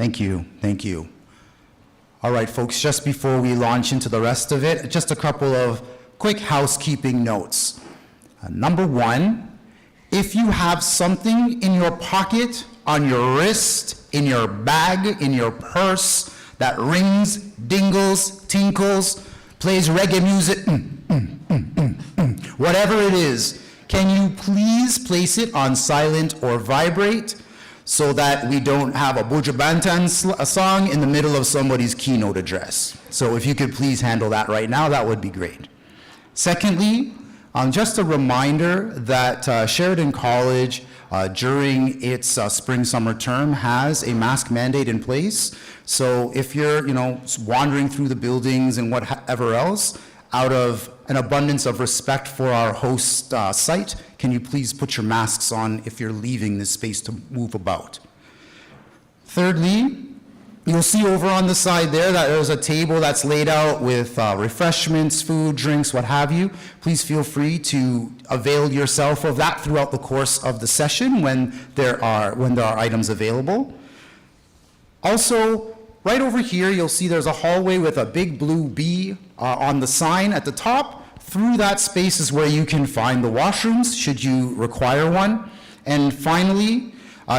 Thank you, thank you. All right, folks, just before we launch into the rest of it, just a couple of quick housekeeping notes. Number one, if you have something in your pocket, on your wrist, in your bag, in your purse, that rings, dingles, tinkles, plays reggae music, whatever it is, can you please place it on silent or vibrate so that we don't have a Buju Banton song in the middle of somebody's keynote address? So if you could please handle that right now, that would be great. Secondly, just a reminder that Sheridan College, during its spring-summer term, has a mask mandate in place. So if you're, wandering through the buildings and whatever else, out of an abundance of respect for our host site, can you please put your masks on if you're leaving this space to move about? Thirdly, you'll see over on the side there that there's a table that's laid out with refreshments, food, drinks, what have you. Please feel free to avail yourself of that throughout the course of the session when there are items available. Also, right over here, you'll see there's a hallway with a big blue B on the sign at the top. Through that space is where you can find the washrooms, should you require one. And finally,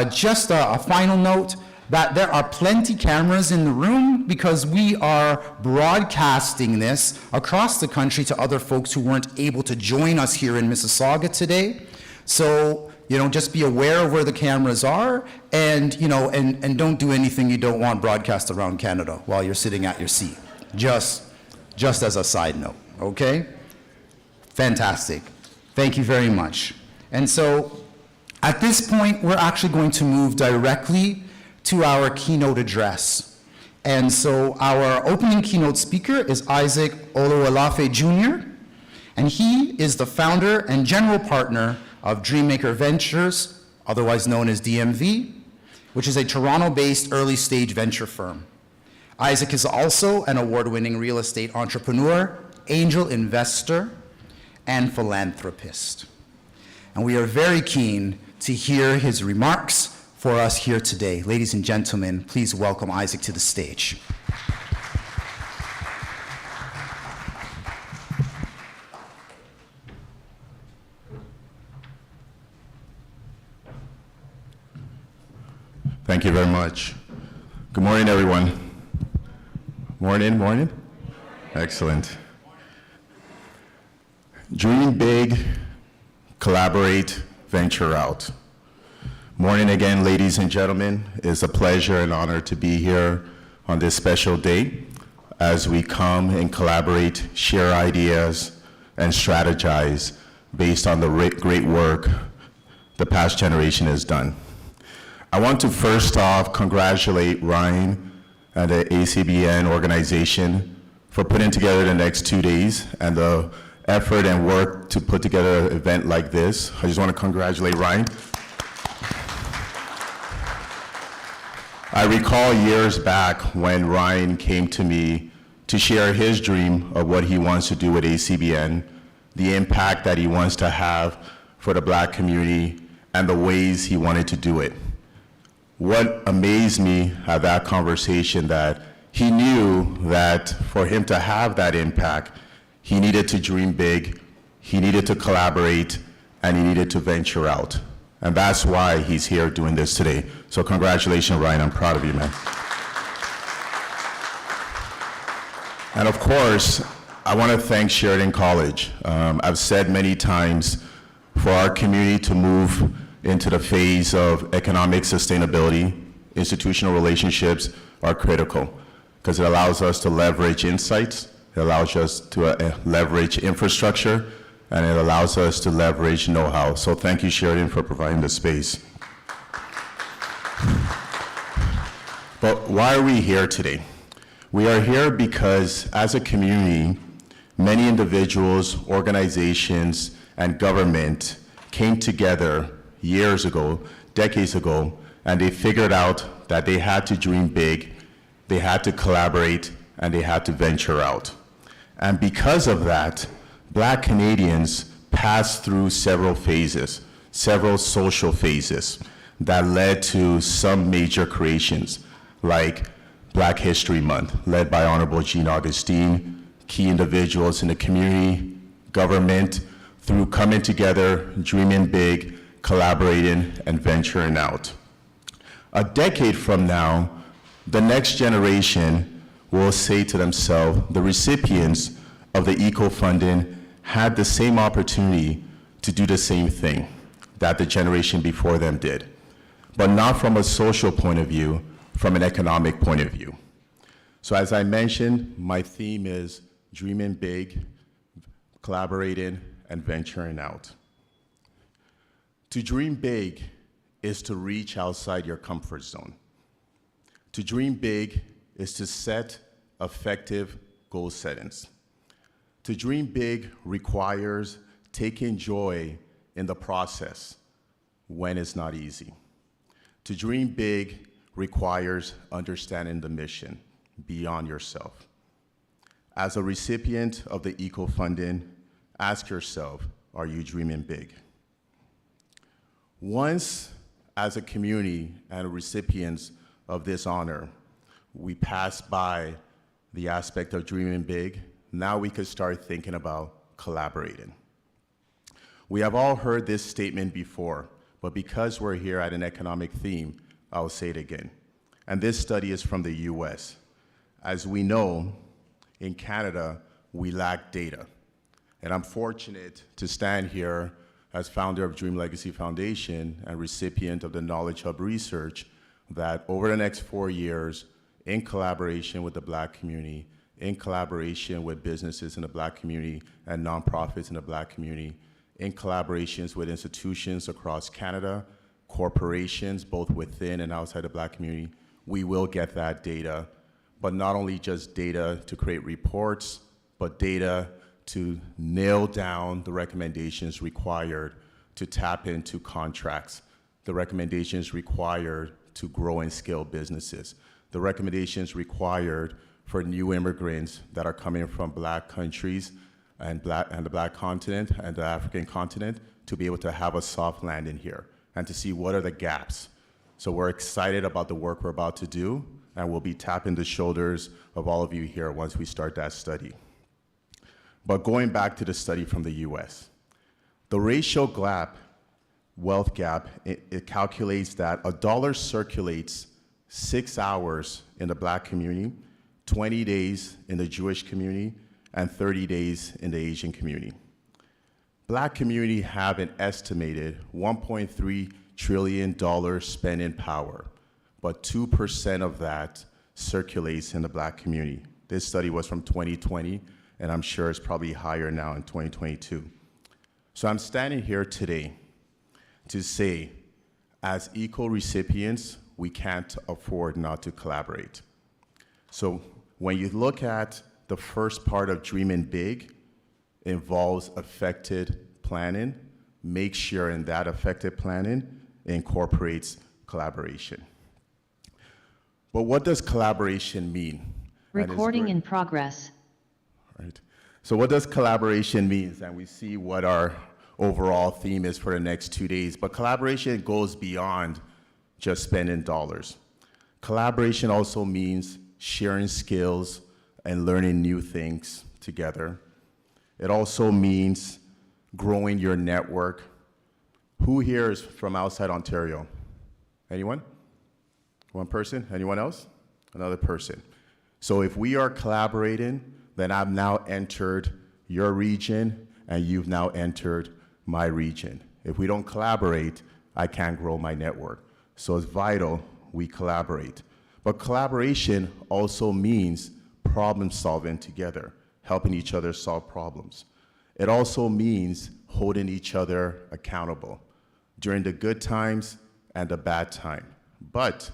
just a final note, that there are plenty cameras in the room because we are broadcasting this across the country to other folks who weren't able to join us here in Mississauga today. So, just be aware of where the cameras are and, and don't do anything you don't want broadcast around Canada while you're sitting at your seat. Just as a side note, okay? Fantastic. Thank you very much. And so at this point, we're actually going to move directly to our keynote address. And so our opening keynote speaker is Isaac Oluwalafe Jr., and he is the founder and general partner of Dreammaker Ventures, otherwise known as DMV, which is a Toronto-based early-stage venture firm. Isaac is also an award-winning real estate entrepreneur, angel investor, and philanthropist. And we are very keen to hear his remarks for us here today. Ladies and gentlemen, please welcome Isaac to the stage. Thank you very much. Good morning, everyone. Morning? Excellent. Dream big, collaborate, venture out. Morning again, ladies and gentlemen. It's a pleasure and honor to be here on this special day as we come and collaborate, share ideas, and strategize based on the great work the past generation has done. I want to first off congratulate Ryan and the ACBN organization for putting together the next 2 days and the effort and work to put together an event like this. I just want to congratulate Ryan. I recall years back when Ryan came to me to share his dream of what he wants to do with ACBN, the impact that he wants to have for the Black community, and the ways he wanted to do it. What amazed me at that conversation that he knew that for him to have that impact, he needed to dream big, he needed to collaborate, and he needed to venture out. And that's why he's here doing this today. So congratulations, Ryan, I'm proud of you, man. And of course, I want to thank Sheridan College. I've said many times, for our community to move into the phase of economic sustainability, institutional relationships are critical because it allows us to leverage insights, it allows us to leverage infrastructure, and it allows us to leverage know-how. So thank you, Sheridan, for providing the space. But why are we here today? We are here because as a community, many individuals, organizations, and government came together years ago, decades ago, and they figured out that they had to dream big, they had to collaborate, and they had to venture out. And because of that, Black Canadians passed through several phases, several social phases that led to some major creations, like Black History Month, led by Honorable Jean Augustine, key individuals in the community, government, through coming together, dreaming big, collaborating, and venturing out. A decade from now, the next generation will say to themselves, the recipients of the eco funding had the same opportunity to do the same thing that the generation before them did, but not from a social point of view, from an economic point of view. So as I mentioned, my theme is dreaming big, collaborating, and venturing out. To dream big is to reach outside your comfort zone. To dream big is to set effective goal settings. To dream big requires taking joy in the process when it's not easy. To dream big requires understanding the mission beyond yourself. As a recipient of the eco funding, ask yourself, are you dreaming big? Once, as a community and recipients of this honor, we pass by the aspect of dreaming big, now we could start thinking about collaborating. We have all heard this statement before, but because we're here at an economic theme, I'll say it again. And this study is from the US. As we know, in Canada, we lack data. And I'm fortunate to stand here as founder of Dream Legacy Foundation and recipient of the Knowledge Hub research that over the next 4 years, in collaboration with the Black community, in collaboration with businesses in the Black community and nonprofits in the Black community, in collaborations with institutions across Canada, corporations, both within and outside the Black community, we will get that data, but not only just data to create reports, but data to nail down the recommendations required to tap into contracts, the recommendations required to grow and scale businesses, the recommendations required for new immigrants that are coming from Black countries and the Black continent and the African continent to be able to have a soft landing here and to see what are the gaps. So we're excited about the work we're about to do, and we'll be tapping the shoulders of all of you here once we start that study. But going back to the study from the US, the racial gap, wealth gap, it calculates that a dollar circulates 6 hours in the Black community, 20 days in the Jewish community, and 30 days in the Asian community. Black community have an estimated $1.3 trillion spending power, but 2% of that circulates in the Black community. This study was from 2020, and I'm sure it's probably higher now in 2022. So I'm standing here today to say, as equal recipients, we can't afford not to collaborate. So when you look at the first part of dreaming big, involves effective planning. Make sure in that effective planning incorporates collaboration. But what does collaboration mean? Recording in progress. Right. So what does collaboration mean? And we see what our overall theme is for the next 2 days. But collaboration goes beyond just spending dollars. Collaboration also means sharing skills and learning new things together. It also means growing your network. Who here is from outside Ontario? Anyone? One person? Anyone else? Another person. So if we are collaborating, then I've now entered your region and you've now entered my region. If we don't collaborate, I can't grow my network. So it's vital we collaborate. But collaboration also means problem solving together, helping each other solve problems. It also means holding each other accountable during the good times and the bad time. But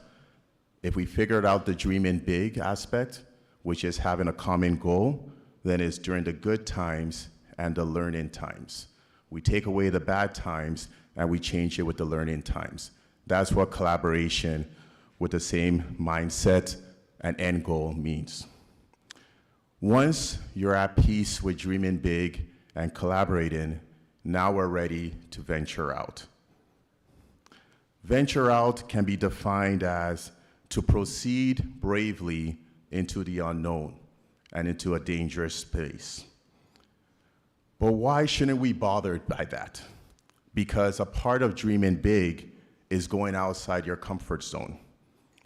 if we figured out the dreaming big aspect, which is having a common goal, then it's during the good times and the learning times. We take away the bad times and we change it with the learning times. That's what collaboration with the same mindset and end goal means. Once you're at peace with dreaming big and collaborating, now we're ready to venture out. Venture out can be defined as to proceed bravely into the unknown and into a dangerous space. But why shouldn't we bother by that? Because a part of dreaming big is going outside your comfort zone.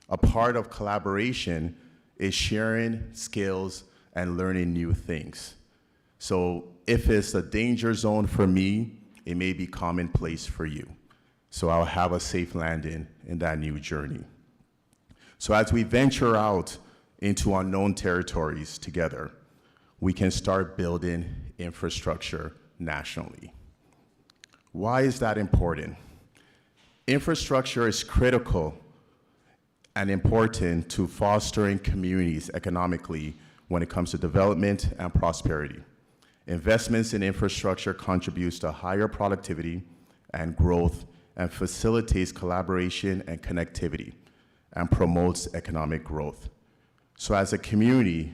A part of collaboration is sharing skills and learning new things. So if it's a danger zone for me, it may be commonplace for you. So I'll have a safe landing in that new journey. So as we venture out into unknown territories together, we can start building infrastructure nationally. Why is that important? Infrastructure is critical and important to fostering communities economically when it comes to development and prosperity. Investments in infrastructure contributes to higher productivity and growth and facilitates collaboration and connectivity and promotes economic growth. So as a community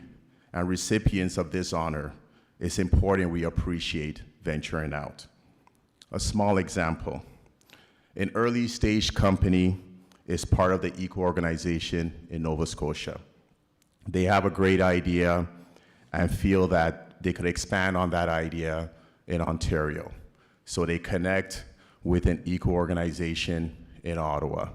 and recipients of this honor, it's important we appreciate venturing out. A small example, an early stage company is part of the Eco organization in Nova Scotia. They have a great idea and feel that they could expand on that idea in Ontario. So they connect with an Eco organization in Ottawa.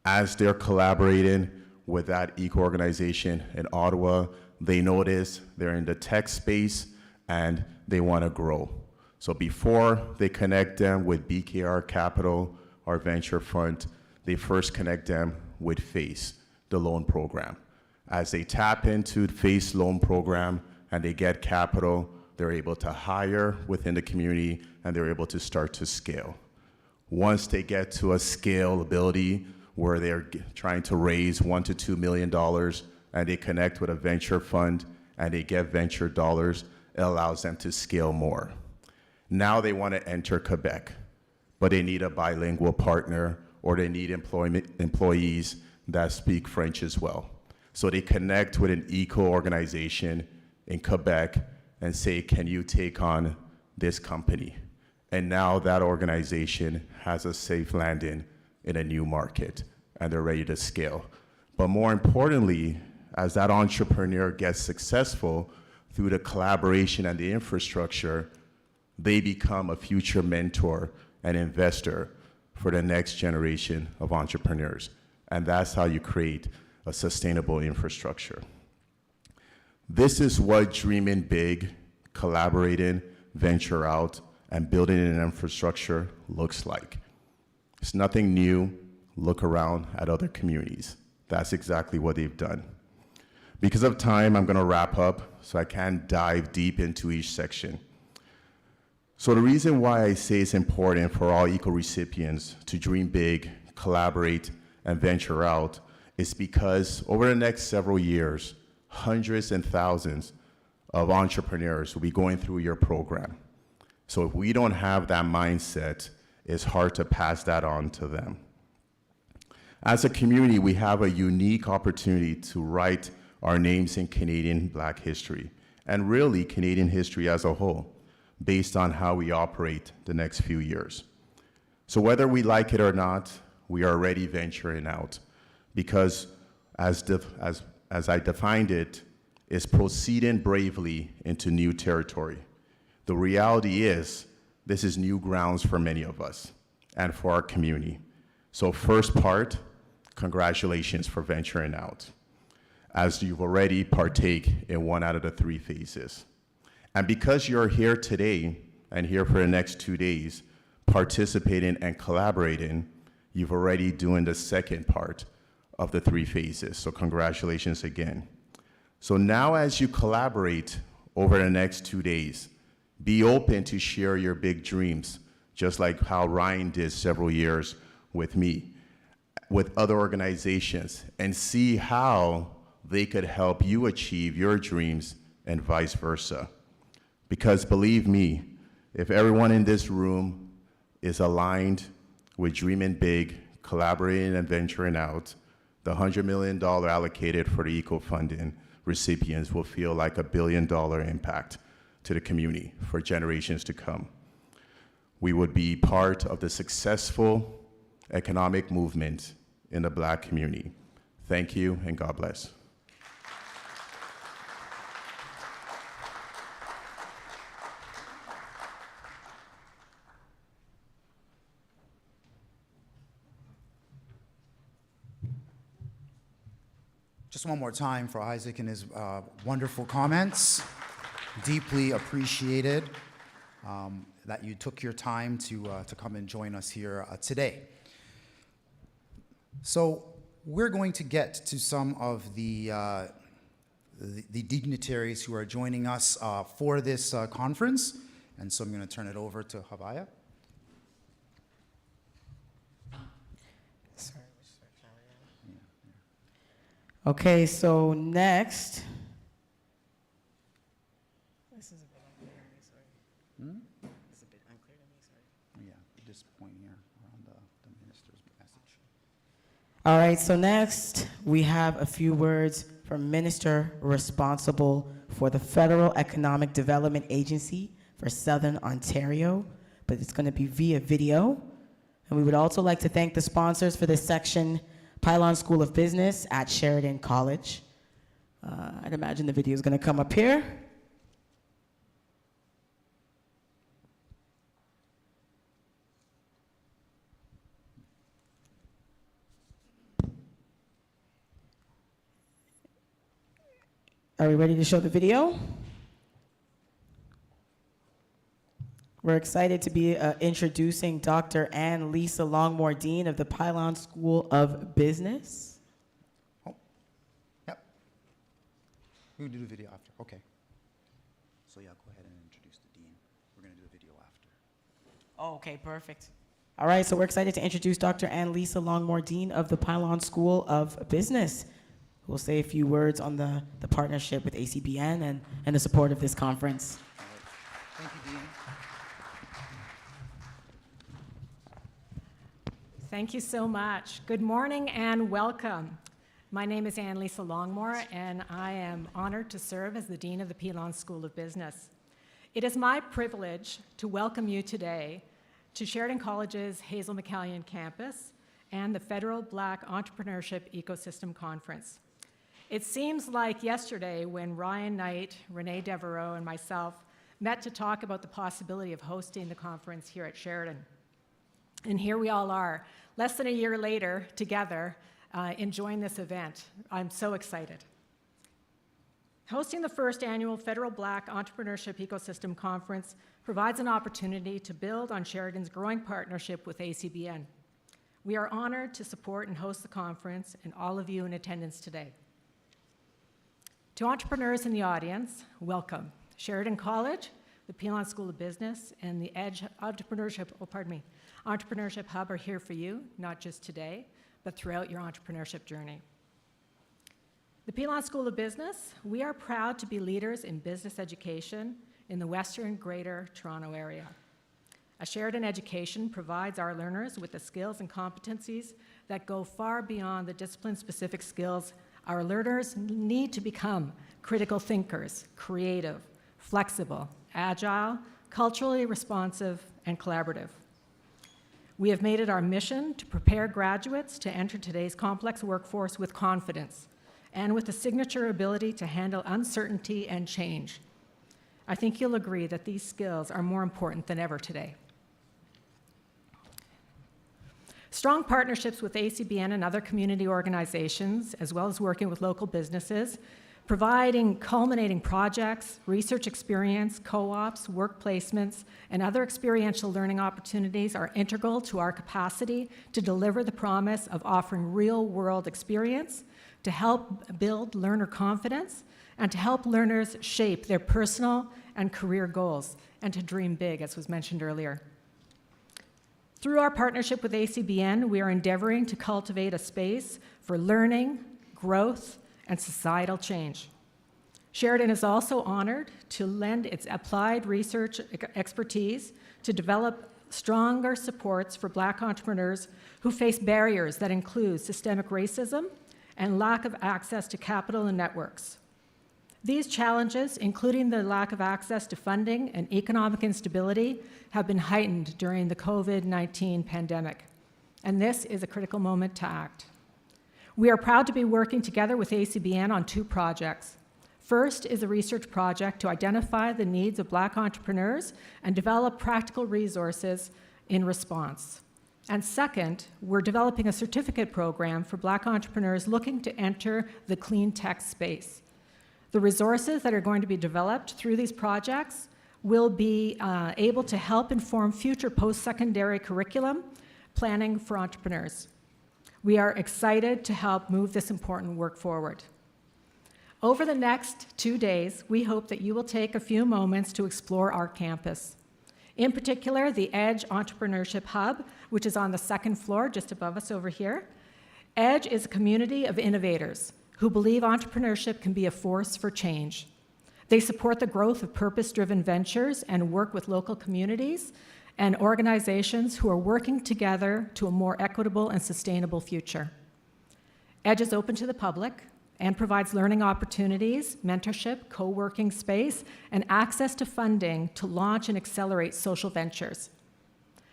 As they're collaborating with that Eco organization in Ottawa, they notice they're in the tech space and they want to grow. So before they connect them with BKR Capital or Venture Fund, they first connect them with FACE, the loan program. As they tap into the FACE loan program and they get capital, they're able to hire within the community and they're able to start to scale. Once they get to a scalability where they're trying to raise $1 to $2 million and they connect with a venture fund and they get venture dollars, it allows them to scale more. Now they want to enter Quebec, but they need a bilingual partner or they need employees that speak French as well. So they connect with an eco organization in Quebec and say, can you take on this company? And now that organization has a safe landing in a new market and they're ready to scale. But more importantly, as that entrepreneur gets successful through the collaboration and the infrastructure, they become a future mentor and investor for the next generation of entrepreneurs. And that's how you create a sustainable infrastructure. This is what dreaming big, collaborating, venture out, and building an infrastructure looks like. It's nothing new. Look around at other communities. That's exactly what they've done. Because of time, I'm going to wrap up so I can dive deep into each section. So the reason why I say it's important for all eco recipients to dream big, collaborate, and venture out is because over the next several years, hundreds and thousands of entrepreneurs will be going through your program. So if we don't have that mindset, it's hard to pass that on to them. As a community, we have a unique opportunity to write our names in Canadian Black history, and really Canadian history as a whole, based on how we operate the next few years. So whether we like it or not, we are already venturing out, because as I defined it, is proceeding bravely into new territory. The reality is, this is new grounds for many of us and for our community. So first part, congratulations for venturing out, as you've already partake in one out of the three phases. And because you're here today and here for the next 2 days, participating and collaborating, you've already doing the second part of the three phases. So congratulations again. So now as you collaborate over the next 2 days, be open to share your big dreams, just like how Ryan did several years with me, with other organizations, and see how they could help you achieve your dreams and vice versa. Because believe me, if everyone in this room is aligned with dreaming big, collaborating and venturing out, the $100 million allocated for the eco funding recipients will feel like $1 billion impact to the community for generations to come. We would be part of the successful economic movement in the Black community. Thank you, and God bless. Just one more time for Isaac and his wonderful comments. Deeply appreciated that you took your time to come and join us here today. So we're going to get to some of the dignitaries who are joining us for this conference, and so I'm going to turn it over to Havaya. Okay, so next. This is a bit unclear to me, sorry. It's a bit unclear to me, sorry. Yeah, this point here around the minister's message. All right, so next we have a few words from Minister responsible for the Federal Economic Development Agency for Southern Ontario, but it's going to be via video. And we would also like to thank the sponsors for this section, Pylon School of Business at Sheridan College. I'd imagine the video is going to come up here. Are we ready to show the video? We're excited to be introducing Dr. Ann Lisa Longmore, Dean of the Pylon School of Business. Oh, yep. We can do the video after. Okay. So yeah, go ahead and introduce the dean. We're going to do the video after. Oh, okay, perfect. All right, so we're excited to introduce Dr. Ann Lisa Longmore, Dean of the Pylon School of Business, who will say a few words on the partnership with ACBN and the support of this conference. All right. Thank you, Dean. Thank you so much. Good morning and welcome. My name is Ann Lisa Longmore, and I am honored to serve as the Dean of the Pylon School of Business. It is my privilege to welcome you today to Sheridan College's Hazel McCallion campus and the Federal Black Entrepreneurship Ecosystem Conference. It seems like yesterday when Ryan Knight, Renee Devereaux, and myself met to talk about the possibility of hosting the conference here at Sheridan. And here we all are, less than a year later, together, enjoying this event. I'm so excited. Hosting the first annual Federal Black Entrepreneurship Ecosystem Conference provides an opportunity to build on Sheridan's growing partnership with ACBN. We are honored to support and host the conference and all of you in attendance today. To entrepreneurs in the audience, welcome. Sheridan College, the Pylon School of Business, and the Edge Entrepreneurship Hub are here for you, not just today, but throughout your entrepreneurship journey. The Pylon School of Business, we are proud to be leaders in business education in the Western Greater Toronto Area. A Sheridan education provides our learners with the skills and competencies that go far beyond the discipline-specific skills our learners need to become critical thinkers, creative, flexible, agile, culturally responsive, and collaborative. We have made it our mission to prepare graduates to enter today's complex workforce with confidence and with a signature ability to handle uncertainty and change. I think you'll agree that these skills are more important than ever today. Strong partnerships with ACBN and other community organizations, as well as working with local businesses, providing culminating projects, research experience, co-ops, work placements, and other experiential learning opportunities are integral to our capacity to deliver the promise of offering real-world experience, to help build learner confidence, and to help learners shape their personal and career goals, and to dream big, as was mentioned earlier. Through our partnership with ACBN, we are endeavoring to cultivate a space for learning, growth, and societal change. Sheridan is also honored to lend its applied research expertise to develop stronger supports for Black entrepreneurs who face barriers that include systemic racism and lack of access to capital and networks. These challenges, including the lack of access to funding and economic instability, have been heightened during the COVID-19 pandemic, and this is a critical moment to act. We are proud to be working together with ACBN on 2 projects. First is a research project to identify the needs of Black entrepreneurs and develop practical resources in response. And second, we're developing a certificate program for Black entrepreneurs looking to enter the clean tech space. The resources that are going to be developed through these projects will be able to help inform future post-secondary curriculum planning for entrepreneurs. We are excited to help move this important work forward. Over the next 2 days, we hope that you will take a few moments to explore our campus. In particular, the EDGE Entrepreneurship Hub, which is on the 2nd floor just above us over here. EDGE is a community of innovators who believe entrepreneurship can be a force for change. They support the growth of purpose-driven ventures and work with local communities and organizations who are working together to a more equitable and sustainable future. EDGE is open to the public and provides learning opportunities, mentorship, co-working space, and access to funding to launch and accelerate social ventures.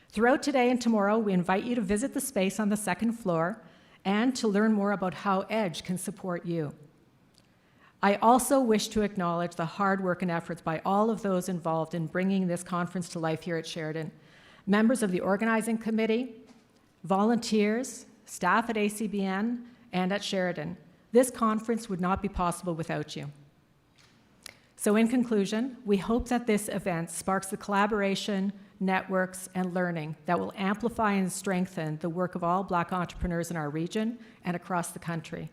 Throughout today and tomorrow, we invite you to visit the space on the 2nd floor and to learn more about how EDGE can support you. I also wish to acknowledge the hard work and efforts by all of those involved in bringing this conference to life here at Sheridan. Members of the organizing committee, volunteers, staff at ACBN, and at Sheridan. This conference would not be possible without you. So in conclusion, we hope that this event sparks the collaboration, networks, and learning that will amplify and strengthen the work of all Black entrepreneurs in our region and across the country.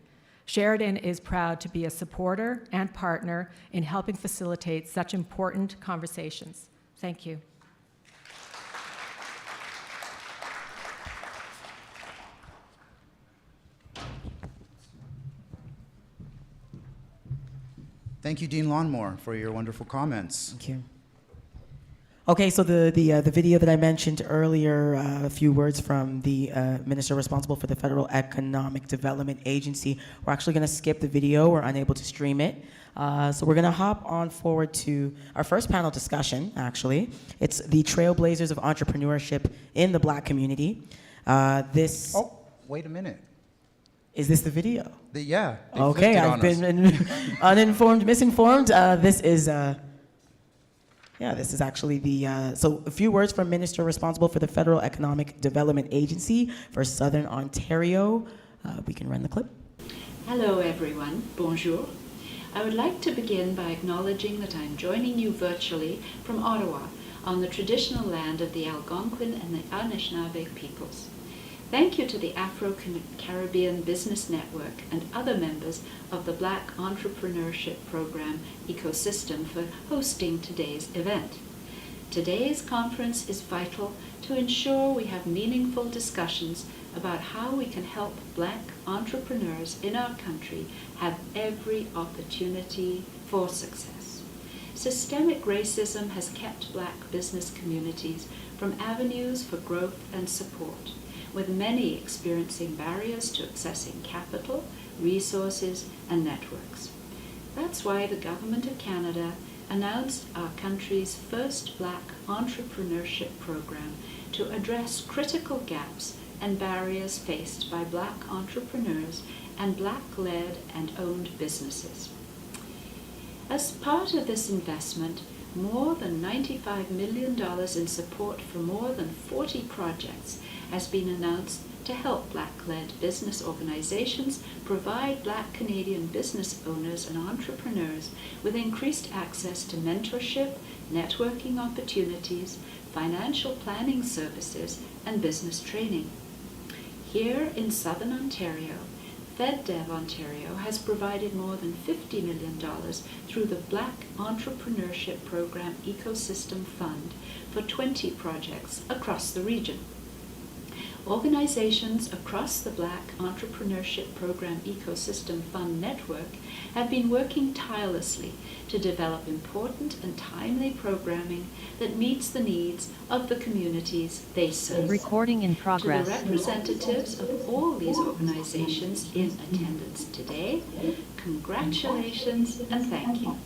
Sheridan is proud to be a supporter and partner in helping facilitate such important conversations. Thank you. Thank you, Dean Lawnmore, for your wonderful comments. Thank you. Okay, so the video that I mentioned earlier, a few words from the minister responsible for the Federal Economic Development Agency. We're actually going to skip the video. We're unable to stream it. So we're going to hop on forward to our first panel discussion, actually. It's the Trailblazers of Entrepreneurship in the Black Community. Oh, wait a minute. Is this the video? Yeah. they Okay, flipped it I've on us. been uninformed, misinformed. This is actually the, so a few words from Minister responsible for the Federal Economic Development Agency for Southern Ontario. We can run the clip. Hello everyone, bonjour. I would like to begin by acknowledging that I'm joining you virtually from Ottawa on the traditional land of the Algonquin and the Anishinaabe peoples. Thank you to the Afro-Caribbean Business Network and other members of the Black Entrepreneurship Program ecosystem for hosting today's event. Today's conference is vital to ensure we have meaningful discussions about how we can help Black entrepreneurs in our country have every opportunity for success. Systemic racism has kept Black business communities from avenues for growth and support, with many experiencing barriers to accessing capital, resources, and networks. That's why the Government of Canada announced our country's first Black Entrepreneurship Program to address critical gaps and barriers faced by Black entrepreneurs and Black-led and owned businesses. As part of this investment, more than $95 million in support for more than 40 projects has been announced to help Black-led business organizations provide Black Canadian business owners and entrepreneurs with increased access to mentorship, networking opportunities, financial planning services, and business training. Here in Southern Ontario, FedDev Ontario has provided more than $50 million through the Black Entrepreneurship Program Ecosystem Fund for 20 projects across the region. Organizations across the Black Entrepreneurship Program Ecosystem Fund network have been working tirelessly to develop important and timely programming that meets the needs of the communities they serve. Recording in progress. To the representatives of all these organizations in attendance today, congratulations and thank you.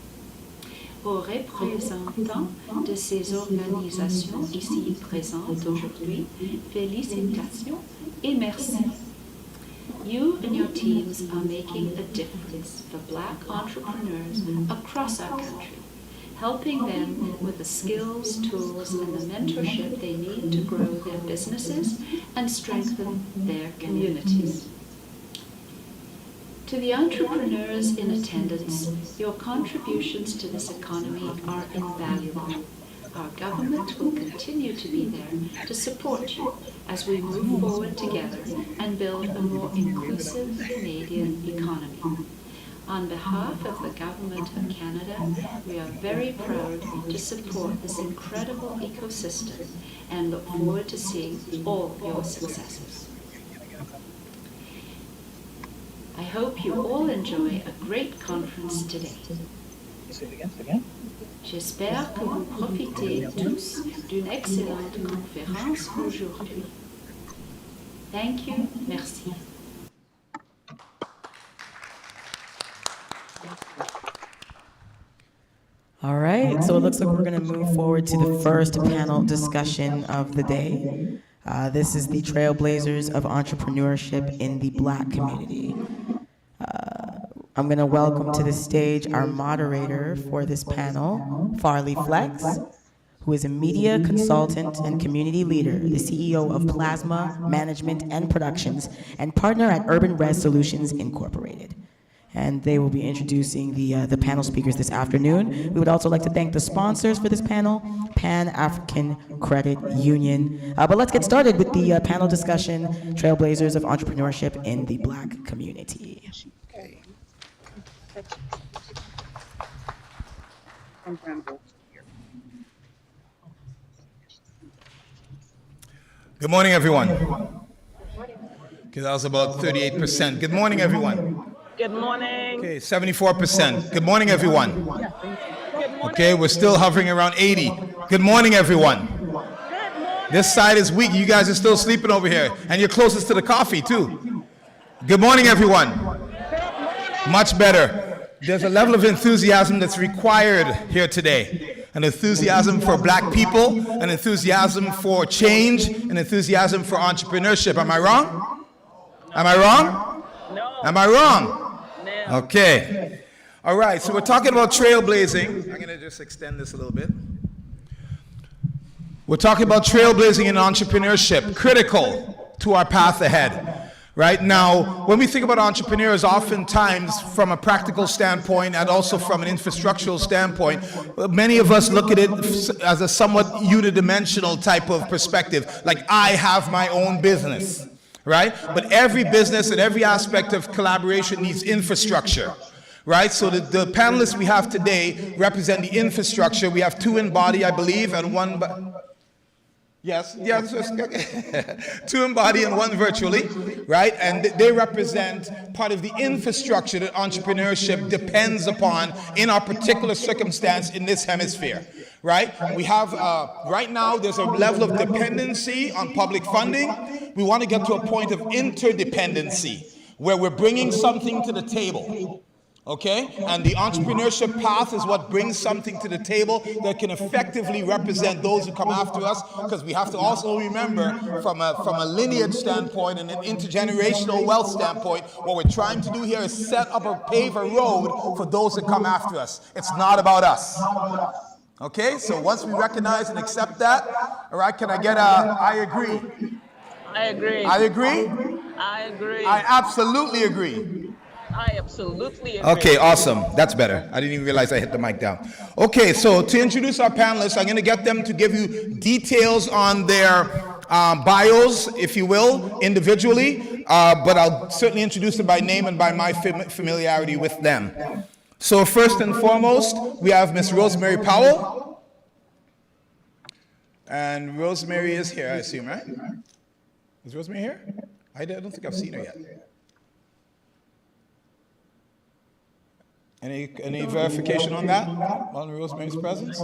Aux représentants de ces organisations ici présentes aujourd'hui, félicitations et merci. You and your teams are making a difference for Black entrepreneurs across our country, helping them with the skills, tools, and the mentorship they need to grow their businesses and strengthen their communities. To the entrepreneurs in attendance, your contributions to this economy are invaluable. Our government will continue to be there to support you as we move forward together and build a more inclusive Canadian economy. On behalf of the Government of Canada, we are very proud to support this incredible ecosystem and look forward to seeing all your successes. I hope you all enjoy a great conference today. J'espère que vous profitez tous d'une excellente conférence aujourd'hui. Thank you. Merci. All right, so it looks like we're going to move forward to the first panel discussion of the day. This is the Trailblazers of Entrepreneurship in the Black community. I'm going to welcome to the stage our moderator for this panel, Farley Flex, who is a media consultant and community leader, the CEO of Plasma Management and Productions, and partner at Urban Res Solutions Incorporated. And they will be introducing the panel speakers this afternoon. We would also like to thank the sponsors for this panel, Pan-African Credit Union. But let's get started with the panel discussion, Trailblazers of Entrepreneurship in the Black community. Okay. Good morning, everyone. Okay, that was about 38%. Good morning, everyone. Good morning. Okay, 74%. Good morning, everyone. Okay, we're still hovering around 80. Good morning, everyone. This side is weak. You guys are still sleeping over here, and you're closest to the coffee, too. Good morning, everyone. Much better. There's a level of enthusiasm that's required here today. An enthusiasm for Black people, an enthusiasm for change, an enthusiasm for entrepreneurship. Am I wrong? Am I wrong? No. Am I wrong? No. Okay. All right, so we're talking about trailblazing. I'm going to just extend this a little bit. We're talking about trailblazing and entrepreneurship, critical to our path ahead. Right now, when we think about entrepreneurs, oftentimes from a practical standpoint and also from an infrastructural standpoint, many of us look at it as a somewhat unidimensional type of perspective, like I have my own business, right? But every business and every aspect of collaboration needs infrastructure. Right, so the panelists we have today represent the infrastructure. We have two in body, I believe, and one. Yes, okay. Two in body and one virtually, right? And they represent part of the infrastructure that entrepreneurship depends upon in our particular circumstance in this hemisphere, right? We have, right now, there's a level of dependency on public funding. We want to get to a point of interdependency, where we're bringing something to the table. Okay? And the entrepreneurship path is what brings something to the table that can effectively represent those who come after us, because we have to also remember from a lineage standpoint and an intergenerational wealth standpoint, what we're trying to do here is set up a pave a road for those that come after us. It's not about us. Okay? So once we recognize and accept that, all right, can I get a I agree? I agree. I agree? I agree. I absolutely agree. I absolutely agree. Okay, awesome. That's better. I didn't even realize I hit the mic down. Okay, so to introduce our panelists, I'm going to get them to give you details on their bios, if you will, individually, but I'll certainly introduce them by name and by my familiarity with them. So first and foremost, we have Miss Rosemary Powell. And Rosemary is here, I assume, right? Is Rosemary here? I don't think I've seen her yet. Any verification on that? On Rosemary's presence?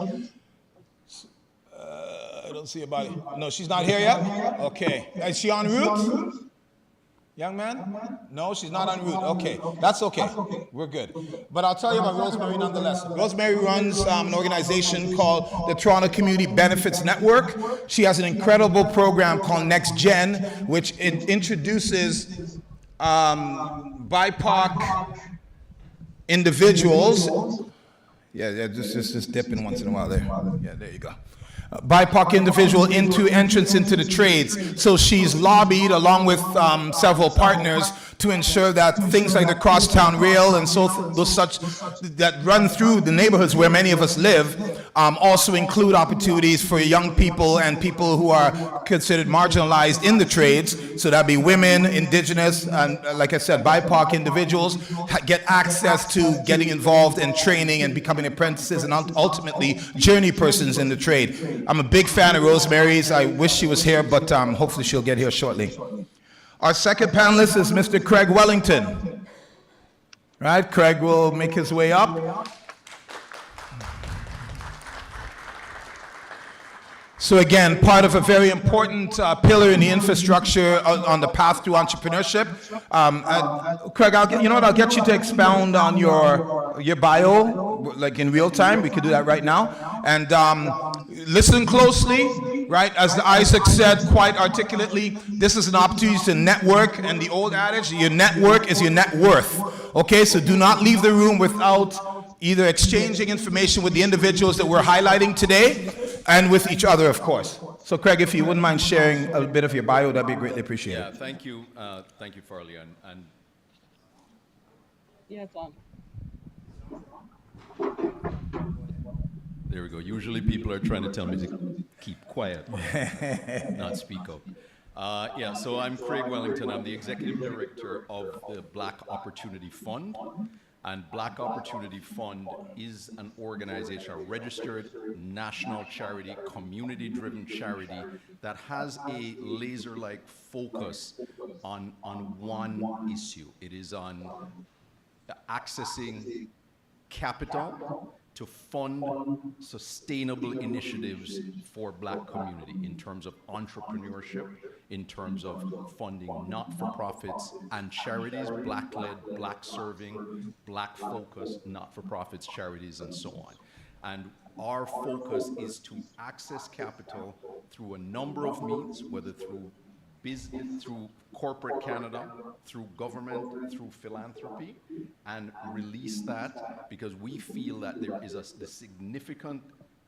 I don't see a body. No, she's not here yet? Okay. Is she en route? Young man? No, she's not en route. Okay. That's okay. We're good. But I'll tell you about Rosemary nonetheless. Rosemary runs an organization called the Toronto Community Benefits Network. She has an incredible program called Next Gen, which introduces BIPOC individuals. Yeah, just dipping once in a while there. Yeah, there you go. BIPOC individual into entrance into the trades. So she's lobbied along with several partners to ensure that things like the crosstown rail and those such that run through the neighborhoods where many of us live also include opportunities for young people and people who are considered marginalized in the trades. So that'd be women, indigenous, and like I said, BIPOC individuals get access to getting involved in training and becoming apprentices and ultimately journey persons in the trade. I'm a big fan of Rosemary's. I wish she was here, but hopefully she'll get here shortly. Our second panelist is Mr. Craig Wellington. Right, Craig will make his way up. So again, part of a very important pillar in the infrastructure on the path to entrepreneurship. Craig, I'll get you to expound on your bio, like in real time. We could do that right now. And listen closely, right? As Isaac said quite articulately, this is an opportunity to network, and the old adage, your network is your net worth. Okay, so do not leave the room without either exchanging information with the individuals that we're highlighting today and with each other, of course. So Craig, if you wouldn't mind sharing a bit of your bio, that'd be greatly appreciated. Yeah, thank you, Farley. And Yes, there we go. Usually people are trying to tell me to keep quiet, not speak up. Yeah, so I'm Craig Wellington. I'm the executive director of the Black Opportunity Fund. And Black Opportunity Fund is an organization, a registered national charity, community-driven charity that has a laser-like focus on one issue. It is on accessing capital to fund sustainable initiatives for Black community in terms of entrepreneurship, in terms of funding not-for-profits and charities, Black-led, Black-serving, Black-focused not-for-profits, charities, and so on. And our focus is to access capital through a number of means, whether through business, through corporate Canada, through government, through philanthropy, and release that because we feel that there is the significant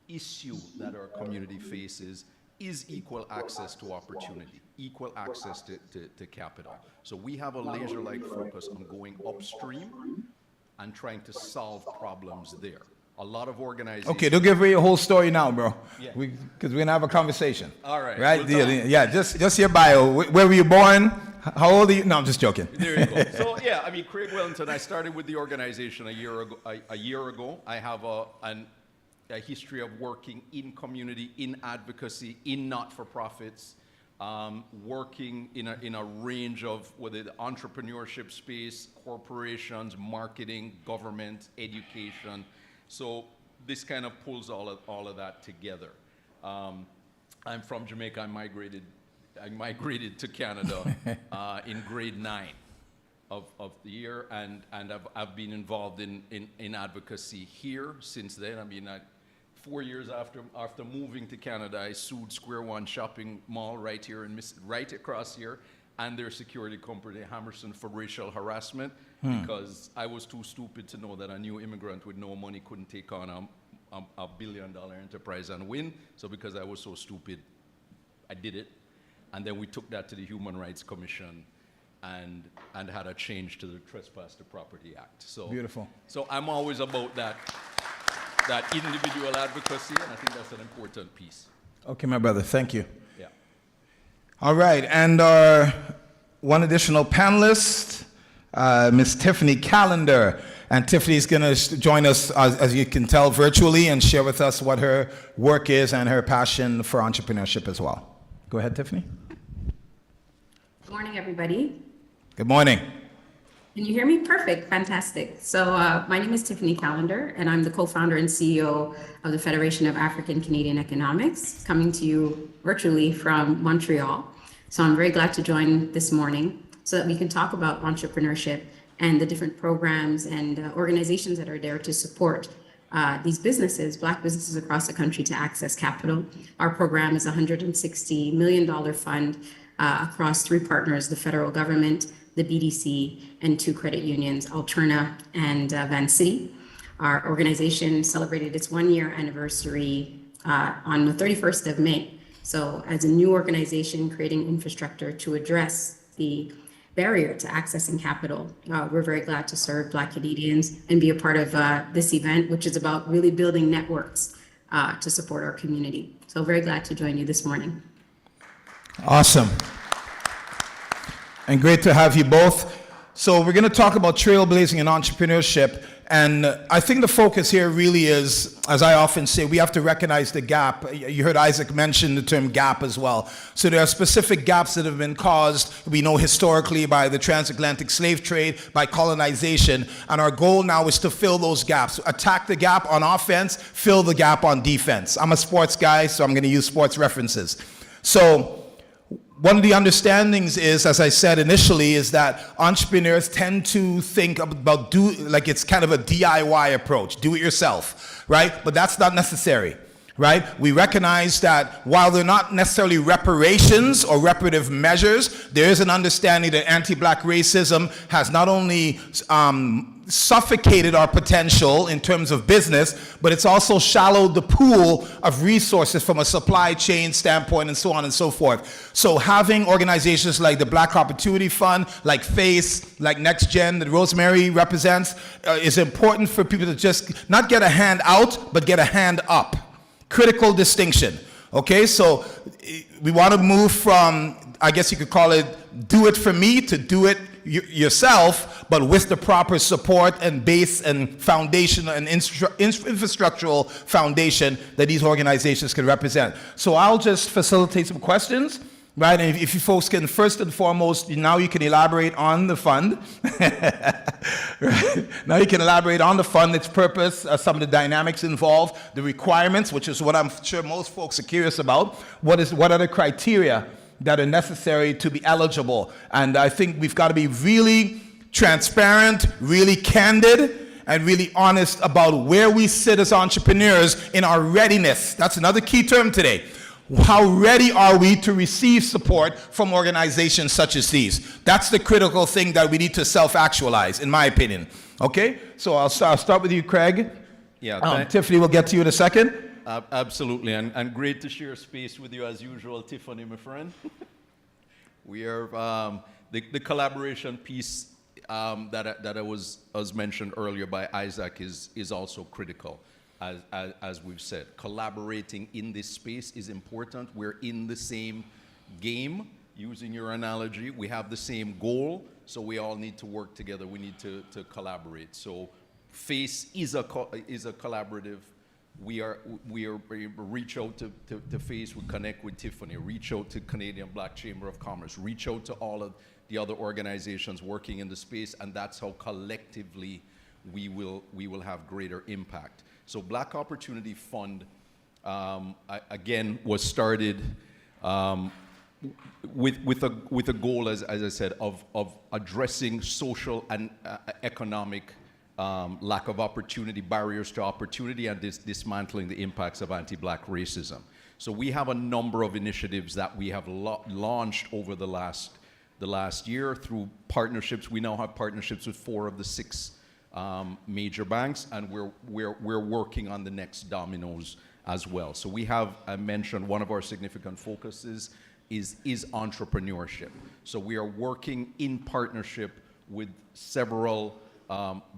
issue that our community faces is equal access to opportunity, equal access to capital. So we have a laser-like focus on going upstream and trying to solve problems there. A lot of organizations... Okay, don't give away your whole story now, bro. Yeah. Because we're going to have a conversation. All right. Right? We'll Yeah, just your bio. Where were you born? How old are you? No, I'm just joking. There you go. So, yeah, I mean, Craig Wellington, I started with the organization a year ago. I have a history of working in community, in advocacy, in not-for-profits, working in a range of whether the entrepreneurship space, corporations, marketing, government, education. So this kind of pulls all of that together. I'm from Jamaica. I migrated to Canada in grade 9 of the year, and I've been involved in advocacy here since then. I mean, 4 years after moving to Canada, I sued Square One Shopping Mall right here right across here, and their security company, Hammerson, for racial harassment. Because I was too stupid to know that a new immigrant with no money couldn't take on a billion-dollar enterprise and win. So because I was so stupid, I did it. And then we took that to the Human Rights Commission and had a change to the Trespass to Property Act. So beautiful. So I'm always about that individual advocacy, and I think that's an important piece. Okay, my brother, thank you. Yeah. All right, and our one additional panelist, Ms. Tiffany Callender. And Tiffany's going to join us, as you can tell, virtually and share with us what her work is and her passion for entrepreneurship as well. Go ahead, Tiffany. Good morning, everybody. Good morning. Can you hear me? Perfect. Fantastic. So my name is Tiffany Callender, and I'm the co-founder and CEO of the Federation of African Canadian Economics, coming to you virtually from Montreal. So I'm very glad to join this morning so that we can talk about entrepreneurship and the different programs and organizations that are there to support these businesses, Black businesses across the country, to access capital. Our program is a $160 million fund across 3 partners: the federal government, the BDC, and 2 credit unions, Alterna and Van City. Our organization celebrated its 1-year anniversary on the 31st of May. So as a new organization creating infrastructure to address the barrier to accessing capital, we're very glad to serve Black Canadians and be a part of this event, which is about really building networks to support our community. So very glad to join you this morning. Awesome. And great to have you both. So we're going to talk about trailblazing and entrepreneurship. And I think the focus here really is, as I often say, we have to recognize the gap. You heard Isaac mention the term gap as well. So there are specific gaps that have been caused, we know historically, by the transatlantic slave trade, by colonization. And our goal now is to fill those gaps. Attack the gap on offense, fill the gap on defense. I'm a sports guy, so I'm going to use sports references. So one of the understandings is, as I said initially, is that entrepreneurs tend to think about like it's kind of a DIY approach, do it yourself, right? But that's not necessary, right? We recognize that while they're not necessarily reparations or reparative measures, there is an understanding that anti-Black racism has not only suffocated our potential in terms of business, but it's also shallowed the pool of resources from a supply chain standpoint and so on and so forth. So having organizations like the Black Opportunity Fund, like FACE, like NextGen that Rosemary represents, is important for people to just not get a hand out, but get a hand up. Critical distinction. Okay, so we want to move from, I guess you could call it, do it for me to do it yourself, but with the proper support and base and foundation and infrastructural foundation that these organizations can represent. So I'll just facilitate some questions, right? And if you folks can, first and foremost, now you can elaborate on the fund. Right? Now you can elaborate on the fund, its purpose, some of the dynamics involved, the requirements, which is what I'm sure most folks are curious about. What are the criteria that are necessary to be eligible? And I think we've got to be really transparent, really candid, and really honest about where we sit as entrepreneurs in our readiness. That's another key term today. How ready are we to receive support from organizations such as these? That's the critical thing that we need to self-actualize, in my opinion. Okay? So I'll start with you, Craig. Yeah. Tiffany, we'll get to you in a second. Absolutely, and great to share space with you as usual, Tiffany, my friend. We are the collaboration piece that was mentioned earlier by Isaac is also critical, as we've said. Collaborating in this space is important. We're in the same game, using your analogy. We have the same goal, so we all need to work together. We need to collaborate. So FACE is a collaborative. We reach out to FACE, we connect with Tiffany, reach out to Canadian Black Chamber of Commerce, reach out to all of the other organizations working in the space, and that's how collectively we will have greater impact. So Black Opportunity Fund, again, was started with a goal, as I said, of addressing social and economic lack of opportunity, barriers to opportunity, and dismantling the impacts of anti-Black racism. So we have a number of initiatives that we have launched over the last year through partnerships. We now have partnerships with 4 of the 6 major banks, and we're working on the next dominoes as well. So we have, I mentioned, one of our significant focuses is entrepreneurship. So we are working in partnership with several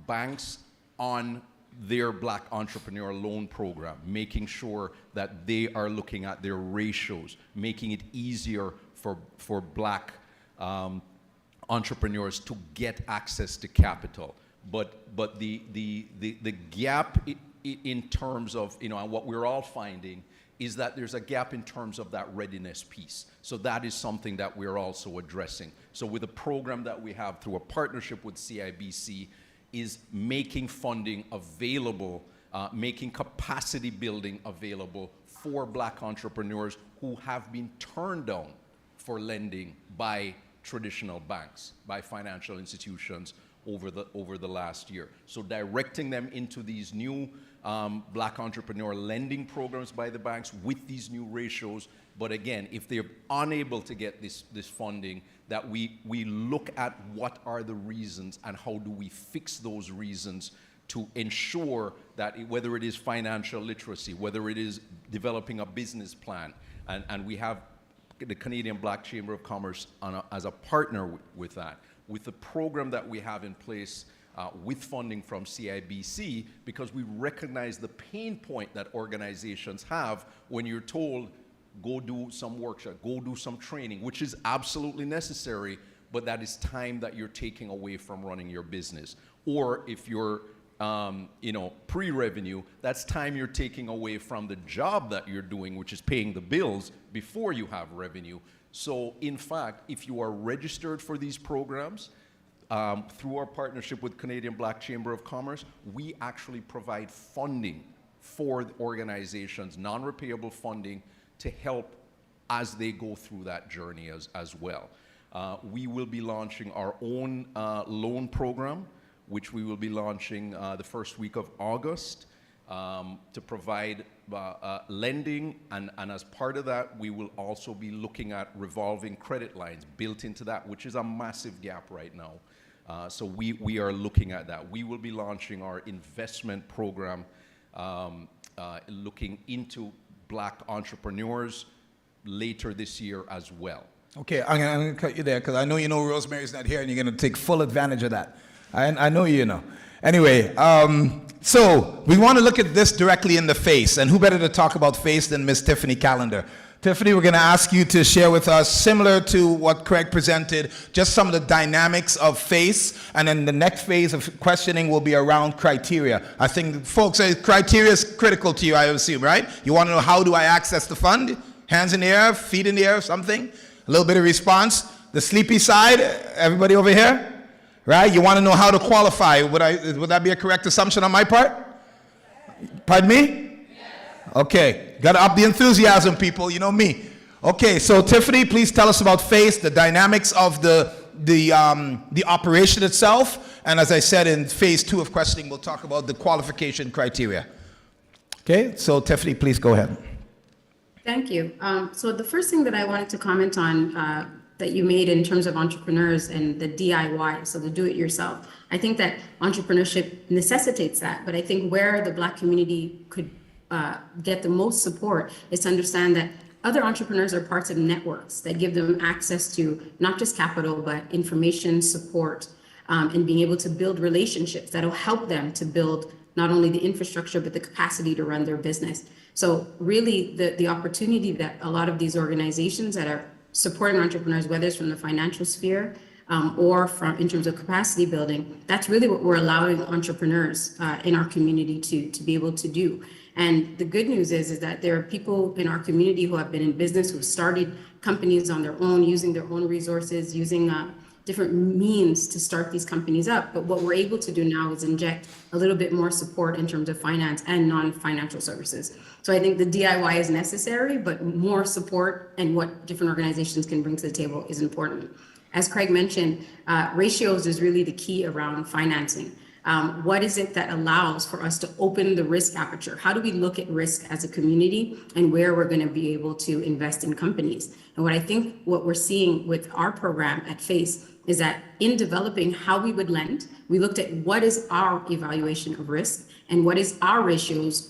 banks on their Black entrepreneur loan program, making sure that they are looking at their ratios, making it easier for Black entrepreneurs to get access to capital. But the gap in terms of, and what we're all finding is that there's a gap in terms of that readiness piece. So that is something that we're also addressing. So with a program that we have through a partnership with CIBC is making funding available, making capacity building available for Black entrepreneurs who have been turned down for lending by traditional banks, by financial institutions, over the last year. So directing them into these new Black entrepreneur lending programs by the banks with these new ratios. But again, if they're unable to get this funding, that we look at what are the reasons and how do we fix those reasons to ensure that whether it is financial literacy, whether it is developing a business plan, and we have the Canadian Black Chamber of Commerce as a partner with that, with the program that we have in place with funding from CIBC, because we recognize the pain point that organizations have when you're told, go do some workshop, go do some training, which is absolutely necessary, but that is time that you're taking away from running your business. Or if you're pre-revenue, that's time you're taking away from the job that you're doing, which is paying the bills before you have revenue. So in fact, if you are registered for these programs, through our partnership with Canadian Black Chamber of Commerce, we actually provide funding for the organizations, non-repayable funding, to help as they go through that journey as well. We will be launching our own loan program, which we will be launching the first week of August, to provide lending, and as part of that, we will also be looking at revolving credit lines built into that, which is a massive gap right now. So we are looking at that. We will be launching our investment program, looking into Black entrepreneurs later this year as well. Okay, I'm going to cut you there because I know you know Rosemary's not here and you're going to take full advantage of that. I know you know. Anyway, so we want to look at this directly in the face, and who better to talk about face than Miss Tiffany Callender. Tiffany, we're going to ask you to share with us, similar to what Craig presented, just some of the dynamics of face, and then the next phase of questioning will be around criteria. I think folks say criteria is critical to you, I assume, right? You want to know, how do I access the fund? Hands in the air, feet in the air, something? A little bit of response. The sleepy side, everybody over here? Right? You want to know how to qualify. Would that be a correct assumption on my part? Pardon me? Okay, got to up the enthusiasm, people. You know me. Okay, so Tiffany, please tell us about FACE, the dynamics of the operation itself, and as I said, in phase 2 of questioning, we'll talk about the qualification criteria. Okay, so Tiffany, please go ahead. Thank you. So the first thing that I wanted to comment on that you made in terms of entrepreneurs and the DIY, so the do-it-yourself, I think that entrepreneurship necessitates that, but I think where the Black community could get the most support is to understand that other entrepreneurs are parts of networks that give them access to not just capital, but information, support, and being able to build relationships that'll help them to build not only the infrastructure, but the capacity to run their business. So really the opportunity that a lot of these organizations that are supporting entrepreneurs, whether it's from the financial sphere or from in terms of capacity building, that's really what we're allowing entrepreneurs in our community to be able to do. And the good news is that there are people in our community who have been in business, who started companies on their own, using their own resources, using different means to start these companies up. But what we're able to do now is inject a little bit more support in terms of finance and non-financial services. So I think the DIY is necessary, but more support and what different organizations can bring to the table is important. As Craig mentioned, ratios is really the key around financing. What is it that allows for us to open the risk aperture? How do we look at risk as a community and where we're going to be able to invest in companies? And what we're seeing with our program at FACE is that in developing how we would lend, we looked at what is our evaluation of risk and what is our ratios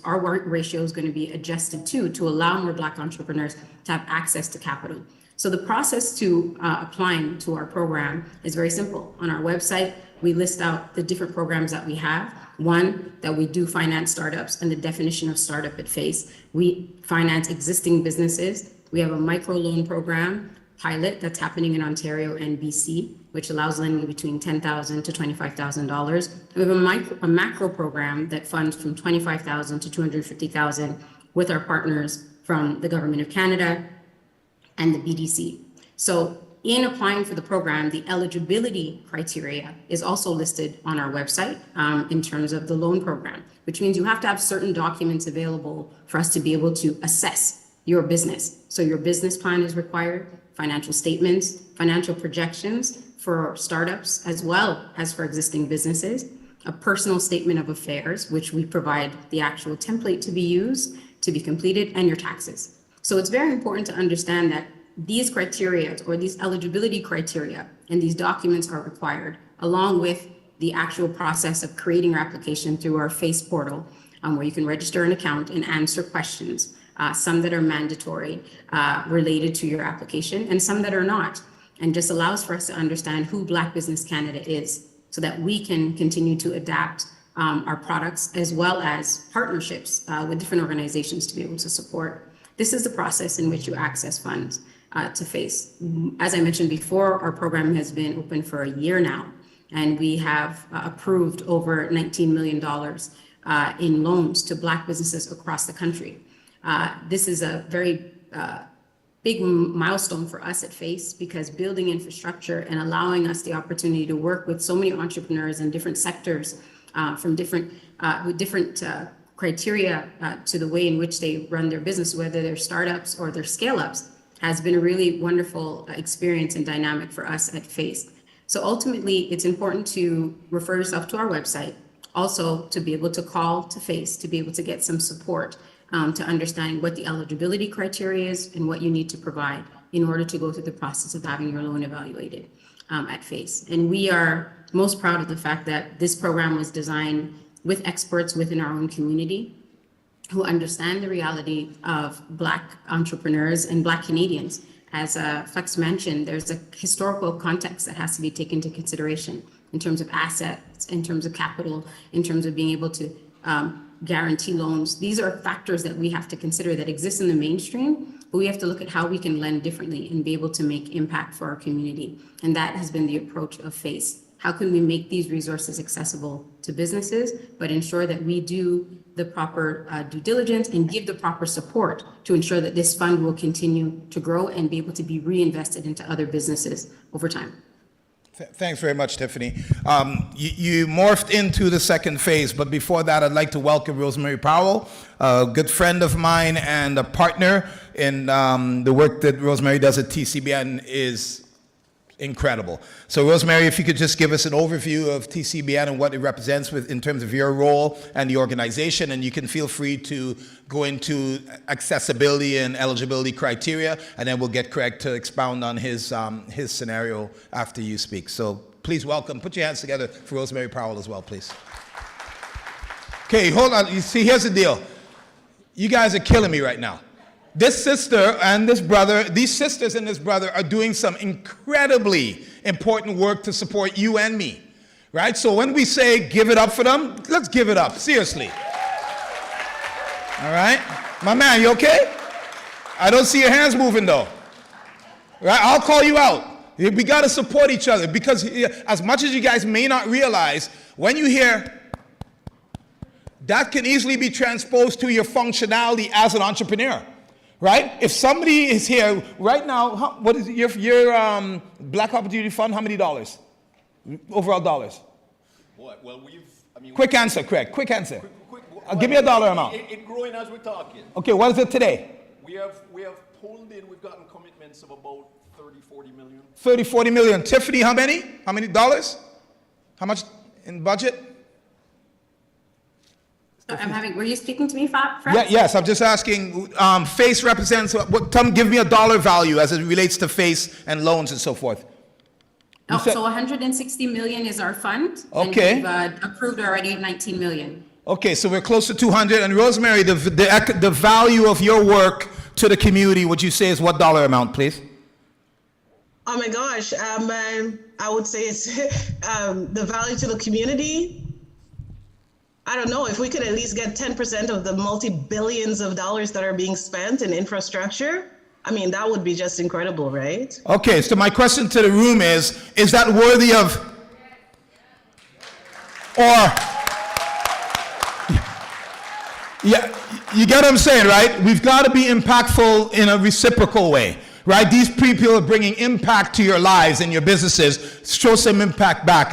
going to be adjusted to allow more Black entrepreneurs to have access to capital. So the process to applying to our program is very simple. On our website, we list out the different programs that we have. One, that we do finance startups, and the definition of startup at FACE. We finance existing businesses. We have a microloan program pilot that's happening in Ontario and BC, which allows lending between $10,000 to $25,000. We have a macro program that funds from $25,000 to $250,000 with our partners from the Government of Canada and the BDC. So in applying for the program, the eligibility criteria is also listed on our website in terms of the loan program, which means you have to have certain documents available for us to be able to assess your business. So your business plan is required, financial statements, financial projections, for startups as well as for existing businesses, a personal statement of affairs, which we provide the actual template to be used, to be completed, and your taxes. So it's very important to understand that these criteria or these eligibility criteria and these documents are required, along with the actual process of creating your application through our FACE portal, where you can register an account and answer questions, some that are mandatory related to your application and some that are not, and just allows for us to understand who Black Business Canada is so that we can continue to adapt our products as well as partnerships with different organizations to be able to support. This is the process in which you access funds to FACE. As I mentioned before, our program has been open for a year now, and we have approved over $19 million in loans to Black businesses across the country. This is a very big milestone for us at FACE, because building infrastructure and allowing us the opportunity to work with so many entrepreneurs in different sectors from different with different criteria to the way in which they run their business, whether they're startups or they're scale-ups, has been a really wonderful experience and dynamic for us at FACE. So ultimately, it's important to refer yourself to our website, also to be able to call to FACE, to be able to get some support to understand what the eligibility criteria is and what you need to provide in order to go through the process of having your loan evaluated at FACE. And we are most proud of the fact that this program was designed with experts within our own community who understand the reality of Black entrepreneurs and Black Canadians. As Flex mentioned, there's a historical context that has to be taken into consideration in terms of assets, in terms of capital, in terms of being able to guarantee loans. These are factors that we have to consider that exist in the mainstream, but we have to look at how we can lend differently and be able to make impact for our community. And that has been the approach of FACE. How can we make these resources accessible to businesses, but ensure that we do the proper due diligence and give the proper support to ensure that this fund will continue to grow and be able to be reinvested into other businesses over time. Thanks very much, Tiffany. You morphed into the second phase, but before that, I'd like to welcome Rosemary Powell, a good friend of mine and a partner in the work that Rosemary does at TCBN is incredible. So Rosemary, if you could just give us an overview of TCBN and what it represents in terms of your role and the organization, and you can feel free to go into accessibility and eligibility criteria, and then we'll get Craig to expound on his scenario after you speak. So please welcome, put your hands together for Rosemary Powell as well, please. Okay, hold on. You see, here's the deal. You guys are killing me right now. This sister and this brother, these sisters and this brother are doing some incredibly important work to support you and me, right? So when we say give it up for them, let's give it up, seriously. All right? My man, you okay? I don't see your hands moving though. Right? I'll call you out. We got to support each other, because as much as you guys may not realize, when you hear, that can easily be transposed to your functionality as an entrepreneur. Right? If somebody is here right now, what is your Black Opportunity Fund? How many dollars? Overall dollars? Well, Quick answer, Craig. Quick answer. Give me a dollar amount. It's growing as we're talking. Okay, what is it today? We have pulled in, we've gotten commitments of about 30, 40 million. 30, 40 million. Tiffany, how many? How many dollars? How much in budget? Were you speaking to me, Fred? Yes, I'm just asking, FACE represents, give me a dollar value as it relates to FACE and loans and so forth. So 160 million is our fund. Okay. And we've approved already 19 million. Okay, so we're close to 200. And Rosemary, the value of your work to the community, would you say is what dollar amount, please? Oh my gosh, I would say it's the value to the community. I don't know, if we could at least get 10% of the multi-billions of dollars that are being spent in infrastructure, I mean, that would be just incredible, right? Okay, so my question to the room is that worthy of, or, yeah, you get what I'm saying, right? We've got to be impactful in a reciprocal way. Right? These people are bringing impact to your lives and your businesses. Show some impact back.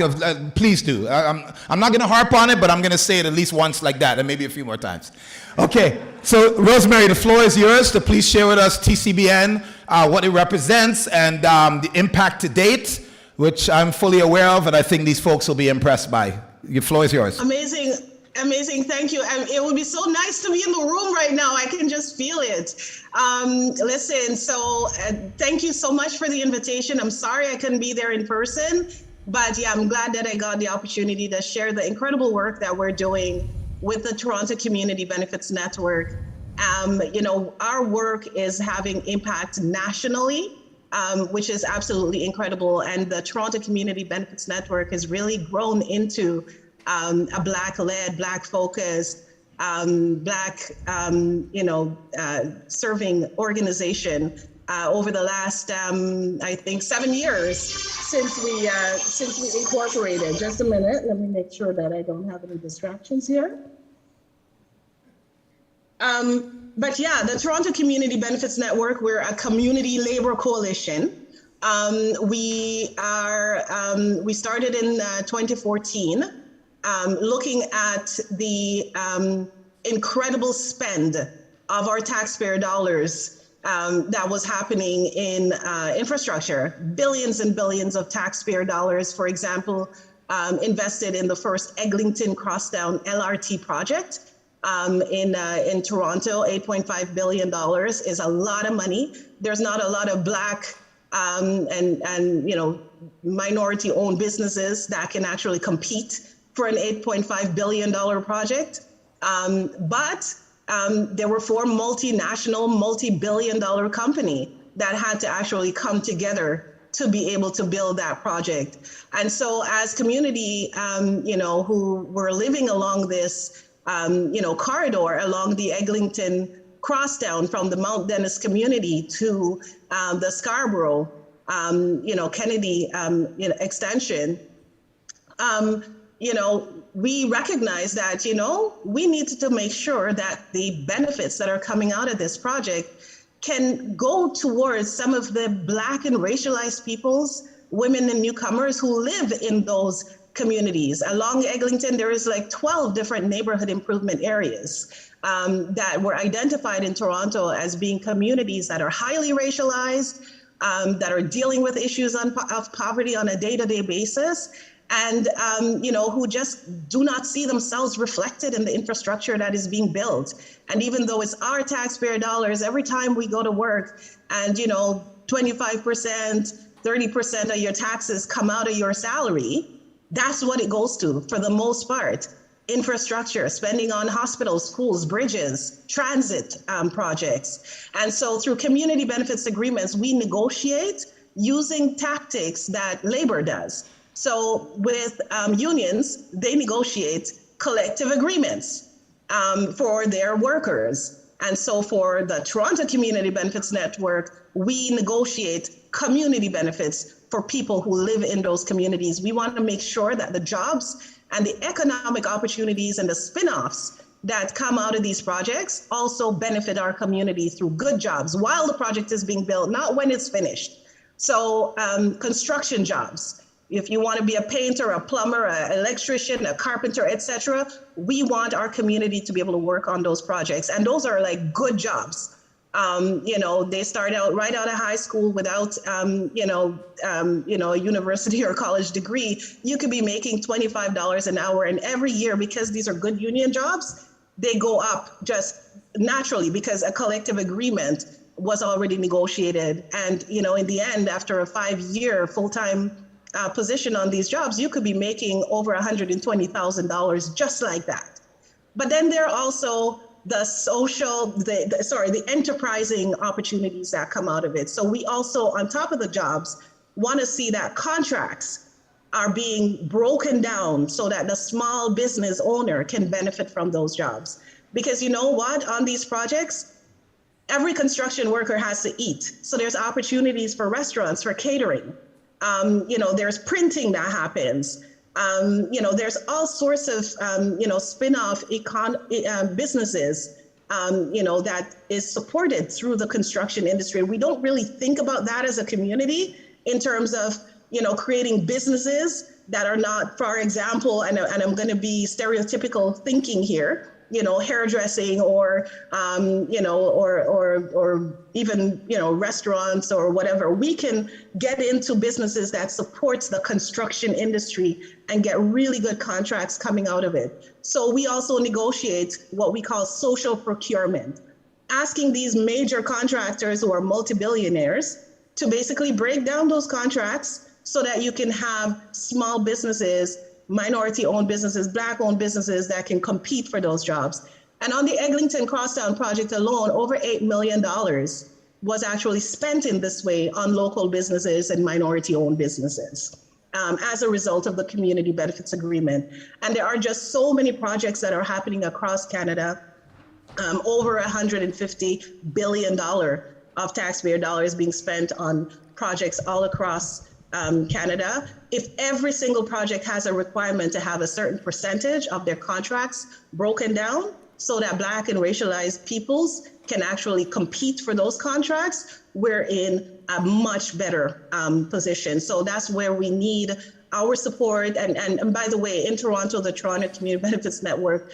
Please do. I'm not going to harp on it, but I'm going to say it at least once like that, and maybe a few more times. Okay. So, Rosemary, the floor is yours to please share with us TCBN, what it represents, and the impact to date. which I'm fully aware of, and I think these folks will be impressed by. Your floor is yours. Amazing. Amazing. Thank you. And it would be so nice to be in the room right now. I can just feel it. Listen, so thank you so much for the invitation. I'm sorry I couldn't be there in person, but yeah, I'm glad that I got the opportunity to share the incredible work that we're doing with the Toronto Community Benefits Network. Our work is having impact nationally, which is absolutely incredible. And the Toronto Community Benefits Network has really grown into a Black-led, Black-focused, serving organization over the last, I think, 7 years since we incorporated. Just a minute, let me make sure that I don't have any distractions here. But yeah, the Toronto Community Benefits Network, we're a community labor coalition. We started in 2014, looking at the incredible spend of our taxpayer dollars that was happening in infrastructure. Billions and billions of taxpayer dollars, for example, invested in the first Eglinton Crosstown LRT project. In Toronto, $8.5 billion is a lot of money. There's not a lot of Black and minority-owned businesses that can actually compete for an $8.5 billion project. But there were 4 multinational, multi-billion-dollar companies that had to actually come together to be able to build that project. And so, as community, who were living along this corridor along the Eglinton Crosstown from the Mount Dennis community to the Scarborough, Kennedy, extension, we recognize that, we needed to make sure that the benefits that are coming out of this project can go towards some of the Black and racialized peoples, women and newcomers who live in those communities. Along Eglinton, there is like 12 different neighborhood improvement areas that were identified in Toronto as being communities that are highly racialized, that are dealing with issues of poverty on a day-to-day basis, and who just do not see themselves reflected in the infrastructure that is being built. And even though it's our taxpayer dollars, every time we go to work and 25%, 30% of your taxes come out of your salary, that's what it goes to for the most part. Infrastructure, spending on hospitals, schools, bridges, transit projects. And so through community benefits agreements, we negotiate using tactics that labor does. So with unions, they negotiate collective agreements for their workers. And so for the Toronto Community Benefits Network, we negotiate community benefits for people who live in those communities. We want to make sure that the jobs and the economic opportunities and the spin-offs that come out of these projects also benefit our community through good jobs while the project is being built, not when it's finished. So construction jobs. If you want to be a painter, a plumber, an electrician, a carpenter, etc., we want our community to be able to work on those projects. And those are like good jobs. They start out right out of high school without, a university or college degree. You could be making $25 an hour, and every year, because these are good union jobs, they go up just naturally because a collective agreement was already negotiated. And, in the end, after a 5-year full-time position on these jobs, you could be making over $120,000 just like that. But then there are also the enterprising opportunities that come out of it. So we also, on top of the jobs, want to see that contracts are being broken down so that the small business owner can benefit from those jobs. Because you know what, on these projects, every construction worker has to eat. So there's opportunities for restaurants, for catering. There's printing that happens. There's all sorts of, spin-off businesses, that is supported through the construction industry. We don't really think about that as a community in terms of, creating businesses that are not, for example, and I'm going to be stereotypical thinking here, hairdressing or, or even, restaurants or whatever. We can get into businesses that supports the construction industry and get really good contracts coming out of it. So we also negotiate what we call social procurement, asking these major contractors who are multi-billionaires to basically break down those contracts so that you can have small businesses, minority-owned businesses, Black-owned businesses that can compete for those jobs. And on the Eglinton Crosstown project alone, over $8 million was actually spent in this way on local businesses and minority-owned businesses as a result of the community benefits agreement. And there are just so many projects that are happening across Canada, over $150 billion of taxpayer dollars being spent on projects all across Canada. If every single project has a requirement to have a certain percentage of their contracts broken down so that Black and racialized peoples can actually compete for those contracts, we're in a much better position. So that's where we need our support. And by the way, in Toronto, the Toronto Community Benefits Network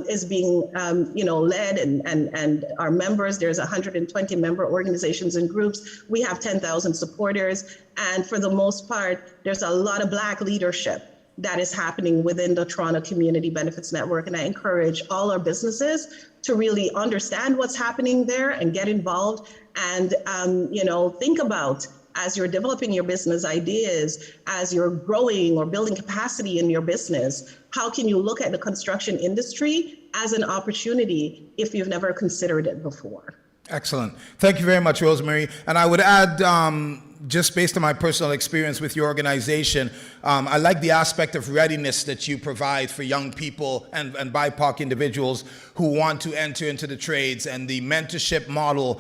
is being led and our members, there's 120 member organizations and groups. We have 10,000 supporters. And for the most part, there's a lot of Black leadership that is happening within the Toronto Community Benefits Network. And I encourage all our businesses to really understand what's happening there and get involved and, think about, as you're developing your business ideas, as you're growing or building capacity in your business, how can you look at the construction industry as an opportunity if you've never considered it before? Excellent. Thank you very much, Rosemary. And I would add, just based on my personal experience with your organization, I like the aspect of readiness that you provide for young people and BIPOC individuals who want to enter into the trades, and the mentorship model,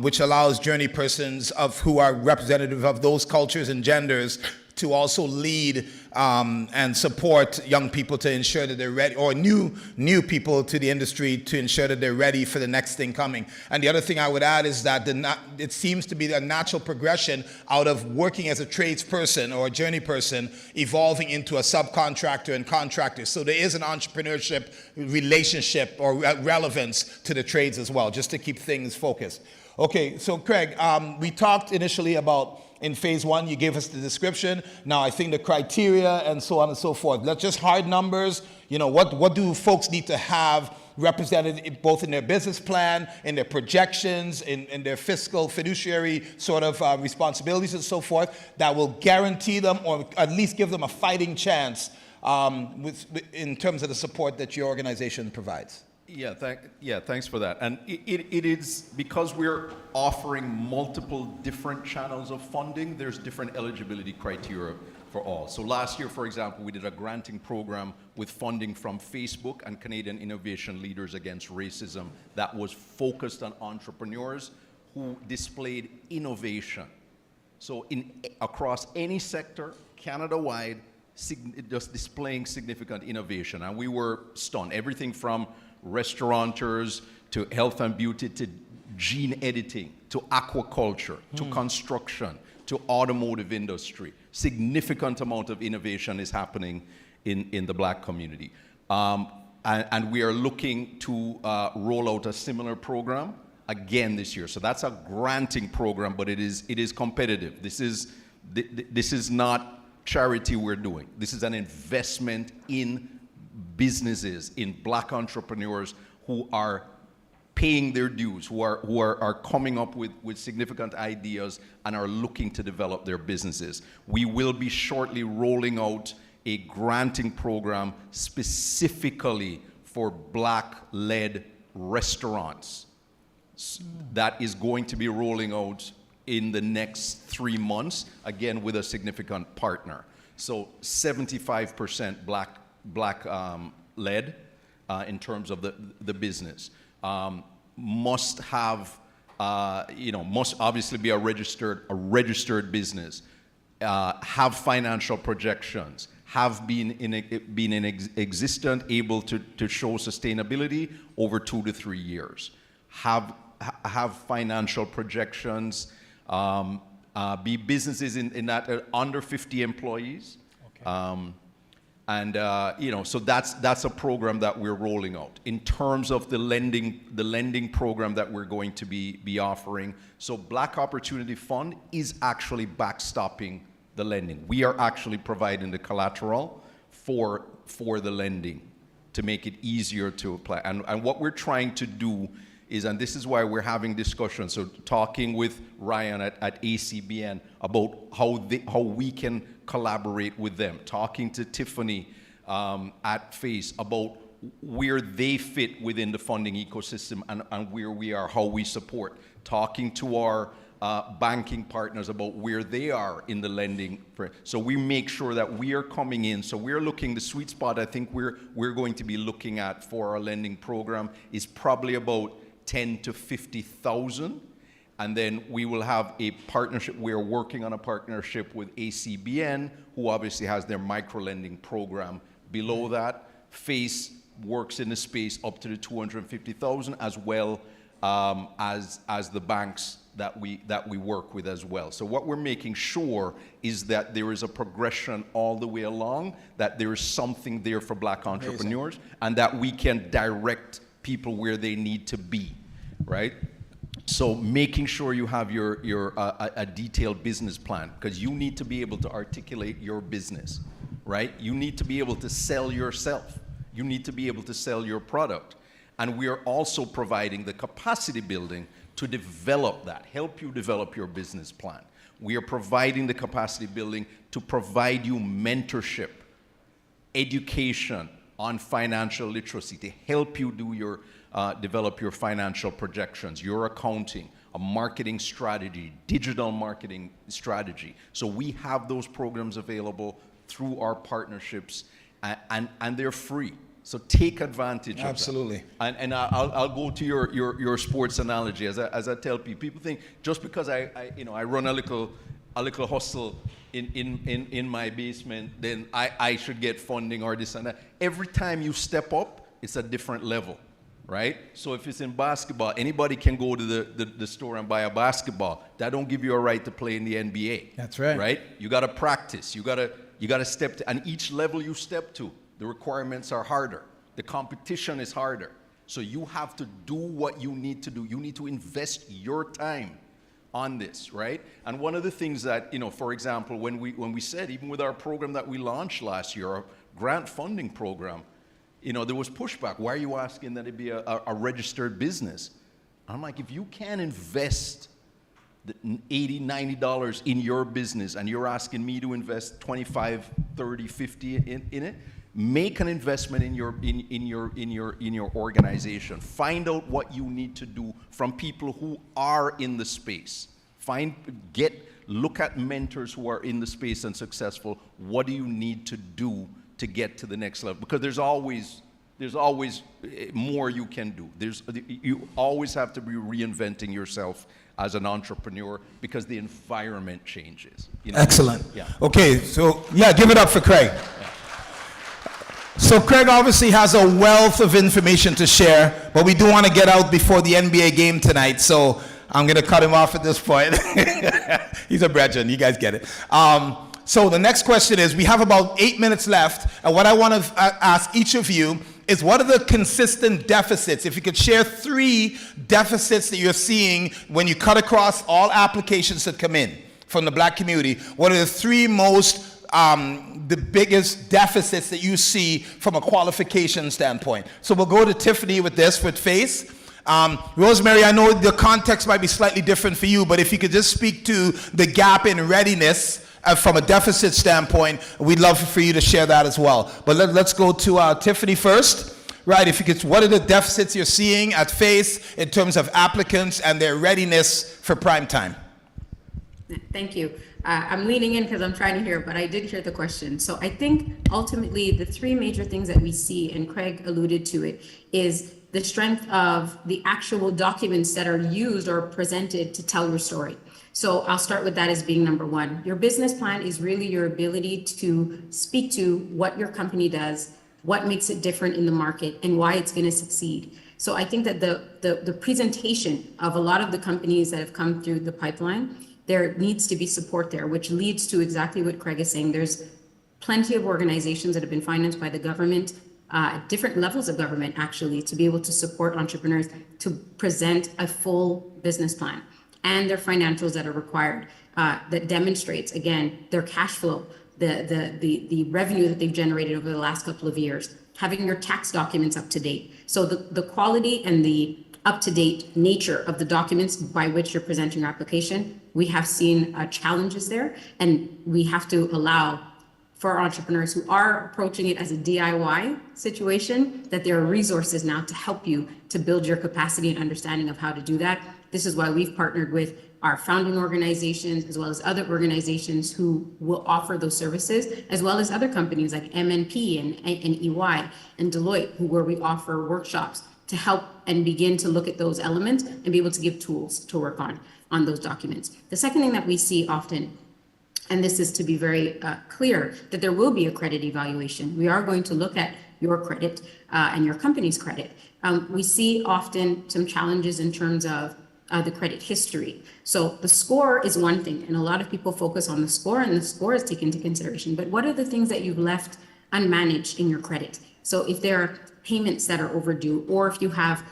which allows journey persons who are representative of those cultures and genders to also lead and support young people to ensure that they're ready, or new people to the industry to ensure that they're ready for the next thing coming. And the other thing I would add is that it seems to be a natural progression out of working as a tradesperson or a journey person, evolving into a subcontractor and contractor. So there is an entrepreneurship relationship or relevance to the trades as well, just to keep things focused. Okay, so Craig, we talked initially about, in phase one, you gave us the description. Now I think the criteria and so on and so forth. Let's just hard numbers. What do folks need to have represented both in their business plan, in their projections, in their fiscal, fiduciary sort of responsibilities and so forth, that will guarantee them, or at least give them a fighting chance in terms of the support that your organization provides? Thanks for that. And it is because we're offering multiple different channels of funding, there's different eligibility criteria for all. So last year, for example, we did a granting program with funding from Facebook and Canadian Innovation Leaders Against Racism that was focused on entrepreneurs who displayed innovation. So across any sector, Canada-wide, just displaying significant innovation. And we were stunned. Everything from restaurateurs to health and beauty to gene editing to aquaculture to construction to automotive industry. Significant amount of innovation is happening in the Black community. And we are looking to roll out a similar program again this year. So that's a granting program, but it is competitive. This is not charity we're doing. This is an investment in businesses, in Black entrepreneurs who are paying their dues, who are coming up with significant ideas and are looking to develop their businesses. We will be shortly rolling out a granting program specifically for Black-led restaurants. That is going to be rolling out in the next 3 months, again with a significant partner. So 75% Black led in terms of the business. Must have, must obviously be a registered business. Have financial projections. Have been in existent, able to show sustainability over 2 to 3 years. Have financial projections. Be businesses in that under 50 employees. Okay. And so that's a program that we're rolling out. In terms of the lending program that we're going to be offering, so Black Opportunity Fund is actually backstopping the lending. We are actually providing the collateral for the lending to make it easier to apply. And what we're trying to do is, and this is why we're having discussions, so talking with Ryan at ACBN about how we can collaborate with them, talking to Tiffany at FACE about where they fit within the funding ecosystem and where we are, how we support, talking to our banking partners about where they are in the lending. So we make sure that we are coming in. So we're looking, the sweet spot I think we're going to be looking at for our lending program is probably about 10 to 50,000. And then we will have a partnership. We're working on a partnership with ACBN, who obviously has their micro-lending program. Below that, FACE works in the space up to the 250,000, as well as the banks that we work with as well. So what we're making sure is that there is a progression all the way along, that there is something there for Black entrepreneurs, and that we can direct people where they need to be, right? So making sure you have a detailed business plan, because you need to be able to articulate your business, right? You need to be able to sell yourself. You need to be able to sell your product. And we are also providing the capacity building to develop that, help you develop your business plan. We are providing the capacity building to provide you mentorship, education on financial literacy, to help you do your develop your financial projections, your accounting, a marketing strategy, digital marketing strategy. So we have those programs available through our partnerships, and they're free. So take advantage of Absolutely. that. And I'll go to your sports analogy. As I tell people think just because I run a little hustle in my basement, then I should get funding or this and that. Every time you step up, it's a different level, right? So if it's in basketball, anybody can go to the store and buy a basketball. That don't give you a right to play in the NBA. That's right. Right? You got to practice. You got to step to, and each level you step to, the requirements are harder. The competition is harder. So you have to do what you need to do. You need to invest your time on this, right? And one of the things that, for example, when we said, even with our program that we launched last year, our grant funding program, there was pushback. Why are you asking that it be a registered business? I'm like, if you can't invest the $80, $90 in your business and you're asking me to invest 25, 30, 50 in it, make an investment in your organization. Find out what you need to do from people who are in the space. Look at mentors who are in the space and successful. What do you need to do to get to the next level? Because there's always more you can do. You always have to be reinventing yourself as an entrepreneur because the environment changes. Excellent. Yeah. Okay, so give it up for Craig. So Craig obviously has a wealth of information to share, but we do want to get out before the NBA game tonight, so I'm going to cut him off at this point. He's a brethren, you guys get it. So the next question is, we have about 8 minutes left, and what I want to ask each of you is, what are the consistent deficits? If you could share 3 deficits that you're seeing when you cut across all applications that come in from the Black community, what are the 3 most the biggest deficits that you see from a qualification standpoint? So we'll go to Tiffany with FACE. Rosemary, I know the context might be slightly different for you, but if you could just speak to the gap in readiness from a deficit standpoint, we'd love for you to share that as well. But let's go to Tiffany first. Right, if you could, what are the deficits you're seeing at FACE in terms of applicants and their readiness for prime time? Thank you. I'm leaning in because I'm trying to hear, but I did hear the question. So I think ultimately the 3 major things that we see, and Craig alluded to it, is the strength of the actual documents that are used or presented to tell your story. So I'll start with that as being number 1. Your business plan is really your ability to speak to what your company does, what makes it different in the market, and why it's going to succeed. So I think that the presentation of a lot of the companies that have come through the pipeline, there needs to be support there, which leads to exactly what Craig is saying. There's plenty of organizations that have been financed by the government, at different levels of government actually, to be able to support entrepreneurs to present a full business plan and their financials that are required, that demonstrates, again, their cash flow, the revenue that they've generated over the last couple of years, having your tax documents up to date. So the quality and the up-to-date nature of the documents by which you're presenting your application, we have seen challenges there, and we have to allow for our entrepreneurs who are approaching it as a DIY situation, that there are resources now to help you to build your capacity and understanding of how to do that. This is why we've partnered with our founding organizations, as well as other organizations who will offer those services, as well as other companies like MNP and EY and Deloitte, where we offer workshops to help and begin to look at those elements and be able to give tools to work on those documents. The second thing that we see often, and this is to be very clear, that there will be a credit evaluation. We are going to look at your credit and your company's credit. We see often some challenges in terms of the credit history. So the score is one thing, and a lot of people focus on the score, and the score is taken into consideration. But what are the things that you've left unmanaged in your credit? So if there are payments that are overdue, or if you have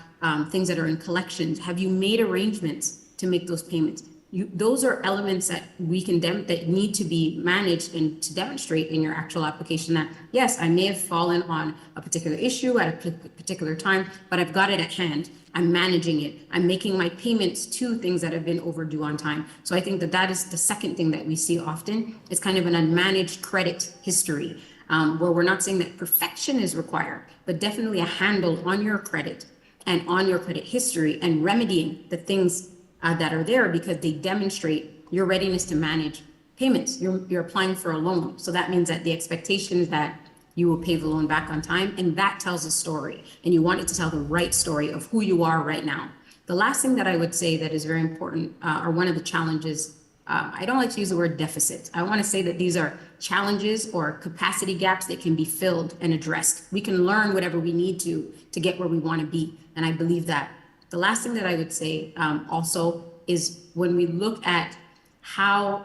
things that are in collections, have you made arrangements to make those payments? Those are elements that we can that need to be managed and to demonstrate in your actual application that, yes, I may have fallen on a particular issue at a particular time, but I've got it at hand. I'm managing it. I'm making my payments to things that have been overdue on time. So I think that is the second thing that we see often. It's kind of an unmanaged credit history, where we're not saying that perfection is required, but definitely a handle on your credit and on your credit history and remedying the things that are there, because they demonstrate your readiness to manage payments. You're applying for a loan. So that means that the expectation is that you will pay the loan back on time, and that tells a story, and you want it to tell the right story of who you are right now. The last thing that I would say that is very important, or one of the challenges, I don't like to use the word deficit. I want to say that these are challenges or capacity gaps that can be filled and addressed. We can learn whatever we need to get where we want to be, and I believe that. The last thing that I would say also is when we look at how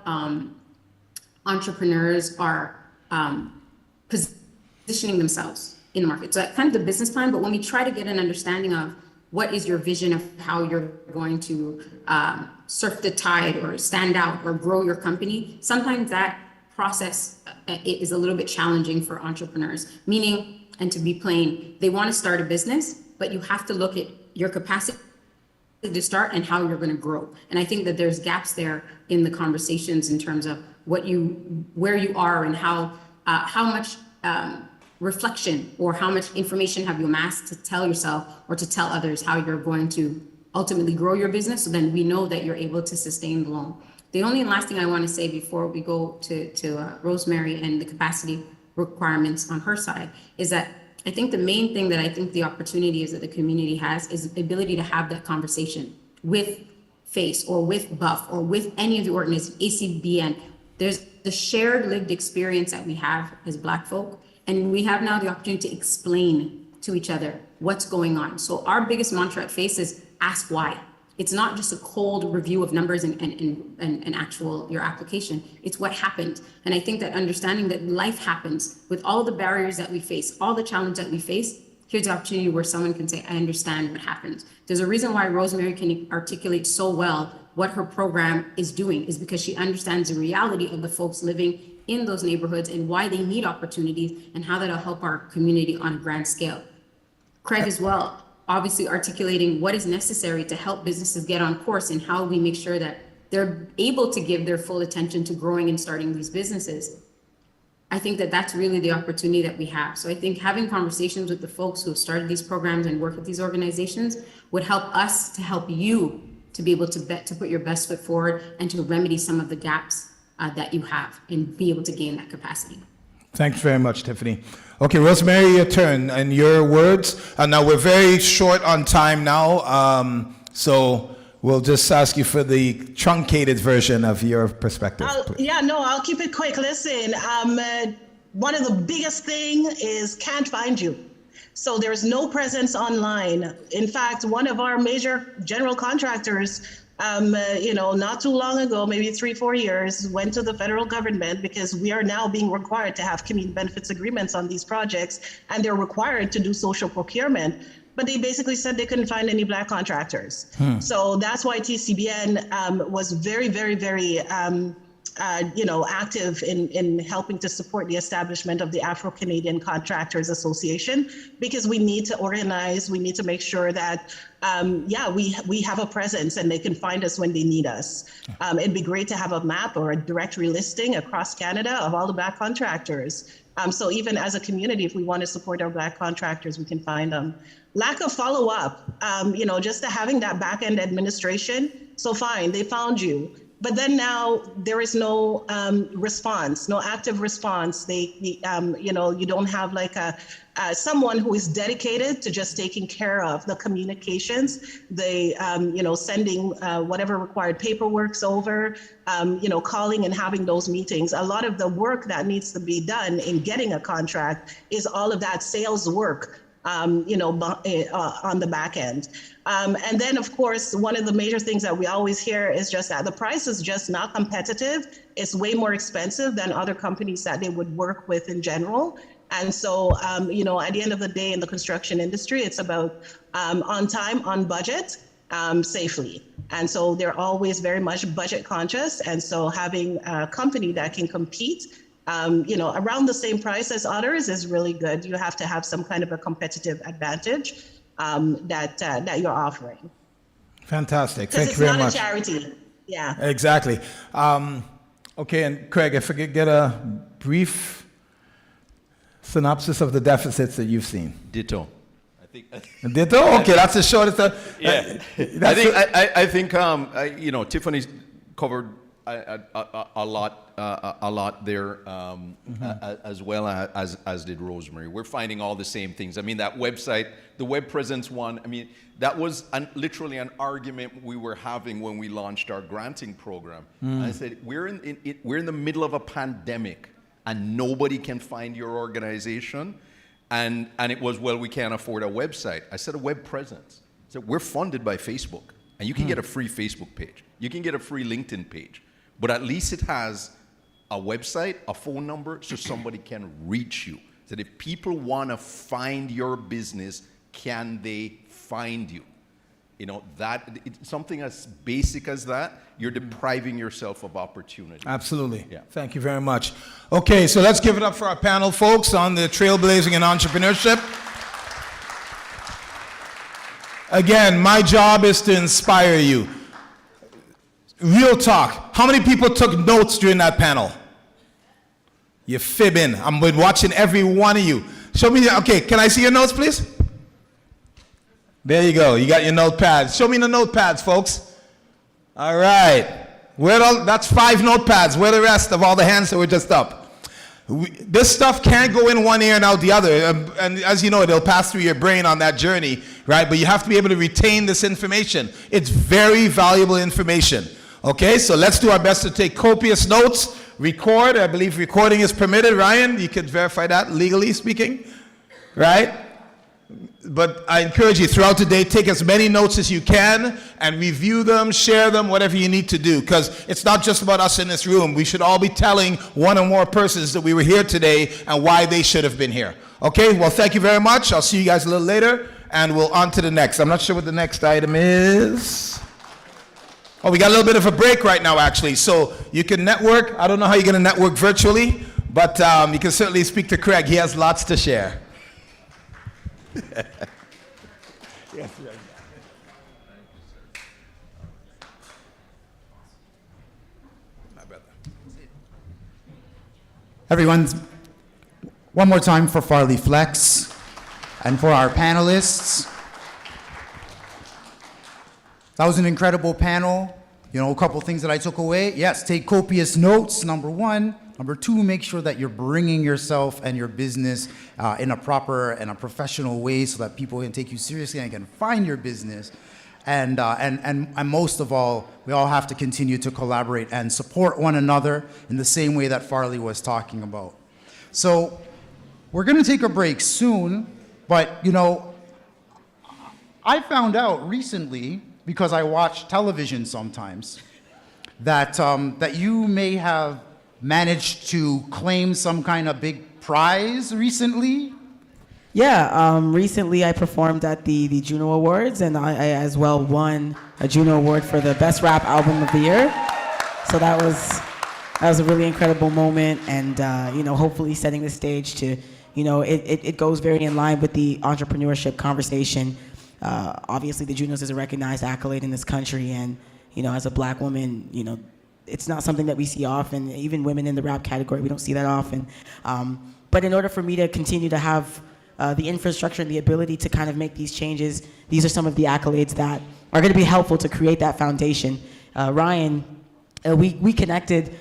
entrepreneurs are positioning themselves in the market. So that's kind of the business plan, but when we try to get an understanding of what is your vision of how you're going to surf the tide or stand out or grow your company, sometimes that process is a little bit challenging for entrepreneurs, meaning, and to be plain, they want to start a business, but you have to look at your capacity to start and how you're going to grow. And I think that there's gaps there in the conversations in terms of where you are and how much reflection or how much information have you amassed to tell yourself or to tell others how you're going to ultimately grow your business, so then we know that you're able to sustain the loan. The only last thing I want to say before we go to Rosemary and the capacity requirements on her side is that I think the main thing that I think the opportunity is that the community has is the ability to have that conversation with FACE or with BUFF or with any of the organizations, ACBN. There's the shared lived experience that we have as Black folk, and we have now the opportunity to explain to each other what's going on. So our biggest mantra at FACE is ask why. It's not just a cold review of numbers and actual your application. It's what happened. And I think that understanding that life happens with all the barriers that we face, all the challenges that we face, here's the opportunity where someone can say, I understand what happens. There's a reason why Rosemary can articulate so well what her program is doing, is because she understands the reality of the folks living in those neighborhoods and why they need opportunities and how that'll help our community on a grand scale. Craig as well, obviously articulating what is necessary to help businesses get on course and how we make sure that they're able to give their full attention to growing and starting these businesses. I think that that's really the opportunity that we have. So I think having conversations with the folks who have started these programs and work with these organizations would help us to help you to be able to put your best foot forward and to remedy some of the gaps that you have and be able to gain that capacity. Thanks very much, Tiffany. Okay, Rosemary, your turn and your words. Now we're very short on time now, so we'll just ask you for the truncated version of your perspective. I'll keep it quick. Listen, one of the biggest thing is can't find you. So there's no presence online. In fact, one of our major general contractors, not too long ago, maybe 3-4 years, went to the federal government because we are now being required to have community benefits agreements on these projects, and they're required to do social procurement. But they basically said they couldn't find any Black contractors. So that's why TCBN was very, very, very active in helping to support the establishment of the Afro-Canadian Contractors Association, because we need to organize, we need to make sure that, we have a presence and they can find us when they need us. It'd be great to have a map or a directory listing across Canada of all the Black contractors. So even as a community, if we want to support our Black contractors, we can find them. Lack of follow-up, just having that back-end administration. So fine, they found you. But then now there is no response, no active response. You don't have like someone who is dedicated to just taking care of the communications, sending whatever required paperwork's over, calling and having those meetings. A lot of the work that needs to be done in getting a contract is all of that sales work. On the back end. And then, of course, one of the major things that we always hear is just that the price is just not competitive. It's way more expensive than other companies that they would work with in general. And so, at the end of the day in the construction industry, it's about on time, on budget, safely. And so they're always very much budget conscious. And so having a company that can compete around the same price as others is really good. You have to have some kind of a competitive advantage that you're offering. Fantastic. Because Thank you very much. It's not a charity. Yeah. Exactly. Okay, and Craig, if I could get a brief synopsis of the deficits that you've seen. Ditto. Ditto? Okay, that's the shortest. I think Tiffany's covered a lot there, as well as did Rosemary. We're finding all the same things. I mean, that website, the web presence one, I mean, that was literally an argument we were having when we launched our granting program. I said, we're in the middle of a pandemic and nobody can find your organization. And it was, well, we can't afford a website. I said, a web presence. I said, we're funded by Facebook, and you can get a free Facebook page. You can get a free LinkedIn page. But at least it has a website, a phone number, so somebody can reach you. So that if people want to find your business, can they find you? Something as basic as that, you're depriving yourself of opportunity. Absolutely. Yeah. Thank you very much. Okay, so let's give it up for our panel folks on the trailblazing and entrepreneurship. Again, my job is to inspire you. Real talk. How many people took notes during that panel? You're fibbing. I'm watching every one of you. Show me, okay, can I see your notes, please? There you go. You got your notepads. Show me the notepads, folks. All right. That's 5 notepads. Where are the rest of all the hands that were just up? This stuff can't go in one ear and out the other. And as you know, it'll pass through your brain on that journey, right? But you have to be able to retain this information. It's very valuable information. Okay, so let's do our best to take copious notes, record. I believe recording is permitted. Ryan, you could verify that legally speaking, right? But I encourage you throughout the day, take as many notes as you can and review them, share them, whatever you need to do, because it's not just about us in this room. We should all be telling one or more persons that we were here today and why they should have been here. Okay, well, thank you very much. I'll see you guys a little later, and we'll on to the next. I'm not sure what the next item is. Oh, we got a little bit of a break right now, actually. So you can network. I don't know how you're going to network virtually, but you can certainly speak to Craig. He has lots to share. Yes, my brother. Everyone, one more time for Farley Flex and for our panelists. That was an incredible panel. A couple things that I took away. Yes, take copious notes, number 1. Number 2, make sure that you're bringing yourself and your business in a proper and a professional way so that people can take you seriously and can find your business. And most of all, we all have to continue to collaborate and support one another in the same way that Farley was talking about. So we're going to take a break soon. But, you know, I found out recently, because I watch television sometimes, that, that you may have managed to claim some kind of big prize recently. Yeah, recently I performed at the Juno Awards, and I as well won a Juno Award for the Best Rap Album of the Year. So that was a really incredible moment, and you know, hopefully setting the stage to, you know, it goes very in line with the entrepreneurship conversation. Obviously, the Junos is a recognized accolade in this country, and you know, as a Black woman, you know, it's not something that we see often. Even women in the rap category, we don't see that often. But in order for me to continue to have the infrastructure and the ability to kind of make these changes, these are some of the accolades that are going to be helpful to create that foundation. Ryan, we connected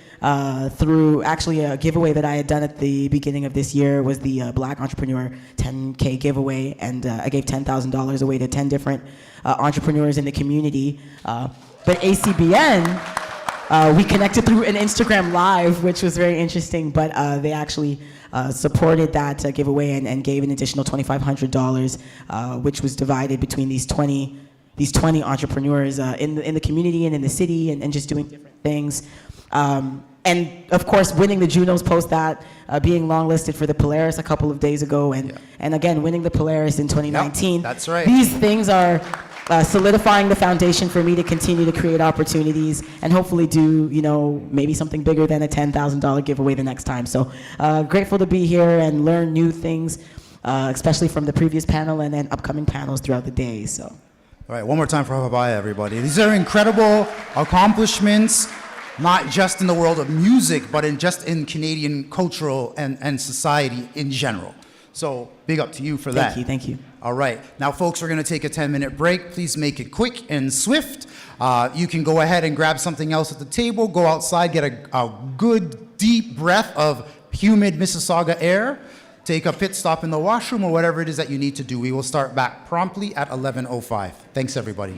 through actually a giveaway that I had done at the beginning of this year. Was the Black Entrepreneur 10K giveaway, and I gave $10,000 away to 10 different entrepreneurs in the community. But ACBN, we connected through an Instagram Live, which was very interesting, but they actually supported that giveaway and gave an additional $2,500, which was divided between these 20 entrepreneurs in the community and in the city, and just doing different things. And of course, winning the Junos post that, being longlisted for the Polaris a couple of days ago, and again, winning the Polaris in 2019. Yep, that's right. These things are solidifying the foundation for me to continue to create opportunities and hopefully do, you know, maybe something bigger than a $10,000 giveaway the next time. So grateful to be here and learn new things, especially from the previous panel and then upcoming panels throughout the day. So. All right, one more time for Habaya, everybody. These are incredible accomplishments, not just in the world of music, but just in Canadian cultural and society in general. So big up to you for that. Thank you. All right. Now, folks, we're going to take a 10-minute break. Please make it quick and swift. You can go ahead and grab something else at the table, go outside, get a good, deep breath of humid Mississauga air, take a pit stop in the washroom or whatever it is that you need to do. We will start back promptly at 11:05. Thanks, everybody.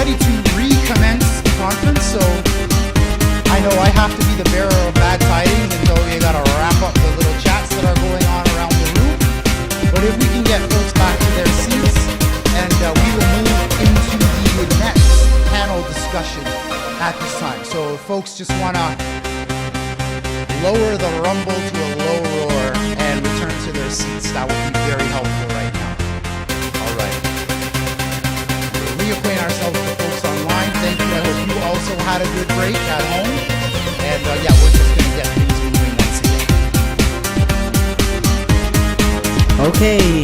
ready to recommence the conference, so I know I have to be the bearer of bad tidings, and so we gotta wrap up the little chats that are going on around the room. But if we can get folks back to their seats, and we will move into the next panel discussion at this time. So if folks just wanna lower the rumble to a low roar and return to their seats, that would be very helpful right now. All right. We'll reacquaint ourselves with the folks online. Thank you. I hope you also had a good break at home. And yeah, we're just going to get things moving once again. Okay,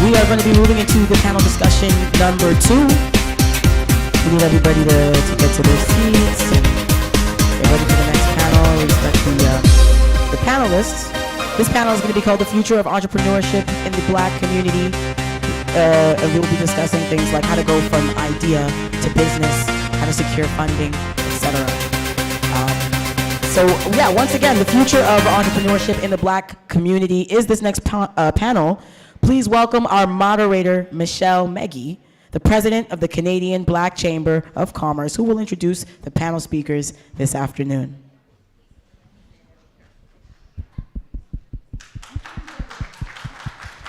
we are going to be moving into the panel discussion number 2. We need everybody to get to their seats and get ready for the next panel. We expect the panelists. This panel is going to be called The Future of Entrepreneurship in the Black Community. And we will be discussing things like how to go from idea to business, how to secure funding, etc. So yeah, once again, the future of entrepreneurship in the Black community is this next panel. Please welcome our moderator, Michelle Meggie, the president of the Canadian Black Chamber of Commerce, who will introduce the panel speakers this afternoon.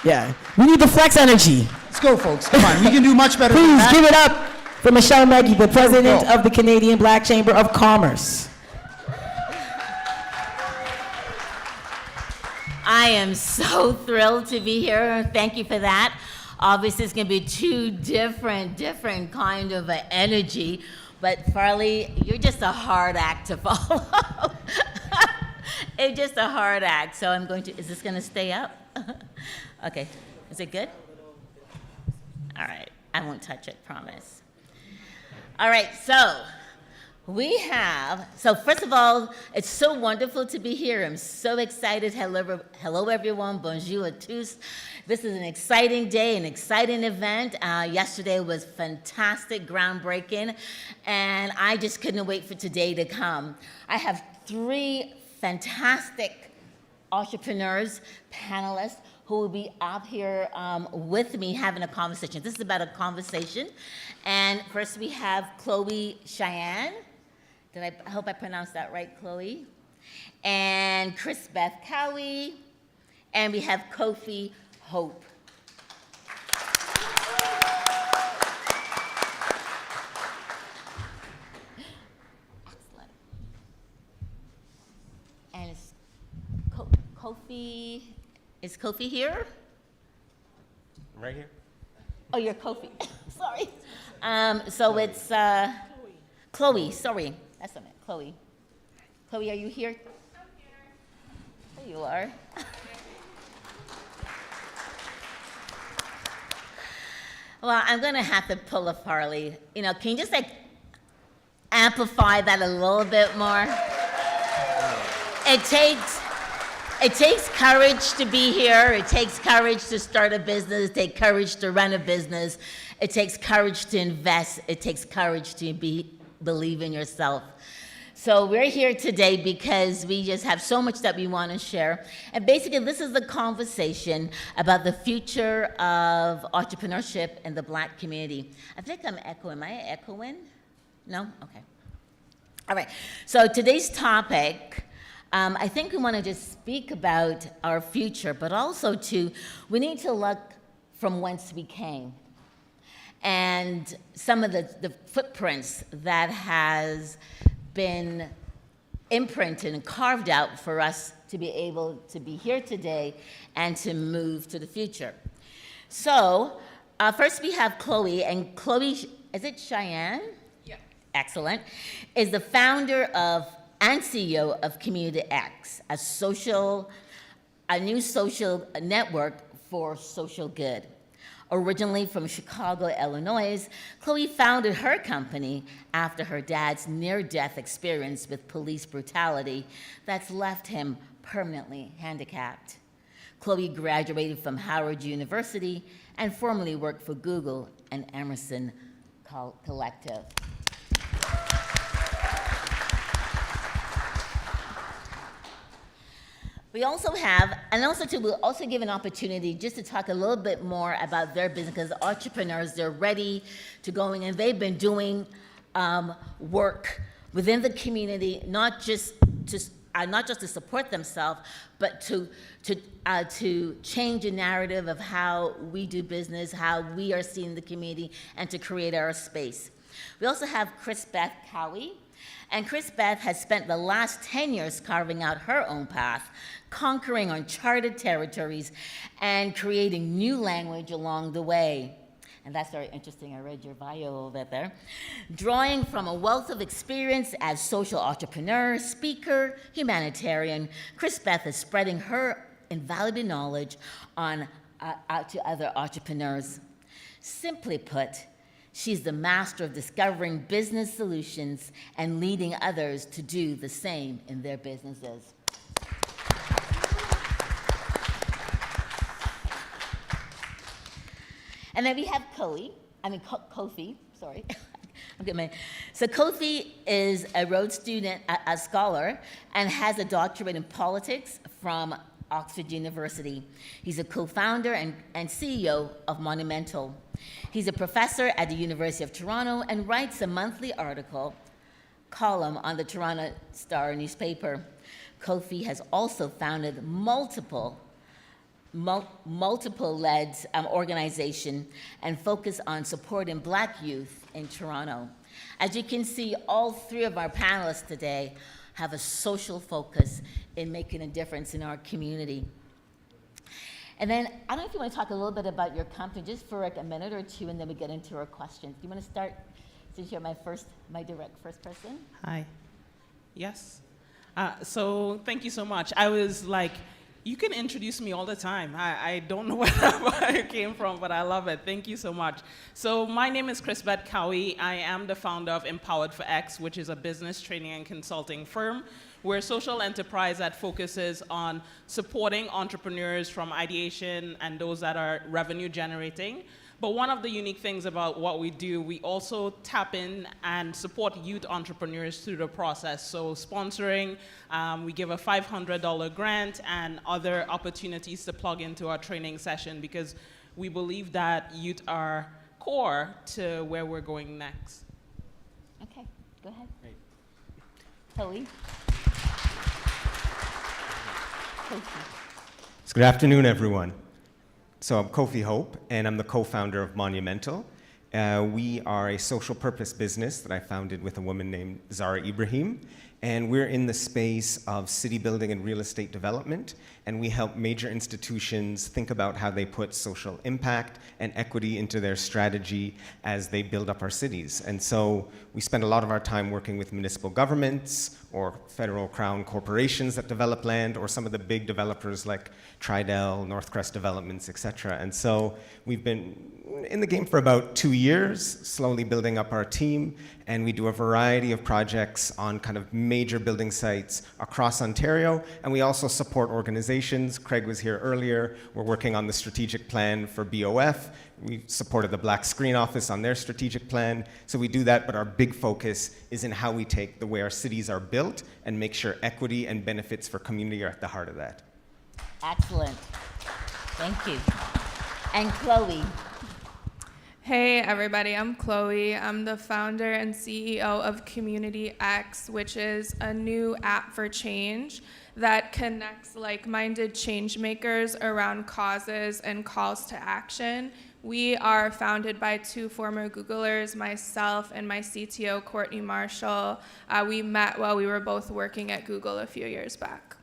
Yeah, we need the flex energy. Let's go, folks. Come on. We can do much better than Please that. give it up for Michelle Meggie, the president of the Canadian Black Chamber of Commerce. I am so thrilled to be here. Thank you for that. Obviously, it's going to be two different kind of energy. But Farley, you're just a hard act to follow. It's just a hard act. So I'm going to, is this going to stay up? Okay. Is it good? All right. I won't touch it, promise. All right. So first of all, it's so wonderful to be here. I'm so excited. Hello everyone. Bonjour à tous. This is an exciting day, an exciting event. Yesterday was fantastic, groundbreaking, and I just couldn't wait for today to come. I have 3 fantastic entrepreneurs, panelists, who will be up here with me having a conversation. This is about a conversation. And first we have Chloe Cheyenne. I hope I pronounced that right, Chloe. And Chris Beth Cowie. And we have Kofi Hope. Excellent. And is Kofi, is Kofi here? I'm right here. Oh, you're Kofi. Sorry. So it's Chloe, sorry. That's not it, Chloe. Chloe, are you here? I'm here. There you are. Well, I'm gonna have to pull a Farley. You know, can you just like amplify that a little bit more? It takes courage to be here. It takes courage to start a business. It takes courage to run a business. It takes courage to invest. It takes courage to believe in yourself. So we're here today because we just have so much that we want to share. And basically, this is a conversation about the future of entrepreneurship in the Black community. I think I'm echoing. Am I echoing? No? Okay. All right. So today's topic, I think we want to just speak about our future, but also we need to look from whence we came. And some of the footprints that has been imprinted and carved out for us to be able to be here today and to move to the future. So first we have Chloe, and Chloe, is it Cheyenne? Yeah. Excellent. Is the founder of and CEO of Community X, a new social network for social good. Originally from Chicago, Illinois, Chloe founded her company after her dad's near-death experience with police brutality that's left him permanently handicapped. Chloe graduated from Howard University and formerly worked for Google and Emerson Collective. We also have, and also too, we'll also give an opportunity just to talk a little bit more about their business, because entrepreneurs, they're ready to go in, and they've been doing work within the community, not just to support themselves, but to change the narrative of how we do business, how we are seen in the community, and to create our space. We also have Chris Beth Cowie, and Chris Beth has spent the last 10 years carving out her own path, conquering uncharted territories, and creating new language along the way. And that's very interesting. I read your bio a little bit there. Drawing from a wealth of experience as social entrepreneur, speaker, humanitarian, Chris Beth is spreading her invaluable knowledge on out to other entrepreneurs. Simply put, she's the master of discovering business solutions and leading others to do the same in their businesses. And then we have Kofi, sorry. I'm getting my, so Kofi is a Rhodes student, a scholar, and has a doctorate in politics from Oxford University. He's a co-founder and CEO of Monumental. He's a professor at the University of Toronto and writes a monthly column on the Toronto Star newspaper. Kofi has also founded multiple-led organization and focus on supporting Black youth in Toronto. As you can see, all three of our panelists today have a social focus in making a difference in our community. And then, I don't know if you want to talk a little bit about your company, just for like a minute or two, and then we get into our questions. Do you want to start, since you're my direct first person? Hi. Yes. So thank you so much. I was like, you can introduce me all the time. I don't know where I came from, but I love it. Thank you so much. So my name is Chris Beth Cowie. I am the founder of Empowered for X, which is a business training and consulting firm. We're a social enterprise that focuses on supporting entrepreneurs from ideation and those that are revenue generating. But one of the unique things about what we do, we also tap in and support youth entrepreneurs through the process. So sponsoring, we give a $500 grant and other opportunities to plug into our training session, because we believe that youth are core to where we're going next. Okay, go ahead. Chloe. So good afternoon, everyone. So I'm Kofi Hope, and I'm the co-founder of Monumental. We are a social purpose business that I founded with a woman named Zara Ibrahim, and we're in the space of city building and real estate development, and we help major institutions think about how they put social impact and equity into their strategy as they build up our cities. And so we spend a lot of our time working with municipal governments or federal crown corporations that develop land, or some of the big developers like Tridel, Northcrest Developments, et cetera. And so we've been in the game for about 2 years, slowly building up our team, and we do a variety of projects on kind of major building sites across Ontario, and we also support organizations. Craig was here earlier. We're working on the strategic plan for BOF. We supported the Black Screen Office on their strategic plan. So we do that, but our big focus is in how we take the way our cities are built and make sure equity and benefits for community are at the heart of that. Excellent. Thank you. And Chloe. Hey everybody, I'm Chloe. I'm the founder and CEO of Community X, which is a new app for change that connects like-minded change makers around causes and calls to action. We are founded by two former Googlers, myself and my CTO, Courtney Marshall. We met while we were both working at Google a few years back.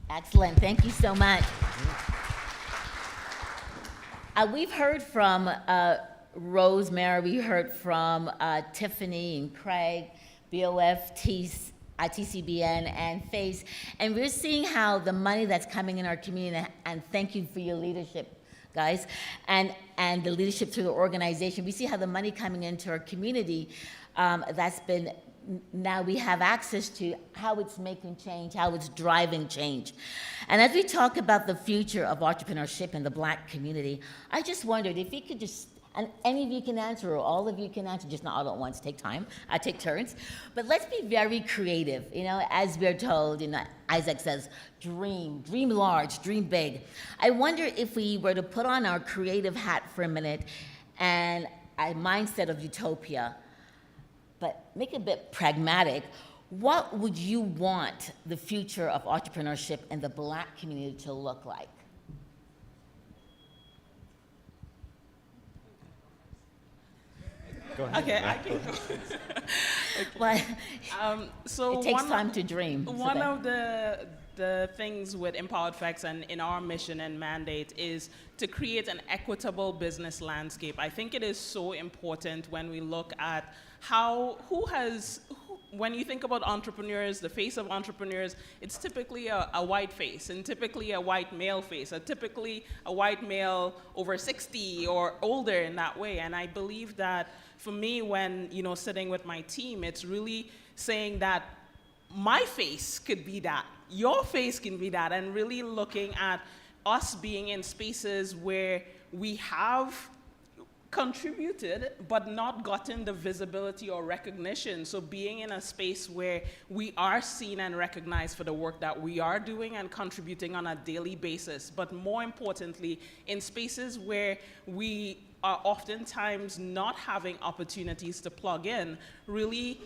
Excellent, thank you so much. We've heard from Rosemary, we heard from Tiffany and Craig, BOF, TCBN, and FACE, and we're seeing how the money that's coming in our community, and thank you for your leadership, guys, and the leadership through the organization. We see how the money coming into our community, that's been, now we have access to how it's making change, how it's driving change. And as we talk about the future of entrepreneurship in the Black community, I just wondered if you could just And any of you can answer, or all of you can answer, just not all at once, take time, take turns. But let's be very creative, as we're told, Isaac says, dream large, dream big. I wonder if we were to put on our creative hat for a minute and a mindset of utopia, but make it a bit pragmatic. What would you want the future of entrepreneurship in the Black community to look like? Go ahead. Okay, I can go. Well, So it takes time to dream. One of the things with Empowered Facts and in our mission and mandate is to create an equitable business landscape. I think it is so important when we look at when you think about entrepreneurs, the face of entrepreneurs, it's typically a white face, and typically a white male face, typically a white male over 60 or older in that way. And I believe that for me, when sitting with my team, it's really saying that my face could be that, your face can be that, and really looking at us being in spaces where we have contributed but not gotten the visibility or recognition. So being in a space where we are seen and recognized for the work that we are doing and contributing on a daily basis, but more importantly, in spaces where we are oftentimes not having opportunities to plug in, really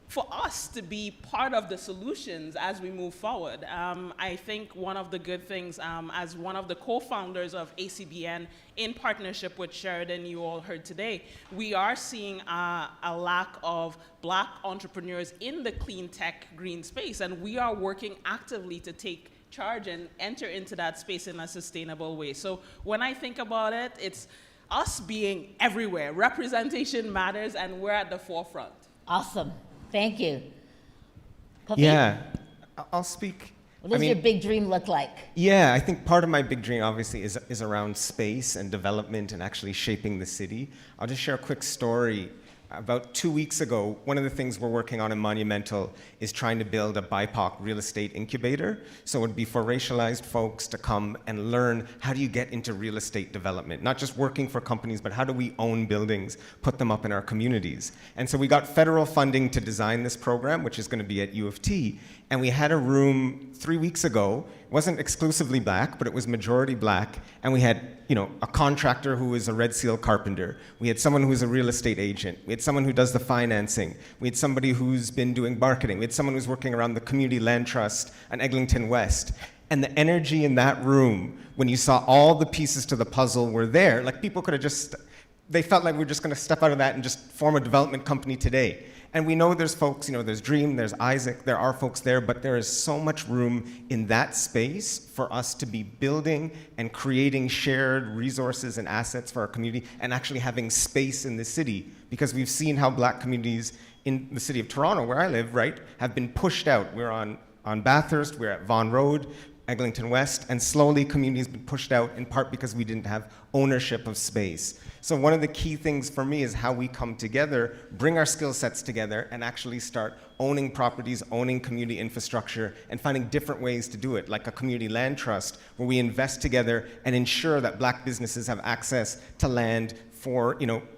for us to be part of the solutions as we move forward. I think one of the good things, as one of the co-founders of ACBN, in partnership with Sheridan, you all heard today, we are seeing a lack of Black entrepreneurs in the clean tech green space, and we are working actively to take charge and enter into that space in a sustainable way. So when I think about it, it's us being everywhere. Representation matters, and we're at the forefront. Awesome. Thank you. Kofi? Yeah, I'll speak. What does your big dream look like? Yeah, I think part of my big dream obviously is around space and development and actually shaping the city. I'll just share a quick story. About 2 weeks ago, one of the things we're working on in Monumental is trying to build a BIPOC real estate incubator. So it would be for racialized folks to come and learn how do you get into real estate development, not just working for companies, but how do we own buildings, put them up in our communities. And so we got federal funding to design this program, which is going to be at U of T. And we had a room 3 weeks ago. It wasn't exclusively Black, but it was majority Black. And we had, a contractor who was a Red Seal carpenter. We had someone who was a real estate agent. We had someone who does the financing. We had somebody who's been doing marketing. We had someone who's working around the Community Land Trust on Eglinton West. And the energy in that room, when you saw all the pieces to the puzzle were there, like people could have they felt like we were just going to step out of that and just form a development company today. And we know there's folks, there's Dream, there's Isaac, there are folks there, but there is so much room in that space for us to be building and creating shared resources and assets for our community and actually having space in the city, because we've seen how Black communities in the city of Toronto, where I live, right, have been pushed out. We're on Bathurst, we're at Vaughan Road, Eglinton West, and slowly communities been pushed out in part because we didn't have ownership of space. So one of the key things for me is how we come together, bring our skill sets together, and actually start owning properties, owning community infrastructure, and finding different ways to do it, like a community land trust, where we invest together and ensure that Black businesses have access to land for,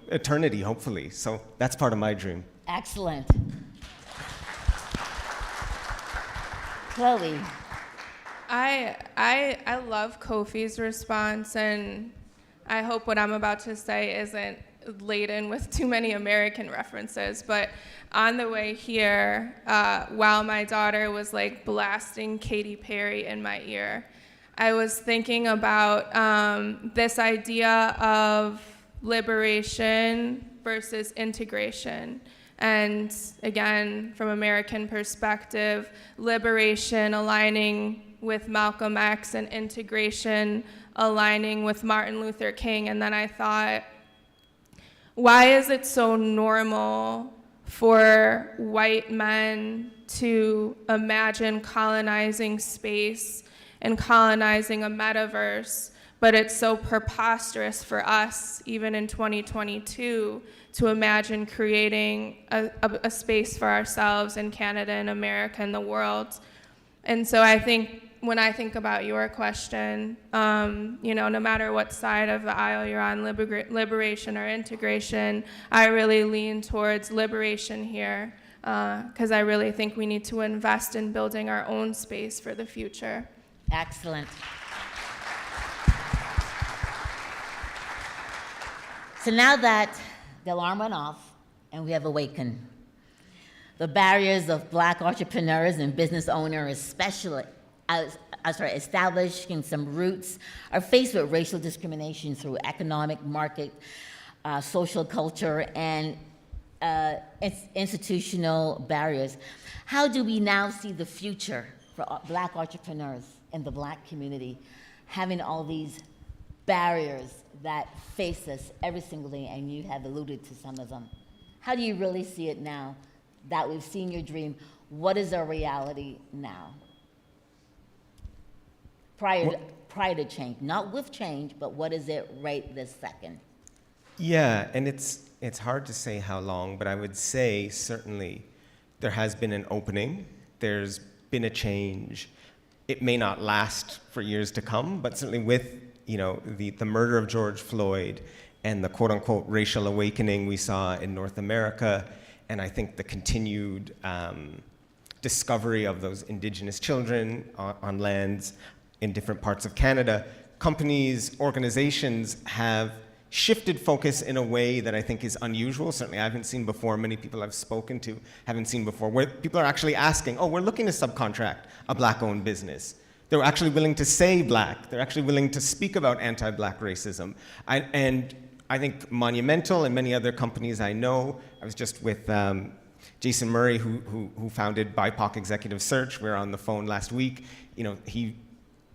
eternity, hopefully. So that's part of my dream. Excellent. Chloe. I love Kofi's response, and I hope what I'm about to say isn't laden with too many American references, but on the way here, while my daughter was blasting Katy Perry in my ear, I was thinking about this idea of liberation versus integration. And again, from American perspective, liberation aligning with Malcolm X and integration aligning with Martin Luther King. And then I thought, why is it so normal for white men to imagine colonizing space and colonizing a metaverse, but it's so preposterous for us, even in 2022, to imagine creating a space for ourselves in Canada and America and the world? And so I think when I think about your question, no matter what side of the aisle you're on, liberation or integration, I really lean towards liberation here, because I really think we need to invest in building our own space for the future. Excellent. So now that the alarm went off and we have awakened, the barriers of Black entrepreneurs and business owners, establishing some roots, are faced with racial discrimination through economic, market, social culture, and institutional barriers. How do we now see the future for Black entrepreneurs in the Black community, having all these barriers that face us every single day, and you have alluded to some of them? How do you really see it now that we've seen your dream? What is our reality now? Prior to change, not with change, but what is it right this second? Yeah, and it's hard to say how long, but I would say certainly there has been an opening. There's been a change. It may not last for years to come, but certainly with the murder of George Floyd and the quote-unquote racial awakening we saw in North America, and I think the continued discovery of those Indigenous children on lands in different parts of Canada, companies, organizations have shifted focus in a way that I think is unusual. Certainly I haven't seen before, many people I've spoken to haven't seen before, where people are actually asking, we're looking to subcontract a Black-owned business. They're actually willing to say Black. They're actually willing to speak about anti-Black racism. And I think Monumental and many other companies I know, I was just with Jason Murray, who founded BIPOC Executive Search. We were on the phone last week. He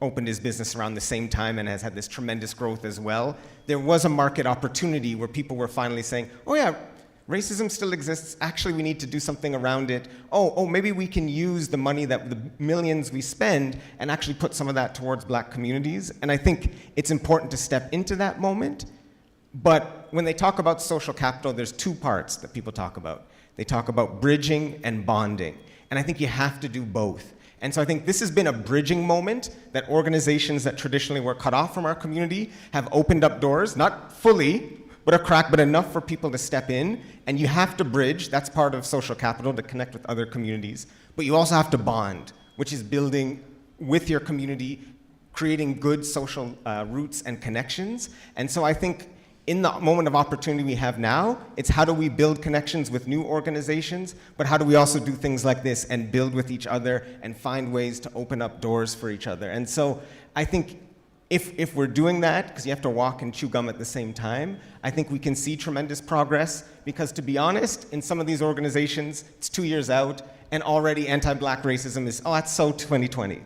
opened his business around the same time and has had this tremendous growth as well. There was a market opportunity where people were finally saying, oh yeah, racism still exists. Actually, we need to do something around it. Maybe we can use the money that the millions we spend and actually put some of that towards Black communities. And I think it's important to step into that moment. But when they talk about social capital, there's two parts that people talk about. They talk about bridging and bonding. And I think you have to do both. And so I think this has been a bridging moment that organizations that traditionally were cut off from our community have opened up doors, not fully, but a crack, but enough for people to step in. And you have to bridge, that's part of social capital, to connect with other communities. But you also have to bond, which is building with your community, creating good social roots and connections. And so I think in the moment of opportunity we have now, it's how do we build connections with new organizations, but how do we also do things like this and build with each other and find ways to open up doors for each other. And so I think if we're doing that, because you have to walk and chew gum at the same time, I think we can see tremendous progress, because to be honest, in some of these organizations, it's 2 years out, and already anti-Black racism is, that's so 2020,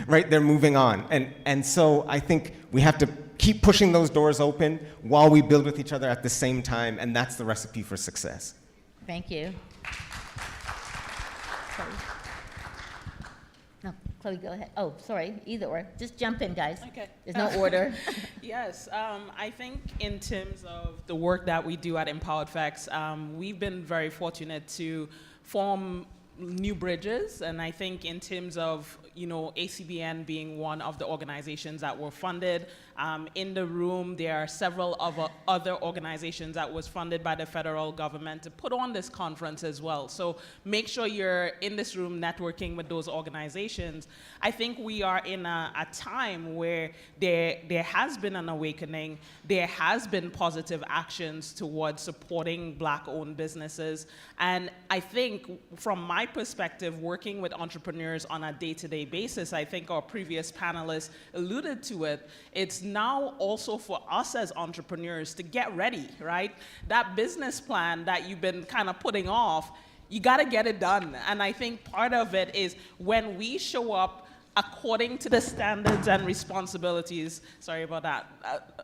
right? They're moving on. And so I think we have to keep pushing those doors open while we build with each other at the same time, and that's the recipe for success. Thank you. Chloe. No, Chloe, go ahead. Oh, sorry, either or. Just jump in, guys. Okay. There's no order. Yes, I think in terms of the work that we do at Empowered Facts, we've been very fortunate to form new bridges, and I think in terms of ACBN being one of the organizations that were funded. In the room, there are several other organizations that was funded by the federal government to put on this conference as well. So make sure you're in this room networking with those organizations. I think we are in a time where there has been an awakening. There has been positive actions towards supporting Black-owned businesses. And I think from my perspective, working with entrepreneurs on a day-to-day basis, I think our previous panelists alluded to it, it's now also for us as entrepreneurs to get ready, right? That business plan that you've been kind of putting off, you gotta get it done. And I think part of it is when we show up according to the standards and responsibilities, sorry about that,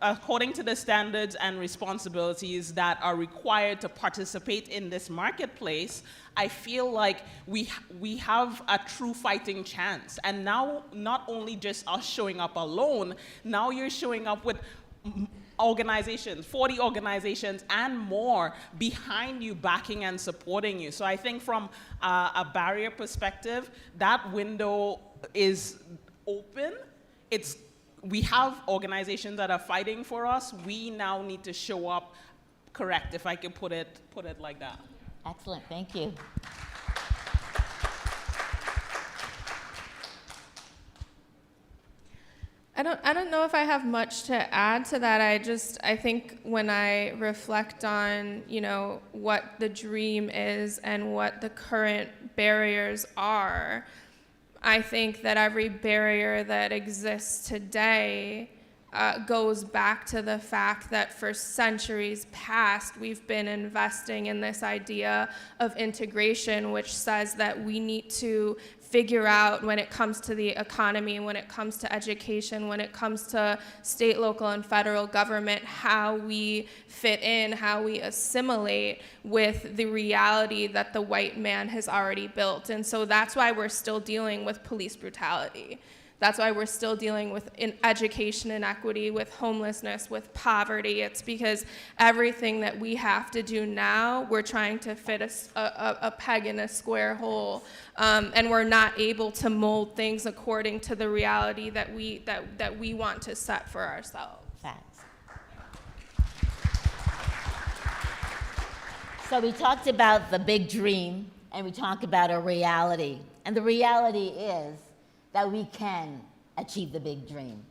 according to the standards and responsibilities that are required to participate in this marketplace, I feel like we have a true fighting chance. And now, not only just us showing up alone, now you're showing up with organizations, 40 organizations and more behind you, backing and supporting you. So I think from a barrier perspective, that window is open. We have organizations that are fighting for us. We now need to show up correct, if I can put it like that. Excellent, thank you. I don't know if I have much to add to that. I think when I reflect on, what the dream is and what the current barriers are, I think that every barrier that exists today goes back to the fact that for centuries past, we've been investing in this idea of integration, which says that we need to figure out, when it comes to the economy, when it comes to education, when it comes to state, local, and federal government, how we fit in, how we assimilate with the reality that the white man has already built. And so that's why we're still dealing with police brutality. That's why we're still dealing with education inequity, with homelessness, with poverty. It's because everything that we have to do now, we're trying to fit a peg in a square hole, and we're not able to mold things according to the reality that we want to set for ourselves. Facts. So we talked about the big dream, and we talked about a reality. And the reality is that we can achieve the big dream.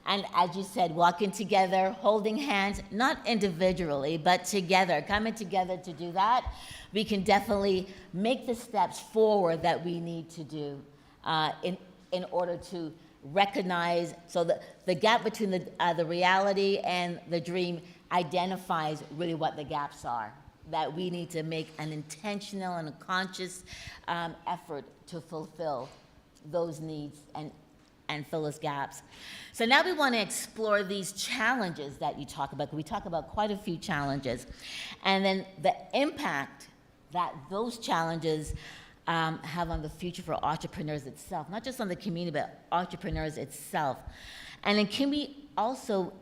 And as you said, walking together, holding hands, not individually, but together, coming together to do that, we can definitely make the steps forward that we need to do in order to recognize, so the gap between the reality and the dream identifies really what the gaps are, that we need to make an intentional and a conscious effort to fulfill those needs and fill those gaps. So now we want to explore these challenges that you talk about. We talk about quite a few challenges, and then the impact that those challenges have on the future for entrepreneurs itself, not just on the community, but entrepreneurs itself. And then can we also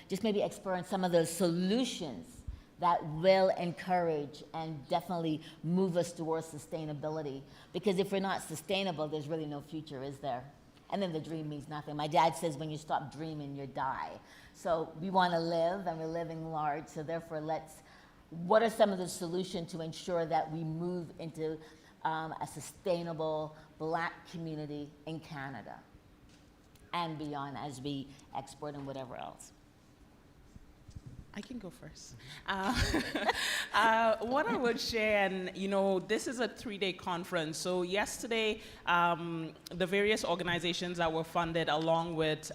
just maybe explore some of those solutions that will encourage and definitely move us towards sustainability? Because if we're not sustainable, there's really no future, is there? And then the dream means nothing. My dad says when you stop dreaming, you die. So we want to live, and we're living large, so therefore what are some of the solutions to ensure that we move into a sustainable Black community in Canada and beyond as we export and whatever else? I can go first. What I would share, and this is a 3-day conference. So yesterday, the various organizations that were funded, along with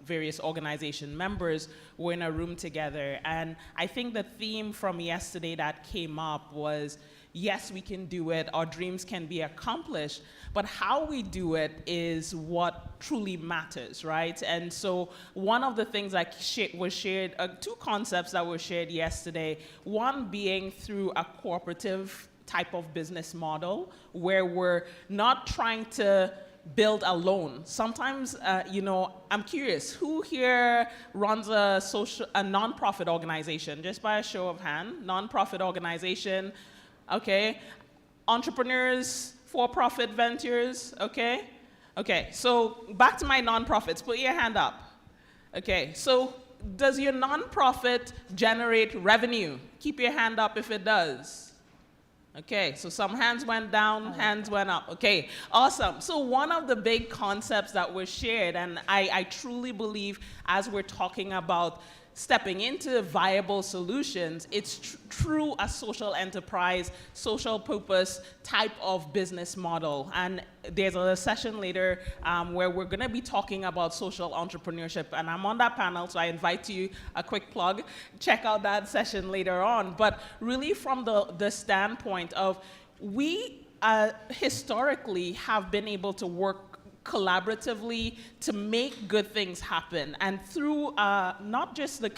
various organization members, were in a room together. And I think the theme from yesterday that came up was, yes, we can do it, our dreams can be accomplished, but how we do it is what truly matters, right? And so one of the things that was shared, 2 concepts that were shared yesterday, one being through a cooperative type of business model, where we're not trying to build alone. Sometimes, I'm curious, who here runs a nonprofit organization? Just by a show of hand, nonprofit organization. Okay, entrepreneurs, for-profit ventures, okay? Okay, so back to my nonprofits, put your hand up. Okay, so does your nonprofit generate revenue? Keep your hand up if it does. Okay, so some hands went down, hands went up. Okay, awesome. So one of the big concepts that was shared, and I truly believe as we're talking about stepping into viable solutions, it's true a social enterprise, social purpose type of business model. And there's a session later where we're going to be talking about social entrepreneurship, and I'm on that panel, so I invite you, a quick plug, check out that session later on. But really from the standpoint of, we historically have been able to work collaboratively to make good things happen, and through not just the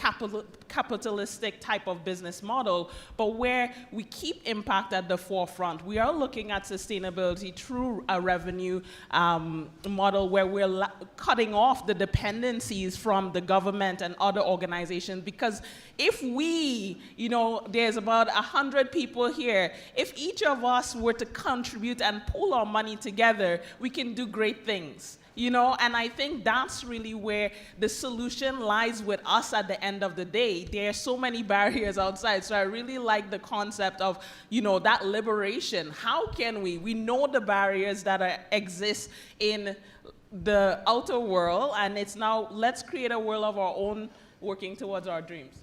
capitalistic type of business model, but where we keep impact at the forefront. We are looking at sustainability through a revenue model where we're cutting off the dependencies from the government and other organizations, because if we, there's about 100 people here, if each of us were to contribute and pool our money together, we can do great things. And I think that's really where the solution lies with us at the end of the day. There are so many barriers outside, so I really like the concept of, that liberation. How can we know the barriers that exist in the outer world, and it's now, let's create a world of our own working towards our dreams.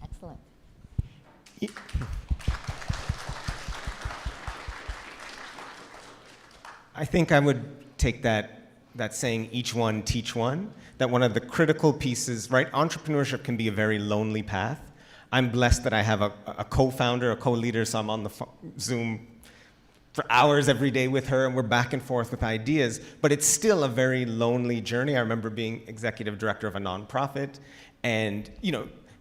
Excellent. I think I would take that saying, each one, teach one, that one of the critical pieces, right? Entrepreneurship can be a very lonely path. I'm blessed that I have a co-founder, a co-leader, so I'm on the Zoom for hours every day with her, and we're back and forth with ideas, but it's still a very lonely journey. I remember being executive director of a nonprofit, and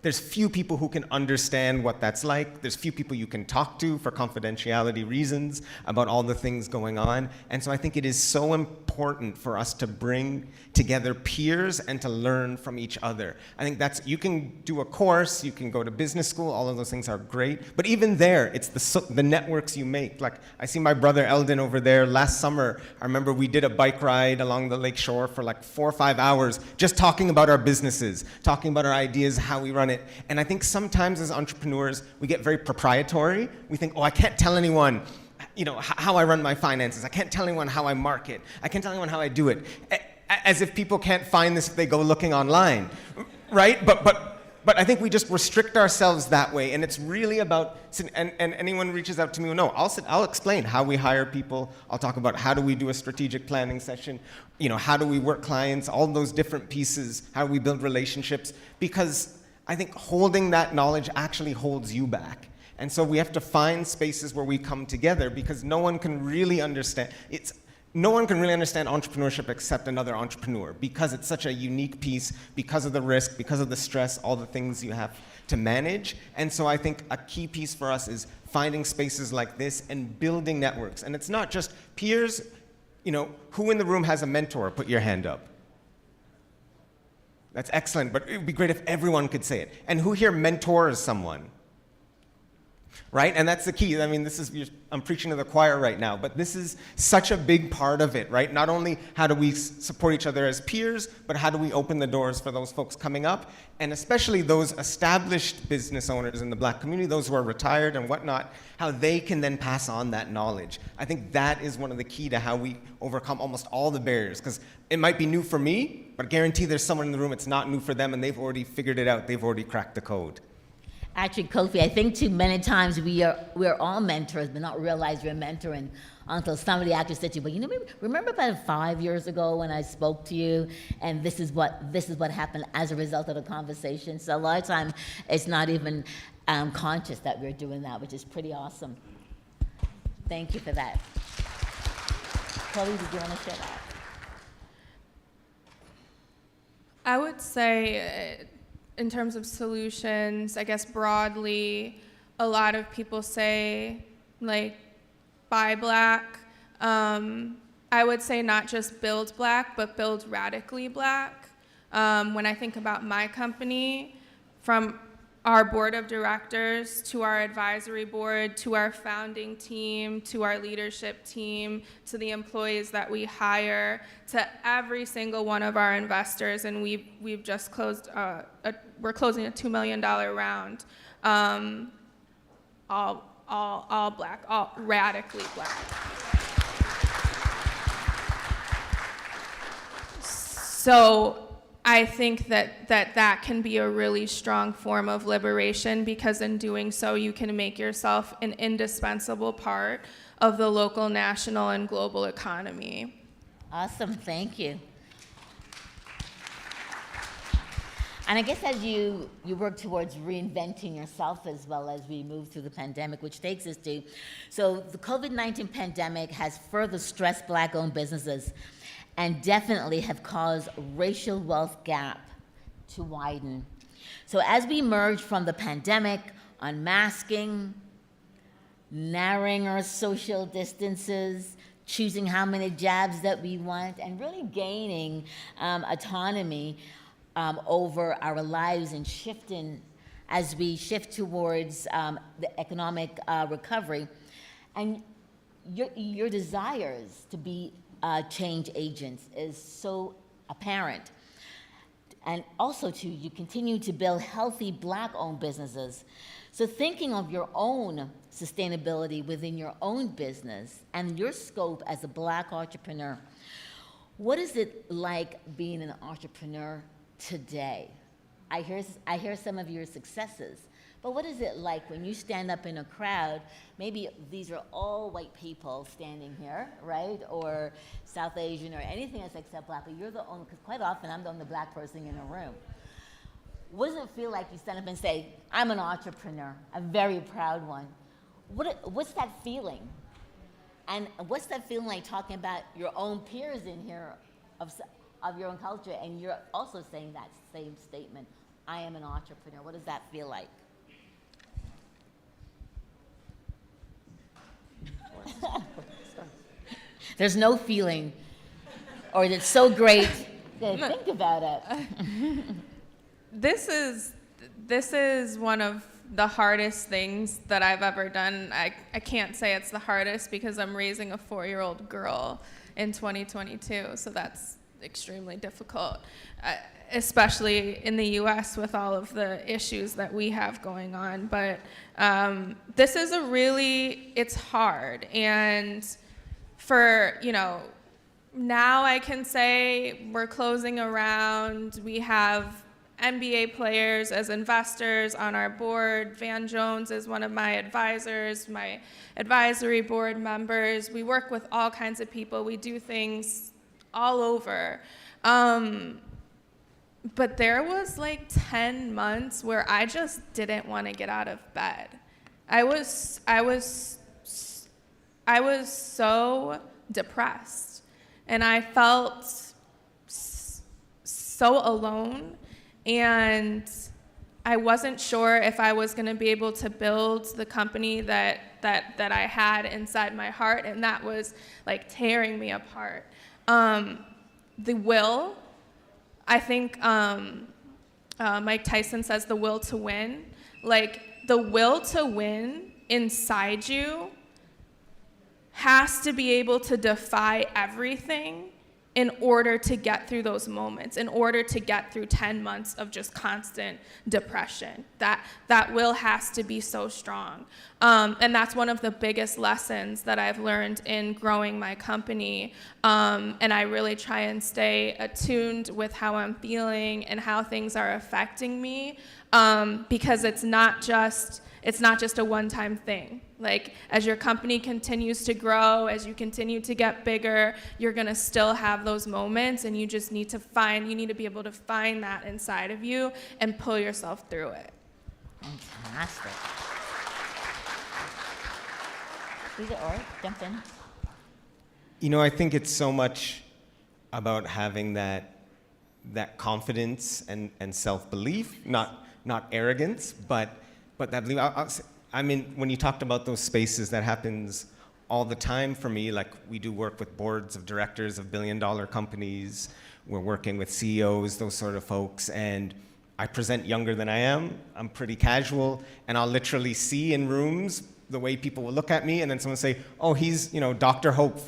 there's few people who can understand what that's like. There's few people you can talk to for confidentiality reasons about all the things going on. And so I think it is so important for us to bring together peers and to learn from each other. I think you can do a course, you can go to business school, all of those things are great. But even there, it's the networks you make. Like, I see my brother Eldon over there. Last summer, I remember we did a bike ride along the lake shore for like 4 or 5 hours, just talking about our businesses, talking about our ideas, how we run it. And I think sometimes as entrepreneurs, we get very proprietary. We think, I can't tell anyone, how I run my finances. I can't tell anyone how I market. I can't tell anyone how I do it. As if people can't find this if they go looking online, right? But I think we just restrict ourselves that way, and it's really about, and anyone reaches out to me, I'll explain how we hire people. I'll talk about how do we do a strategic planning session, how do we work clients, all those different pieces, how do we build relationships, because I think holding that knowledge actually holds you back. And so we have to find spaces where we come together, because no one can really understand entrepreneurship except another entrepreneur, because it's such a unique piece, because of the risk, because of the stress, all the things you have to manage. And so I think a key piece for us is finding spaces like this and building networks. And it's not just peers. Who in the room has a mentor? Put your hand up. That's excellent, but it would be great if everyone could say it. And who here mentors someone? Right? And that's the key. I mean, I'm preaching to the choir right now, but this is such a big part of it, right? Not only how do we support each other as peers, but how do we open the doors for those folks coming up, and especially those established business owners in the Black community, those who are retired and whatnot, how they can then pass on that knowledge. I think that is one of the key to how we overcome almost all the barriers, because it might be new for me, but I guarantee there's someone in the room it's not new for them, and they've already figured it out. They've already cracked the code. Actually, Kofi, I think too many times we're all mentors, but not realize we're mentoring until somebody actually said to you, but remember about 5 years ago when I spoke to you, and this is what happened as a result of the conversation. So a lot of times it's not even conscious that we're doing that, which is pretty awesome. Thank you for that. Chloe, did you want to share that? I would say, in terms of solutions, I guess broadly, a lot of people say, buy Black. I would say not just build Black, but build radically Black. When I think about my company, from our board of directors to our advisory board, to our founding team, to our leadership team, to the employees that we hire, to every single one of our investors, and we've just closed, we're closing a $2 million round, all Black, all radically Black. So I think that can be a really strong form of liberation, because in doing so, you can make yourself an indispensable part of the local, national, and global economy. Awesome, thank you. And I guess as you work towards reinventing yourself as well as we move through the pandemic, which takes us to, so the COVID-19 pandemic has further stressed Black-owned businesses and definitely have caused racial wealth gap to widen. So as we emerge from the pandemic, unmasking, narrowing our social distances, choosing how many jabs that we want, and really gaining autonomy over our lives and shifting as we shift towards the economic recovery. And your desires to be change agents is so apparent. And also, too, you continue to build healthy Black-owned businesses. So thinking of your own sustainability within your own business and your scope as a Black entrepreneur, what is it like being an entrepreneur today? I hear some of your successes, but what is it like when you stand up in a crowd? Maybe these are all white people standing here, right? Or South Asian or anything else except Black, but you're the only, because quite often I'm the only Black person in a room. What does it feel like you stand up and say, I'm an entrepreneur, a very proud one? What's that feeling? And what's that feeling like talking about your own peers in here of your own culture, and you're also saying that same statement, I am an entrepreneur. What does that feel like? There's no feeling, or it's so great to think about it. This is one of the hardest things that I've ever done. I can't say it's the hardest because I'm raising a 4-year-old girl in 2022, so that's extremely difficult, especially in the US with all of the issues that we have going on. But this is it's hard. And for, now I can say we're closing a round. We have NBA players as investors on our board. Van Jones is one of my advisors, my advisory board members. We work with all kinds of people. We do things all over. But there was like 10 months where I just didn't want to get out of bed. I was so depressed, and I felt so alone, and I wasn't sure if I was going to be able to build the company that I had inside my heart, and that was like tearing me apart. The will, I think Mike Tyson says the will to win. Like, the will to win inside you has to be able to defy everything in order to get through those moments, in order to get through 10 months of just constant depression. That will has to be so strong. And that's one of the biggest lessons that I've learned in growing my company. And I really try and stay attuned with how I'm feeling and how things are affecting me, because it's not just a one-time thing. Like, as your company continues to grow, as you continue to get bigger, you're gonna still have those moments, and you just need to be able to find that inside of you and pull yourself through it. Fantastic. Lisa, or jump in. I think it's so much about having that confidence and self-belief, not arrogance, but that belief. When you talked about those spaces, that happens all the time for me. Like, we do work with boards of directors of billion-dollar companies. We're working with CEOs, those sort of folks, and I present younger than I am. I'm pretty casual, and I'll literally see in rooms the way people will look at me, and then someone say, oh, he's, Dr. Hope,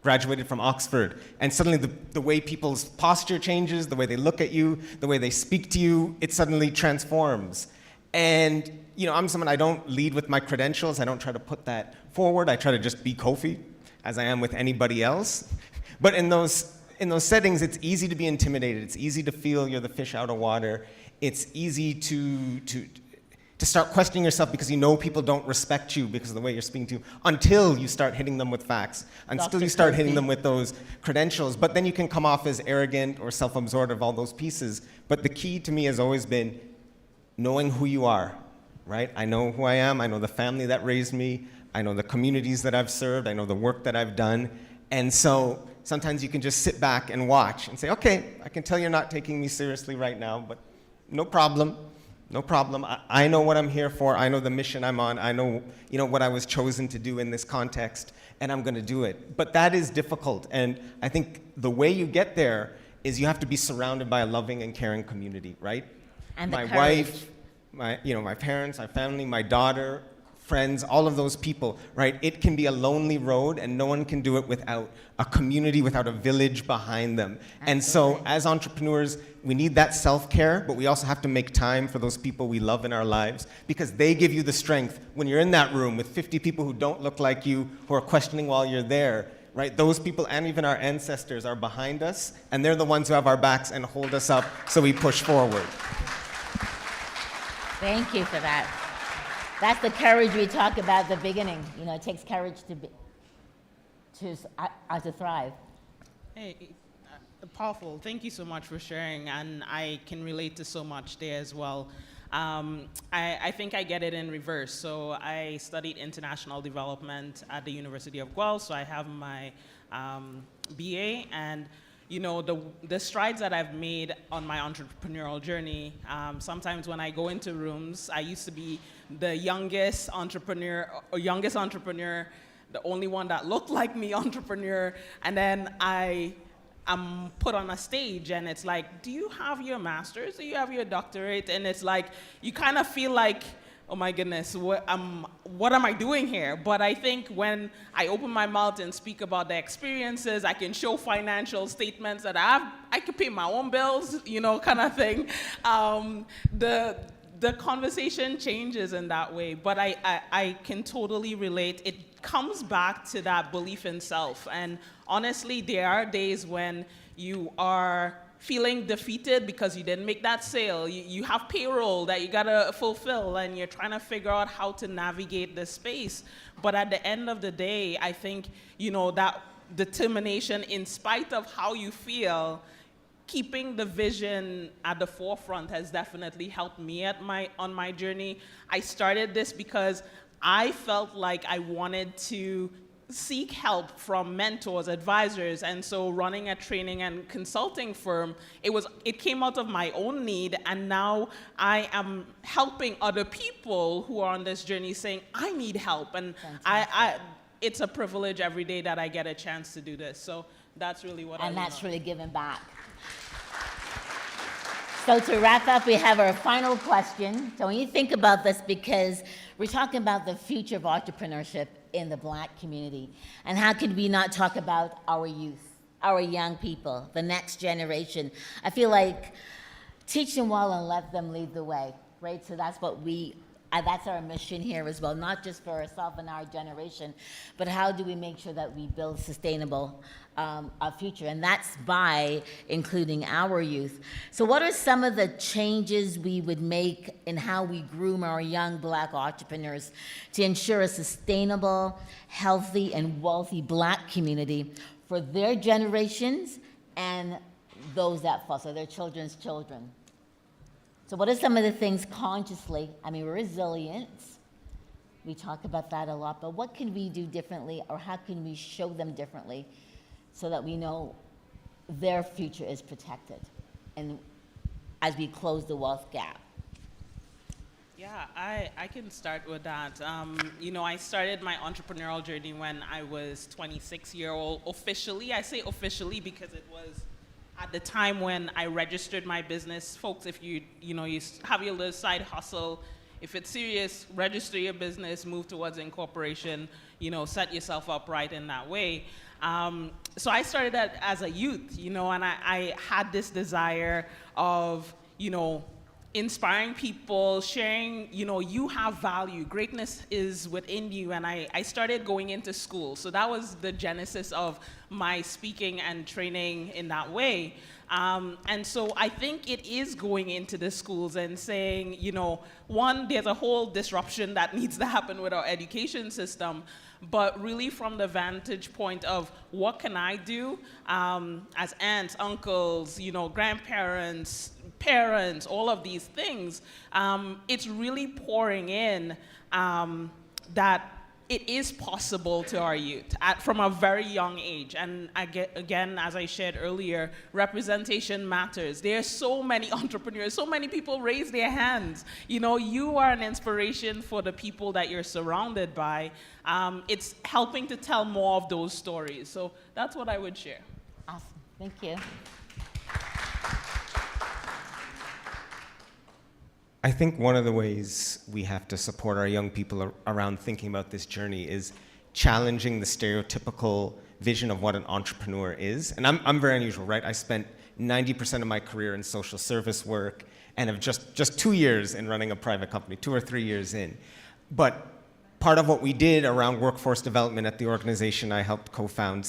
graduated from Oxford. And suddenly the way people's posture changes, the way they look at you, the way they speak to you, it suddenly transforms. And I'm someone, I don't lead with my credentials. I don't try to put that forward. I try to just be Kofi, as I am with anybody else. But in those settings, it's easy to be intimidated. It's easy to feel you're the fish out of water. It's easy to start questioning yourself because people don't respect you because of the way you're speaking to, until you start hitting them with facts, until you start hitting them with those credentials. But then you can come off as arrogant or self-absorbed of all those pieces. But the key to me has always been knowing who you are, right? I know who I am. I know the family that raised me. I know the communities that I've served. I know the work that I've done. And so sometimes you can just sit back and watch and say, okay, I can tell you're not taking me seriously right now, but No problem. No problem. I know what I'm here for. I know the mission I'm on. I know, what I was chosen to do in this context, and I'm going to do it. But that is difficult, and I think the way you get there is you have to be surrounded by a loving and caring community, right? And my the courage. wife, my parents, my family, my daughter, friends, all of those people, right? It can be a lonely road, and no one can do it without a community, without a village behind them. And so, as entrepreneurs, we need that self-care, but we also have to make time for those people we love in our lives, because they give you the strength when you're in that room with 50 people who don't look like you, who are questioning while you're there, right? Those people, and even our ancestors, are behind us, and they're the ones who have our backs and hold us up so we push forward. Thank you for that. That's the courage we talk about at the beginning. It takes courage to thrive. Hey, powerful. Thank you so much for sharing, and I can relate to so much there as well. I think I get it in reverse. So I studied international development at the University of Guelph, so I have my BA, and the strides that I've made on my entrepreneurial journey, sometimes when I go into rooms, I used to be the youngest entrepreneur, the only one that looked like me entrepreneur, and then I'm put on a stage and it's like, do you have your master's? Do you have your doctorate? And it's like, you kind of feel like, oh my goodness, what am I doing here? But I think when I open my mouth and speak about the experiences, I can show financial statements that I can pay my own bills, kind of thing. The conversation changes in that way, but I can totally relate. It comes back to that belief in self. And honestly, there are days when you are feeling defeated because you didn't make that sale. You have payroll that you gotta fulfill, and you're trying to figure out how to navigate the space. But at the end of the day, I think, that determination, in spite of how you feel, keeping the vision at the forefront has definitely helped me on my journey. I started this because I felt like I wanted to seek help from mentors, advisors, and so running a training and consulting firm, it came out of my own need, and now I am helping other people who are on this journey saying, I need help, and it's a privilege every day that I get a chance to do this. So that's really what And that's really giving back. So to wrap up, we have our final question. So when you think about this, because we're talking about the future of entrepreneurship in the Black community, and how could we not talk about our youth, our young people, the next generation? I feel like teach them well and let them lead the way, right? So that's what that's our mission here as well, not just for ourselves and our generation, but how do we make sure that we build sustainable a future, and that's by including our youth. So what are some of the changes we would make in how we groom our young Black entrepreneurs to ensure a sustainable, healthy, and wealthy Black community for their generations and those that follow, so their children's children? So what are some of the things consciously? Resilience. We talk about that a lot, but what can we do differently, or how can we show them differently so that we know their future is protected, and as we close the wealth gap? Yeah, I can start with that. I started my entrepreneurial journey when I was 26 years old officially. I say officially because it was at the time when I registered my business. Folks, if you have your little side hustle, if it's serious, register your business, move towards incorporation, set yourself up right in that way. So I started that as a youth, and I had this desire of, inspiring people, sharing, you have value, greatness is within you, and I started going into school. So that was the genesis of my speaking and training in that way. And so I think it is going into the schools and saying, one, there's a whole disruption that needs to happen with our education system, but really from the vantage point of what can I do as aunts, uncles, grandparents, parents, all of these things. It's really pouring in that it is possible to our youth from a very young age. And again, as I shared earlier, representation matters. There are so many entrepreneurs, so many people raise their hands. You know, you are an inspiration for the people that you're surrounded by. It's helping to tell more of those stories. So that's what I would share. Awesome. Thank you. I think one of the ways we have to support our young people around thinking about this journey is challenging the stereotypical vision of what an entrepreneur is. And I'm very unusual, right? I spent 90% of my career in social service work and have just 2 years in running a private company, 2 or 3 years in. But part of what we did around workforce development at the organization I helped co-found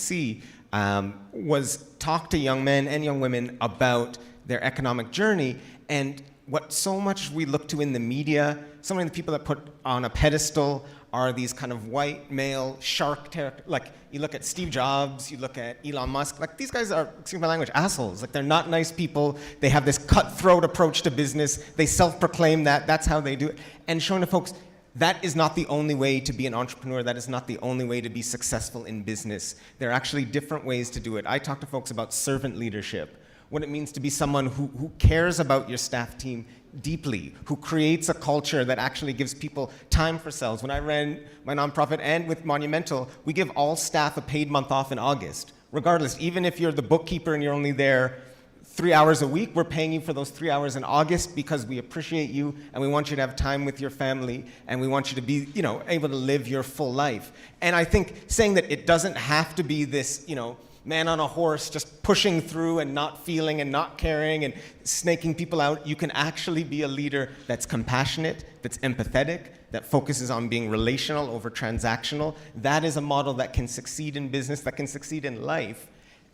was talk to young men and young women about their economic journey. And what so much we look to in the media, so many of the people that put on a pedestal are these kind of white male shark, like you look at Steve Jobs, you look at Elon Musk, like these guys are, excuse my language, assholes. Like they're not nice people. They have this cutthroat approach to business. They self-proclaim that, that's how they do it. And showing to folks, that is not the only way to be an entrepreneur. That is not the only way to be successful in business. There are actually different ways to do it. I talk to folks about servant leadership, what it means to be someone who cares about your staff team deeply, who creates a culture that actually gives people time for themselves. When I ran my nonprofit and with Monumental, we give all staff a paid month off in August. Regardless, even if you're the bookkeeper and you're only there 3 hours a week, we're paying you for those 3 hours in August because we appreciate you and we want you to have time with your family and we want you to be, you know, able to live your full life. And I think saying that it doesn't have to be this, you know, man on a horse just pushing through and not feeling and not caring and snaking people out. You can actually be a leader that's compassionate, that's empathetic, that focuses on being relational over transactional. That is a model that can succeed in business, that can succeed in life.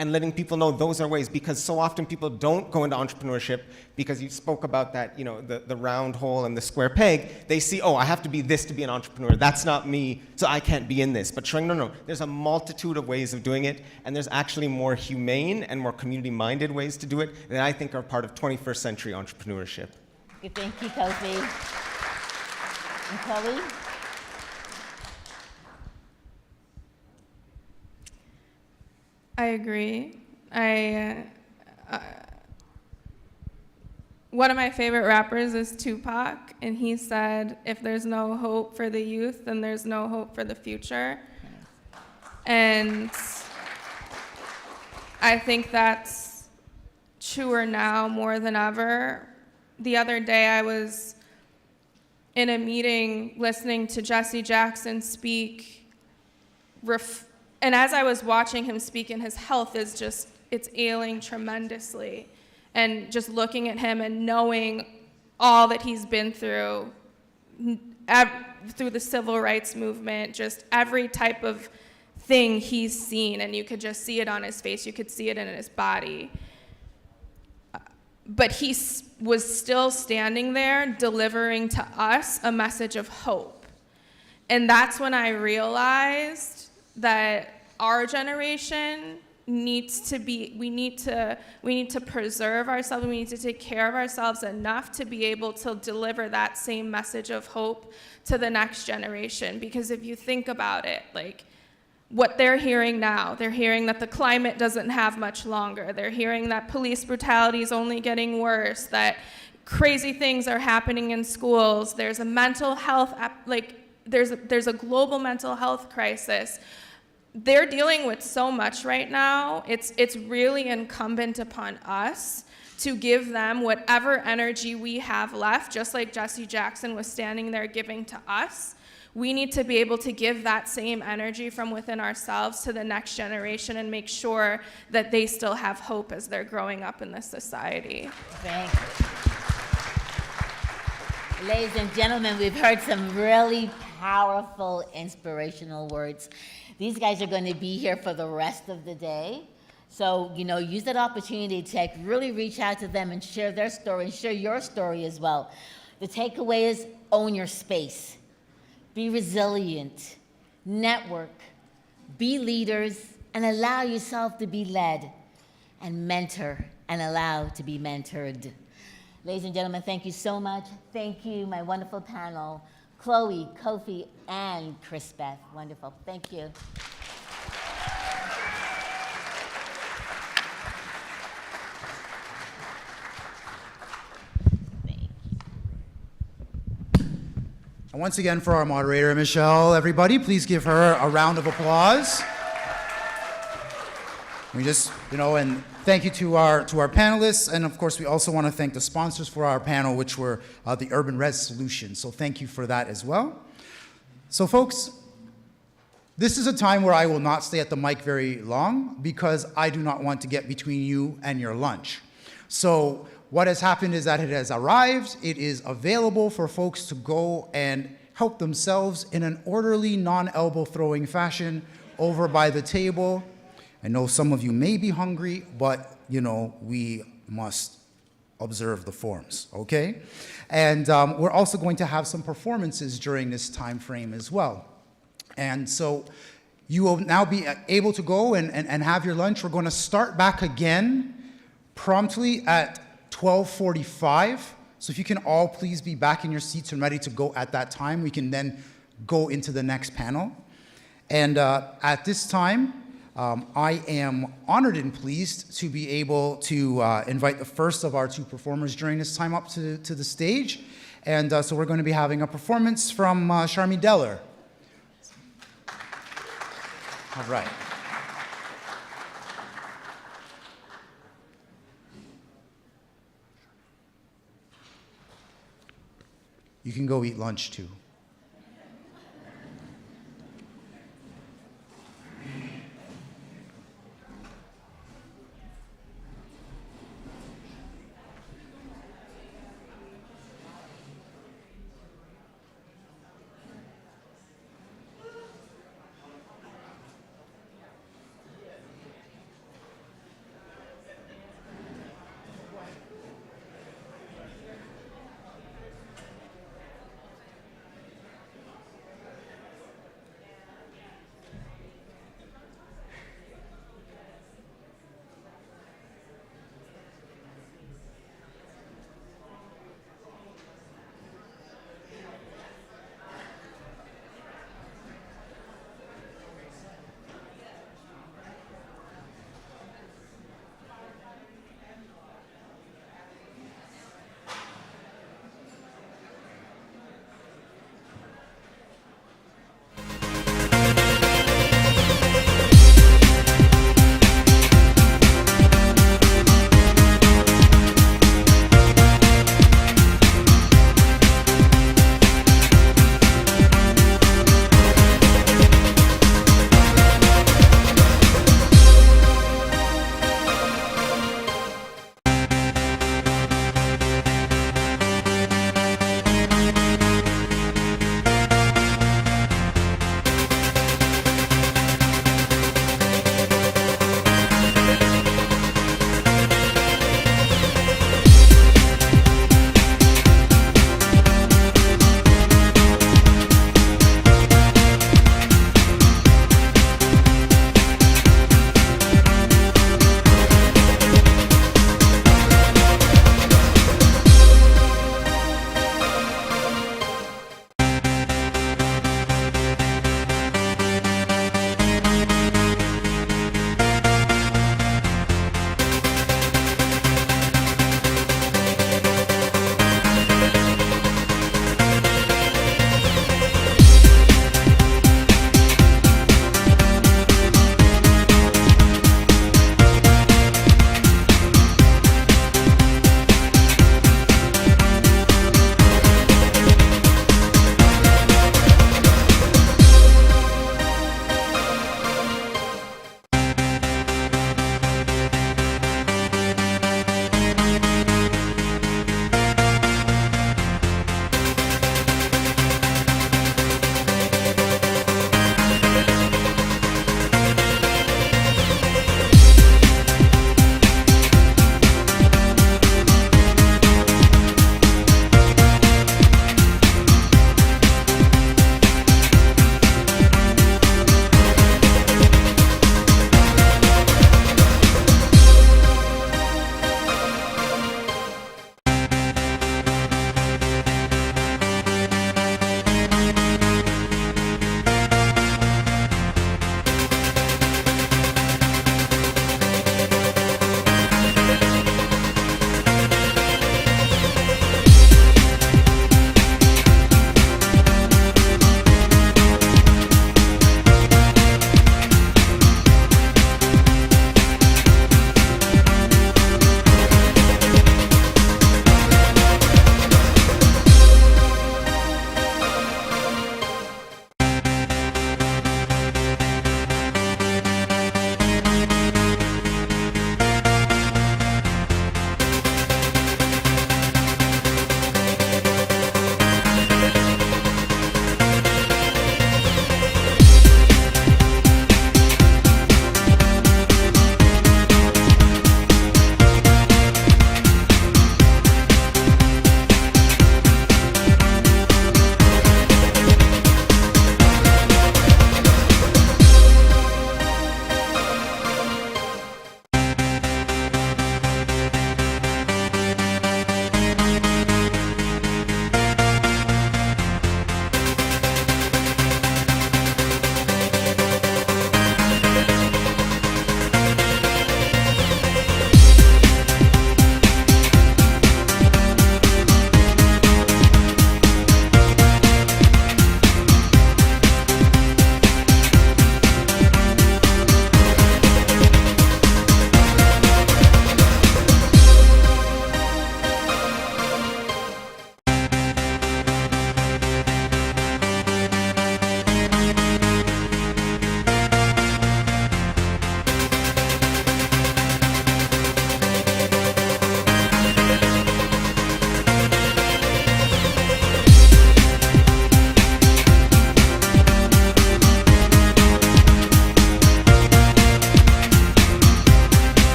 And letting people know those are ways, because so often people don't go into entrepreneurship because you spoke about that, you know, the round hole and the square peg. They see, oh, I have to be this to be an entrepreneur. That's not me, so I can't be in this. But showing, no, there's a multitude of ways of doing it, and there's actually more humane and more community-minded ways to do it that I think are part of 21st century entrepreneurship. Thank you, Kofi. And Chloe? I agree. One of my favorite rappers is Tupac, and he said, if there's no hope for the youth, then there's no hope for the future. And I think that's truer now more than ever. The other day I was in a meeting listening to Jesse Jackson speak, and as I was watching him speak, and his health is just, it's ailing tremendously. And just looking at him and knowing all that he's been through the civil rights movement, just every type of thing he's seen, and you could just see it on his face, you could see it in his body. But he was still standing there delivering to us a message of hope. And that's when I realized that our generation needs to be, we need to preserve ourselves, we need to take care of ourselves enough to be able to deliver that same message of hope to the next generation. Because if you think about it, like what they're hearing now, they're hearing that the climate doesn't have much longer, they're hearing that police brutality is only getting worse, that crazy things are happening in schools, there's a mental health, there's a global mental health crisis. They're dealing with so much right now. It's really incumbent upon us to give them whatever energy we have left, just like Jesse Jackson was standing there giving to us. We need to be able to give that same energy from within ourselves to the next generation and make sure that they still have hope as they're growing up in this society. Thank you. Ladies and gentlemen, we've heard some really powerful, inspirational words. These guys are going to be here for the rest of the day. So, you know, use that opportunity to really reach out to them and share their story and share your story as well. The takeaway is own your space. Be resilient. Network. Be leaders and allow yourself to be led. And mentor and allow to be mentored. Ladies and gentlemen, thank you so much. Thank you, my wonderful panel, Chloe, Kofi, and Chris Beth. Wonderful. Thank you. And once again, for our moderator, Michelle, everybody, please give her a round of applause. We just, and thank you to our panelists, and of course, we also want to thank the sponsors for our panel, which were the Urban Res Solutions. So thank you for that as well. So folks, this is a time where I will not stay at the mic very long because I do not want to get between you and your lunch. So what has happened is that it has arrived. It is available for folks to go and help themselves in an orderly, non-elbow throwing fashion over by the table. I know some of you may be hungry, but we must observe the forms, okay? And we're also going to have some performances during this time frame as well. And so you will now be able to go and have your lunch. We're going to start back again promptly at 12:45. So if you can all please be back in your seats and ready to go at that time, we can then go into the next panel. And at this time, I am honored and pleased to be able to invite the first of our two performers during this time up to the stage. And so we're going to be having a performance from Sharmi Deller. All right. You can go eat lunch too.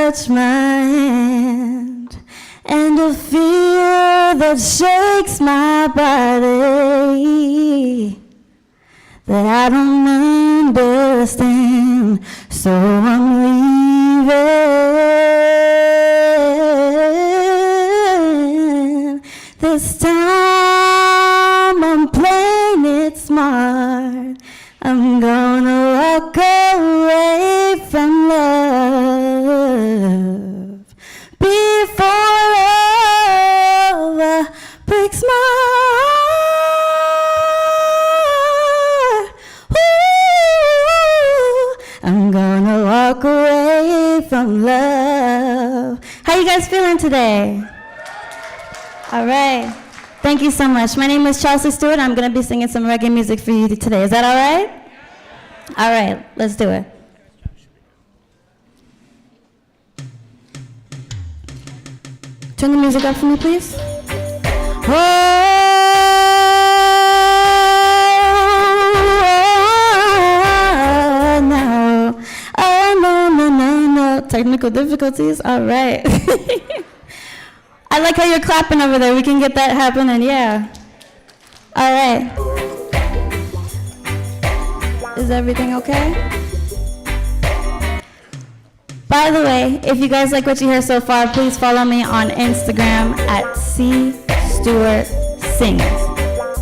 touch my hand, and a fear that shakes my body that I don't understand, so I'm leaving. This time I'm playing it smart. I'm gonna walk away from love before love breaks my heart. Ooh, I'm gonna walk away from love. How you guys feeling today? All right. Thank you so much. My name is Chelsea Stewart. I'm going to be singing some reggae music for you today. Is that all right? All right. Let's do it. Turn the music up for me, please. Oh, no. Oh, no, no, no, no. Technical difficulties? All right. I like how you're clapping over there. We can get that happening, yeah. All right. Is everything okay? By the way, if you guys like what you hear so far, please follow me on Instagram at C Stewart Sings.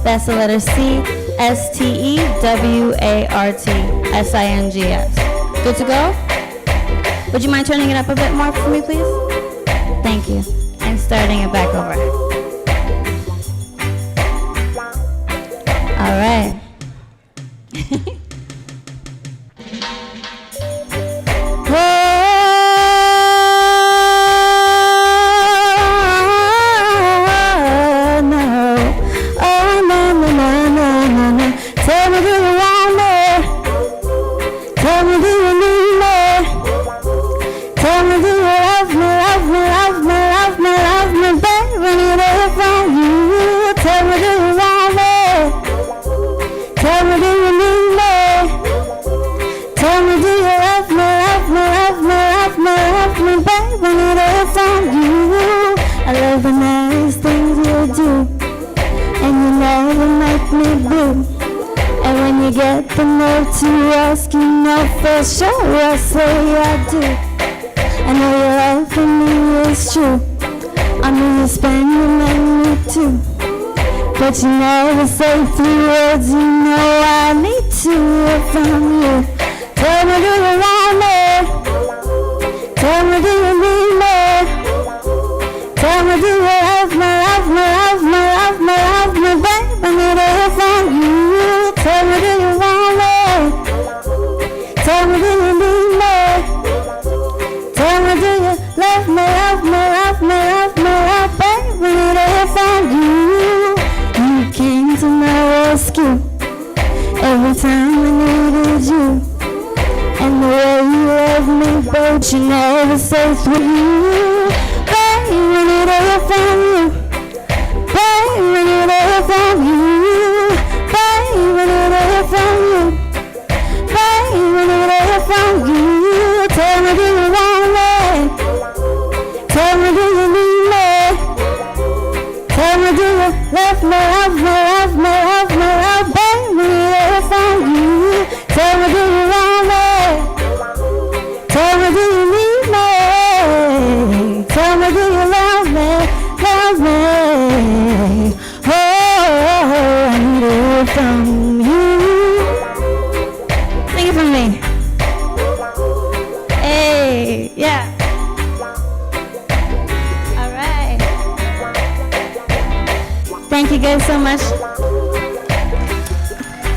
That's the letter C, STEWARTSINGS. Good to go? Would you mind turning it up a bit more for me, please? Thank you. And starting it back over. All right. Oh, no. Oh, no, no, no, no, no, no. Tell me, do you want me? Tell me, do you need me? Tell me, do you love me, love me, love me, love me, love me, baby, when you hear from you? Tell me, do you want me? Tell me, do you need me? Tell me, do you love me, love me, love me, love me, love me, baby, when you hear from you? I love the nice things you do, and you never make me blue. And when you get the nerve to ask, you know for sure I say I do. I know your love for me is true. I know you spend your money too. But you never say 3 words, you know I need to hear from you. Tell me, do you want me? Tell me, do you need me? Tell me, do you love me, love me, love me, love me, love me, babe, I need to hear from you. Tell me, do you want me? Tell me, do you need me? Tell me, do you love me, love me, love me, love me, love me, babe, I need to hear from you. You came to my rescue every time I needed you. And the way you love me, but you never say through you. Babe, I need to hear from you. Babe, I need to hear from you. Babe, I need to hear from you. Babe, I need to hear from you. Tell me, do you want me? Tell me, do you need me? Tell me, do you love me, love me, love me, love me, love me, babe, I need to hear from you. Tell me, do you want me? Tell me, do you need me? Tell me, do you love me, love me? Oh, I need to hear from you. Sing it for me. Hey, yeah. All right. Thank you guys so much.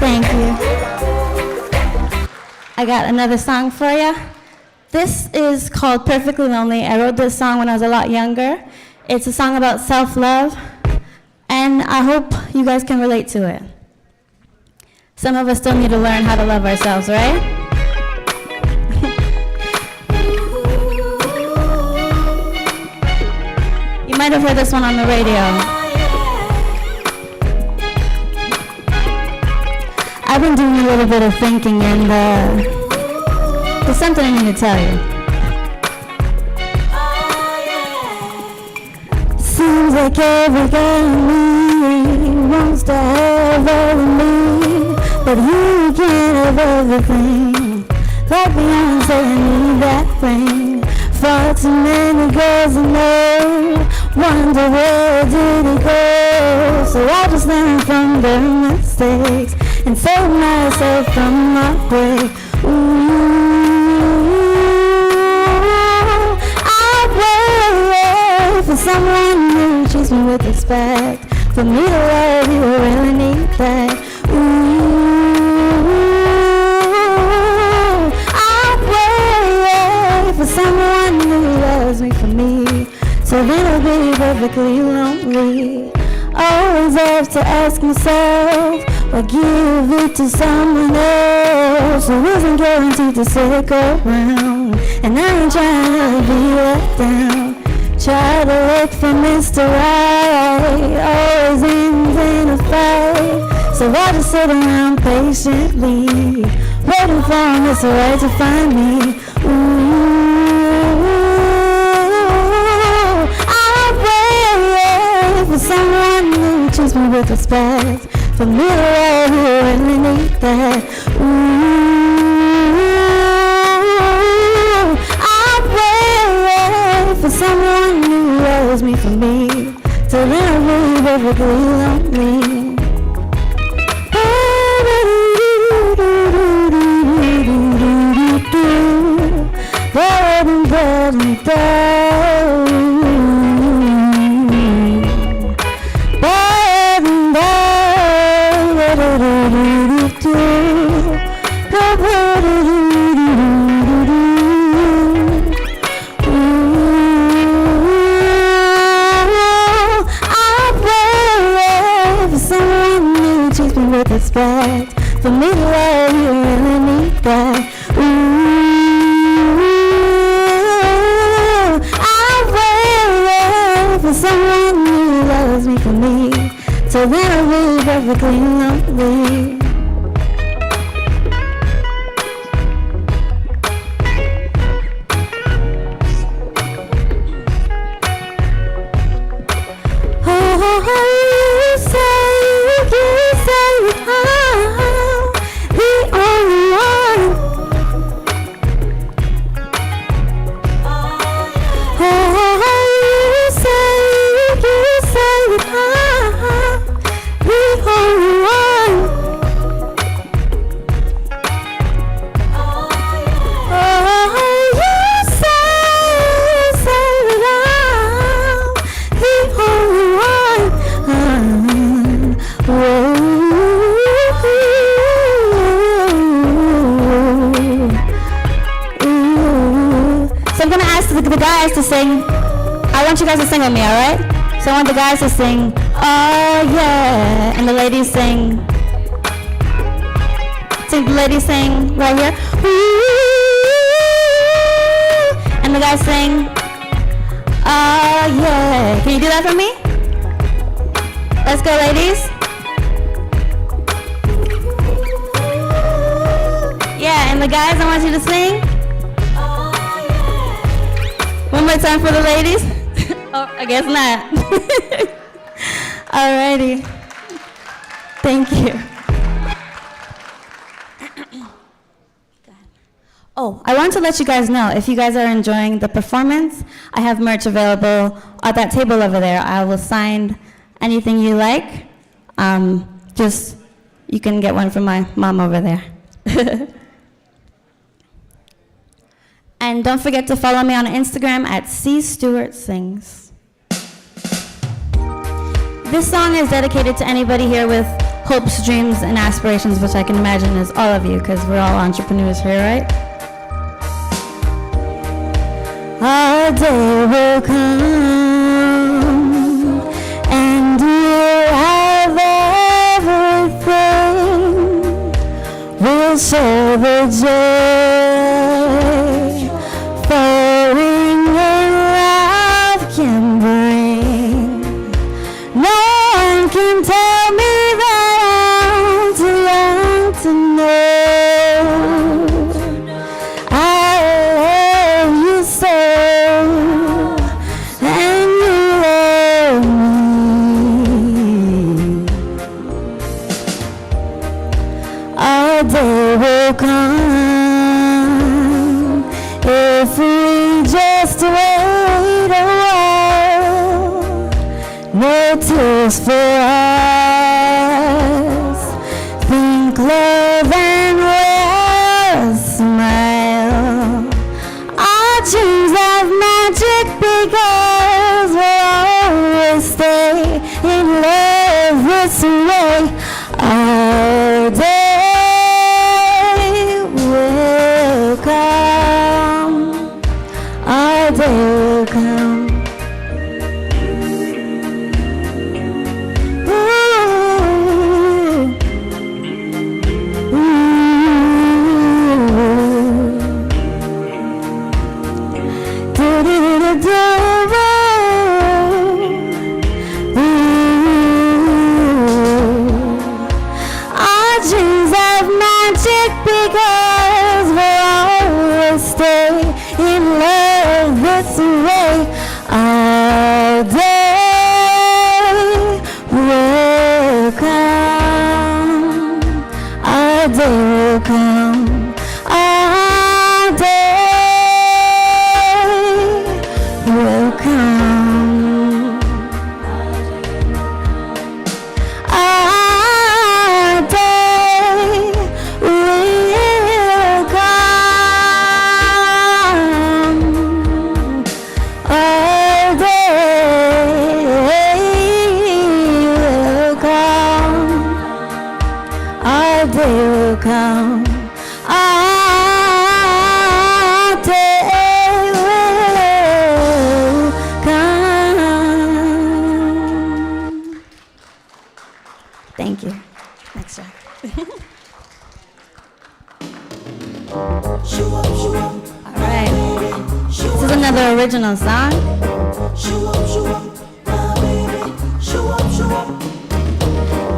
Thank you. I got another song for you. This is called Perfectly Lonely. I wrote this song when I was a lot younger. It's a song about self-love, and I hope you guys can relate to it. Some of us still need to learn how to love ourselves, right? You might have heard this one on the radio. I've been doing a little bit of thinking, and there's something I need to tell you. seems like every guy I meet wants to have all of me, but you can't have everything. Like Beyonce, I need that ring. Far too many girls I know wonder where did it go. So I just learn from their mistakes and save myself from my break. I'd wait for someone who treats me with respect. For me to love you, I really need that. I'd wait for someone who loves me for me. So then I'll be perfectly lonely. Always have to ask myself, or give it to someone else who isn't guaranteed to stick around. And I ain't trying to be let down. Try to look for Mr. Right, always ends in a fight. So I just sit around patiently, waiting for Mr. Right to find me. I'll wait for someone who treats me with respect. For me to love you, I really need that. I'll wait for someone who loves me for me. Till then I'll be perfectly lonely. With respect, for me to love you, I really need that. I'll wait for someone who loves me for me. So then I'll be perfectly lonely. The guys to sing. I want you guys to sing with me, all right? So I want the guys to sing, oh yeah, and the ladies sing. The ladies sing right here. And the guys sing, oh yeah. Can you do that for me? Let's go, ladies. Yeah, and the guys, I want you to sing. One more time for the ladies? Oh, I guess not. Alrighty. Thank you. Oh, I want to let you guys know, if you guys are enjoying the performance, I have merch available at that table over there. I will sign anything you like. Just, you can get one from my mom over there. And don't forget to follow me on Instagram at cstewartsings. This song is dedicated to anybody here with hopes, dreams, and aspirations, which I can imagine is all of you, because we're all entrepreneurs here, right? Our day will come, and we'll have everything. We'll share the joy. Can bring. No one can tell me that I'm too young to know. I love you so, and you love day will come if we just wait a while. No tears for us. Think love and we'll smile. Our dreams have magic because we'll always stay in love this way. Our day will come. Our day will come. Because we'll always stay in love this way. Our day will come. Our day will come. Our day will come. Our day will come. Our day will come. Our day will come. Our day will come. Thank you. Next track. All right. This is another original song.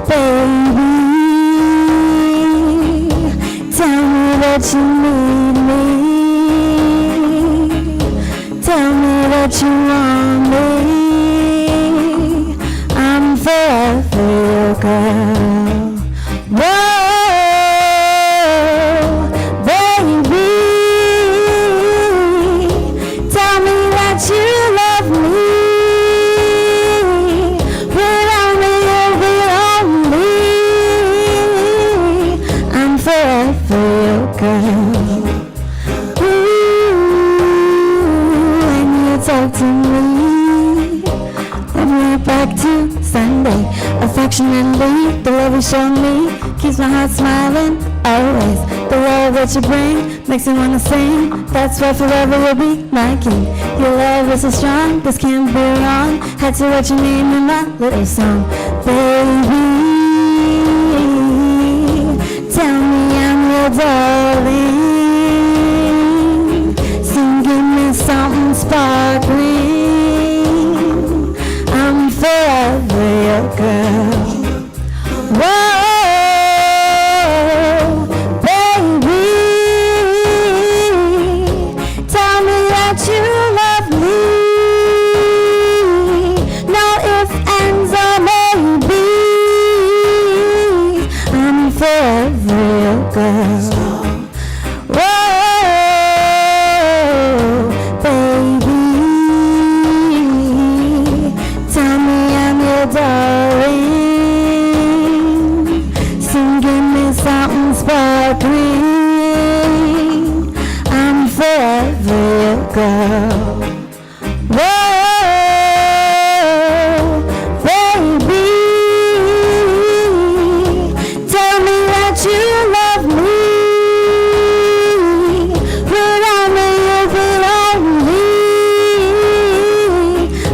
Baby, tell me that you need me. Tell me that you want me. I'm forever your girl. Whoa, baby, tell me that you love me. Without me, you'll be lonely. I'm forever your girl. Ooh, when you talk to me, let me back to Sunday. Affectionately, the love you show me keeps my heart smiling always. The love that you bring makes me wanna sing. That's why forever you'll be my king. Your love is so strong, this can't be wrong. Had to write your name in my little song. Baby, tell me I'm your darling. Sing, give me something sparkling. I'm forever your girl. Whoa, baby, tell me that you love me. No ifs, ands, or maybes. I'm forever your girl. Whoa, baby, tell me I'm your darling. Sing, give me something sparkling. I'm forever your girl. Whoa, baby, tell me that you love me. Without me, you'll be lonely.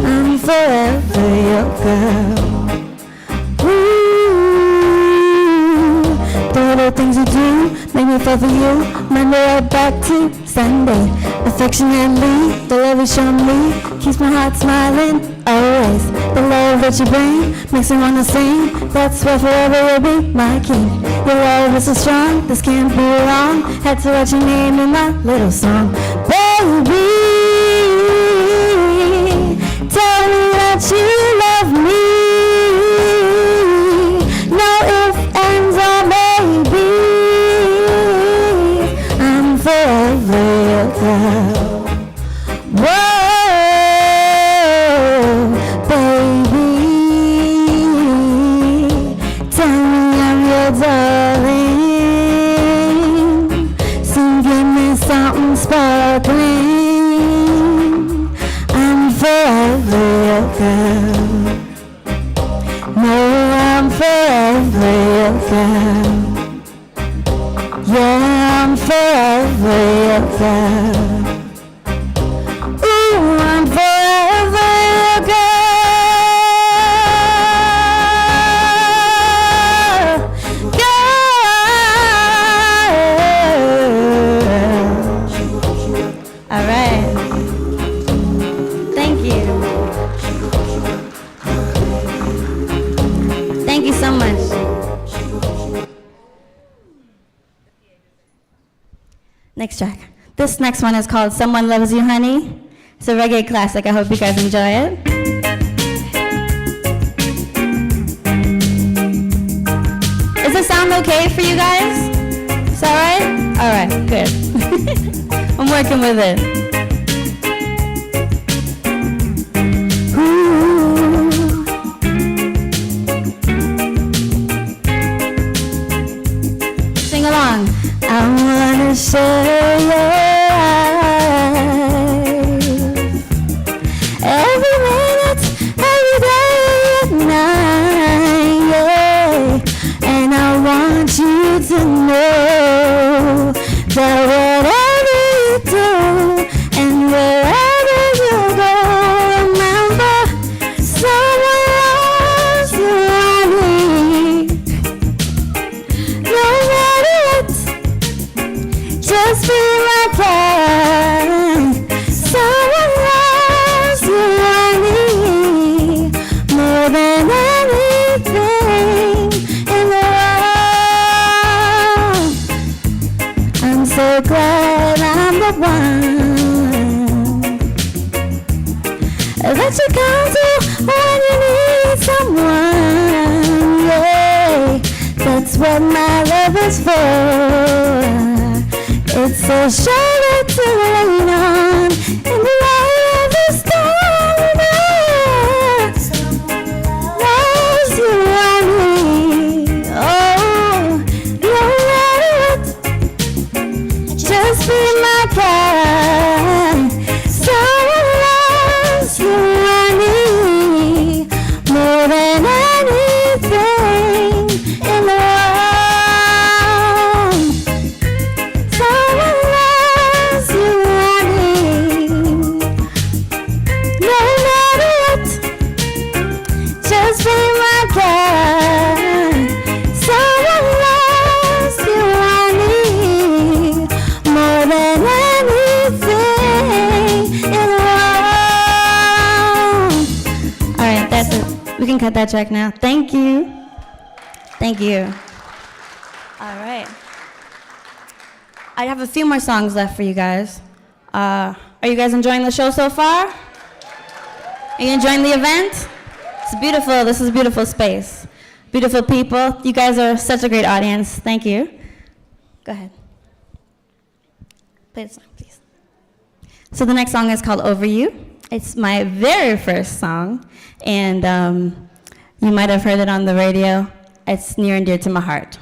I'm forever your girl. The little things you do make me fall for you. Monday right back to Sunday. Affectionately, the love you show me keeps my heart smiling always. The love that you bring makes me wanna sing. That's why forever you'll be my king. Your love is so strong, this can't be wrong. Had to write your name in my little song. Baby, tell me that you love me. No ifs, ands, or maybes. girl. Whoa, baby, tell me I'm your darling. So give me something sparkling. I'm forever your girl. No, I'm forever your girl. Yeah, I'm forever your girl. Ooh, I'm forever your girl. Girl. All right. Thank you. Thank you so much. Next track. This next one is called Someone Loves You, Honey. It's a reggae classic. I hope you guys enjoy it. Does it sound okay for you guys? It's all right? All right, good. I'm working with it. Sing along. I wanna share your life. Every minute, every day and night, yeah. And I want you to know that whatever you do and wherever you go, remember someone loves you, honey. No matter what, just be my pride. Someone loves you, honey, more than anything in the world. I'm so glad I'm the one that you come to when you need someone. Yeah, that's what my love is for. It's a shoulder to lean on in the light of the storm. Loves you, honey. Oh, no matter what, just be my pride. Someone loves you, honey, more than anything in the world. Someone loves you, honey, no matter what, just be my pride. Someone loves you, honey, more than anything in the world. All right, that's it. We can cut that track now. Thank you. Thank you. All right. I have a few more songs left for you guys. Are you guys enjoying the show so far? Are you enjoying the event? It's beautiful. This is a beautiful space. Beautiful people. You guys are such a great audience. Thank you. Go ahead. Play the song, please. So the next song is called Over You. It's my very first song, and you might have heard it on the radio. It's near and dear to my heart.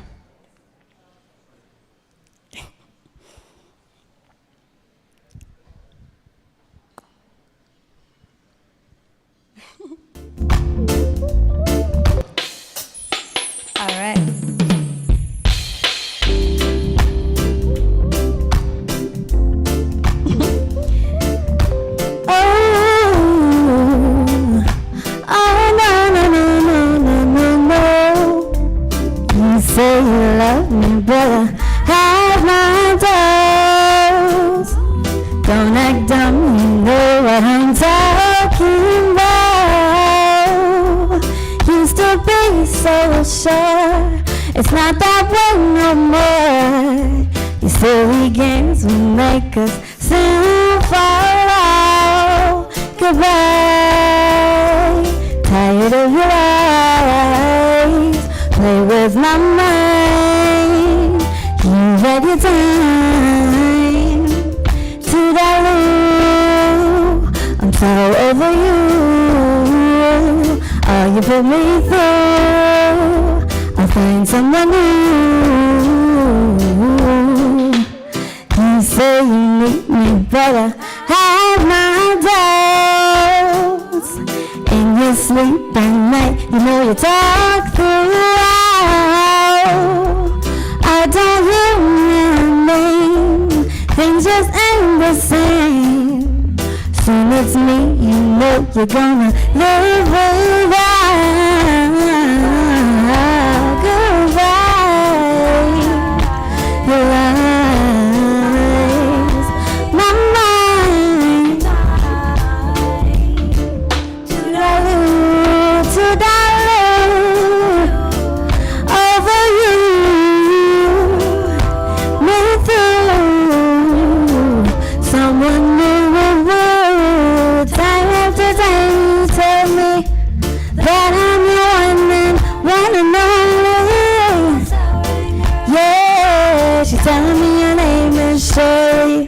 All right. Say you love me, but I have my doubts. Don't act dumb, you know what I'm talking about. Used to be so sure, it's not that way no more. Your silly games will make us soon fall out. Goodbye, tired of your lies. Play with my mind. You had your time to it's all over you. All you put me through, I'll find someone new. You say you need me better, have my doubts. In your sleep at night, you know you talk throughout. I don't hear my name, things just ain't the same. Soon it's me, you know you're gonna live without. Goodbye, your lies, my mind. To dilute over you, me through. Someone new will time after time you tell me that I'm your one and only. Yeah, she's telling me your name is Shirley,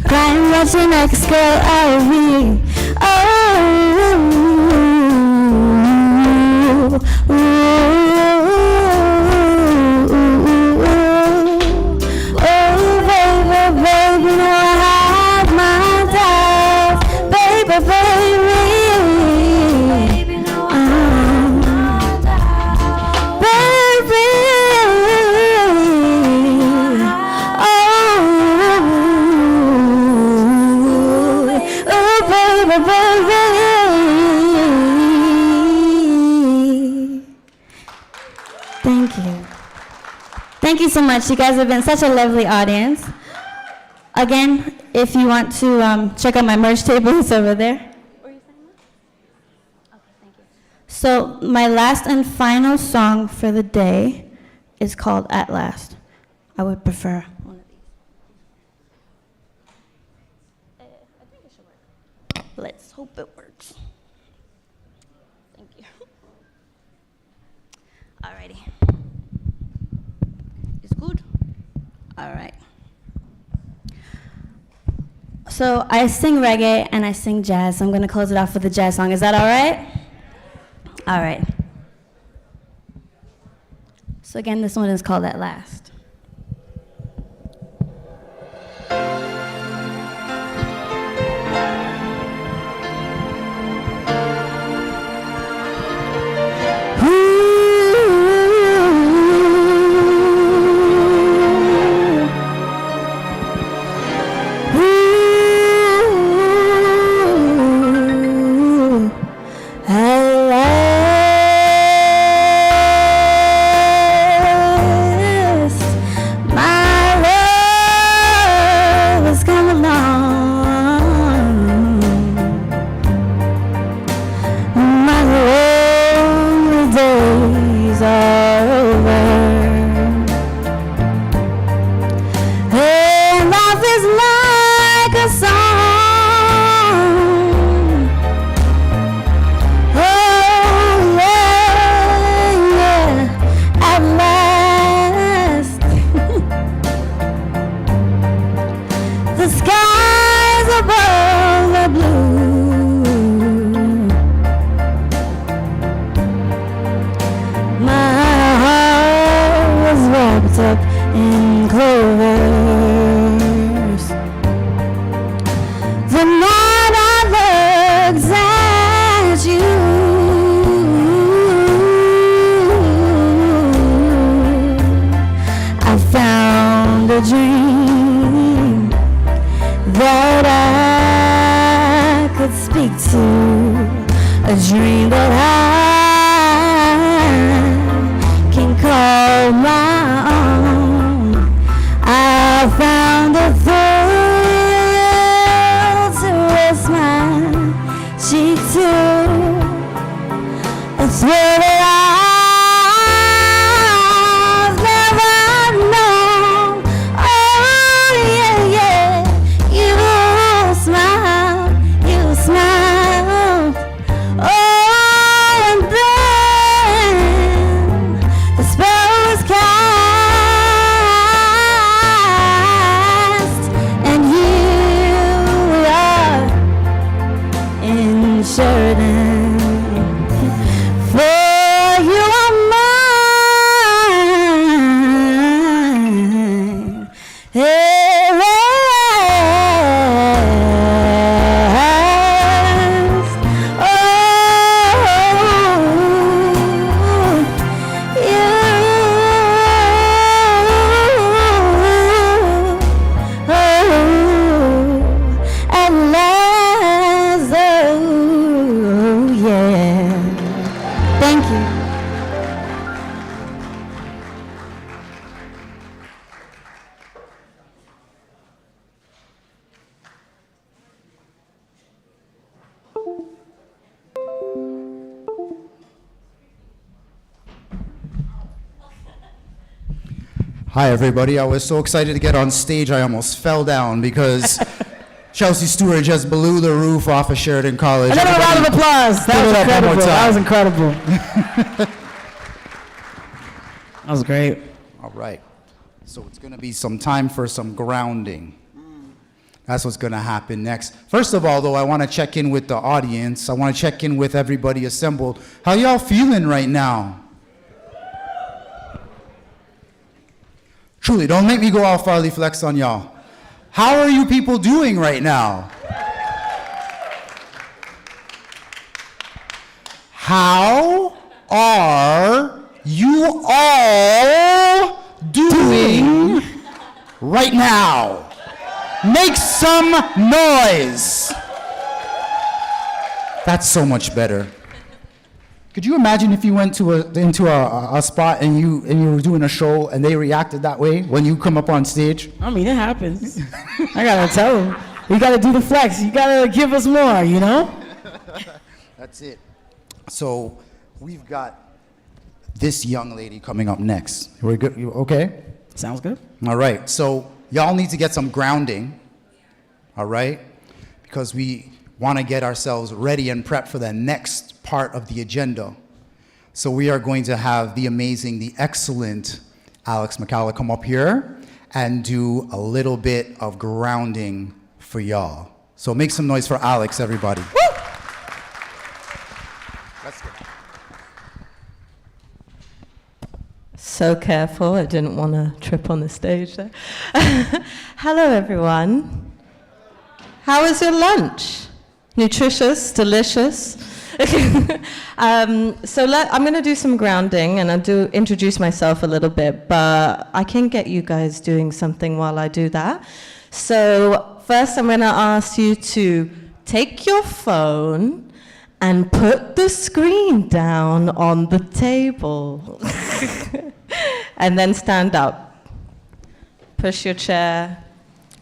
crying about your next girl out of me. Oh, baby, know I have my doubts, baby. Thank you. Thank you so much. You guys have been such a lovely audience. Again, if you want to check out my merch table, it's over there. So my last and final song for the day is called At Last. I would prefer one of these. I think it should work. Let's hope it works. Thank you. Alrighty. It's good? All right. So I sing reggae and I sing jazz, so I'm going to close it off with a jazz song. Is that all right? All right. So again, this one is called At Last. Up in clovers. The night I looked at you, I found a dream that I could speak to, a dream that I can call my I found a thrill to rest my cheek to, a thrill that I've never known. Oh yeah, yeah, you smiled, oh, and then the spell was cast. At last, oh, yeah. Thank you. Hi, everybody. I was so excited to get on stage, I almost fell down because Chelsea Stewart just blew the roof off of Sheridan College. Another round of applause. give it up one more That was time. incredible. That was great. All right. So it's going to be some time for some grounding. That's what's going to happen next. First of all, though, I want to check in with the audience. I want to check in with everybody assembled. How y'all feeling right now? Truly, don't make me go all Farley Flex on y'all. How are you people doing right now? How are you all doing right now? Make some noise. That's so much better. Could you imagine if you went to into a spot and you were doing a show and they reacted that way when you come up on stage? I mean, it happens. I gotta tell them. You gotta do the flex. You gotta give us more, you know? That's it. So we've got this young lady coming up next. We're good? You okay? Sounds good. All right. So y'all need to get some grounding. All right? Because we want to get ourselves ready and prepped for the next part of the agenda. So we are going to have the amazing, the excellent Alex McCalla come up here and do a little bit of grounding for y'all. So make some noise for Alex, everybody. Woo! Let's go. So careful, I didn't want to trip on the stage there. Hello, everyone. How was your lunch? Nutritious, delicious? I'm going to do some grounding, and I'll introduce myself a little bit, but I can get you guys doing something while I do that. So first, I'm going to ask you to take your phone and put the screen down on the table. And then stand up. Push your chair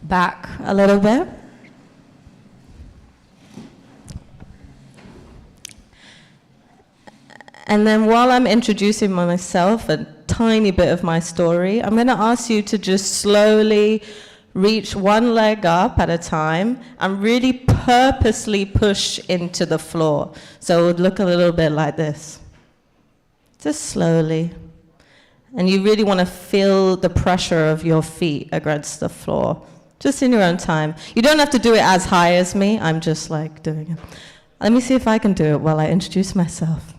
back a little bit. And then while I'm introducing myself, a tiny bit of my story, I'm going to ask you to just slowly reach one leg up at a time and really purposely push into the floor. So it would look a little bit like this. Just slowly. And you really want to feel the pressure of your feet against the floor, just in your own time. You don't have to do it as high as me. I'm just like doing it. Let me see if I can do it while I introduce myself.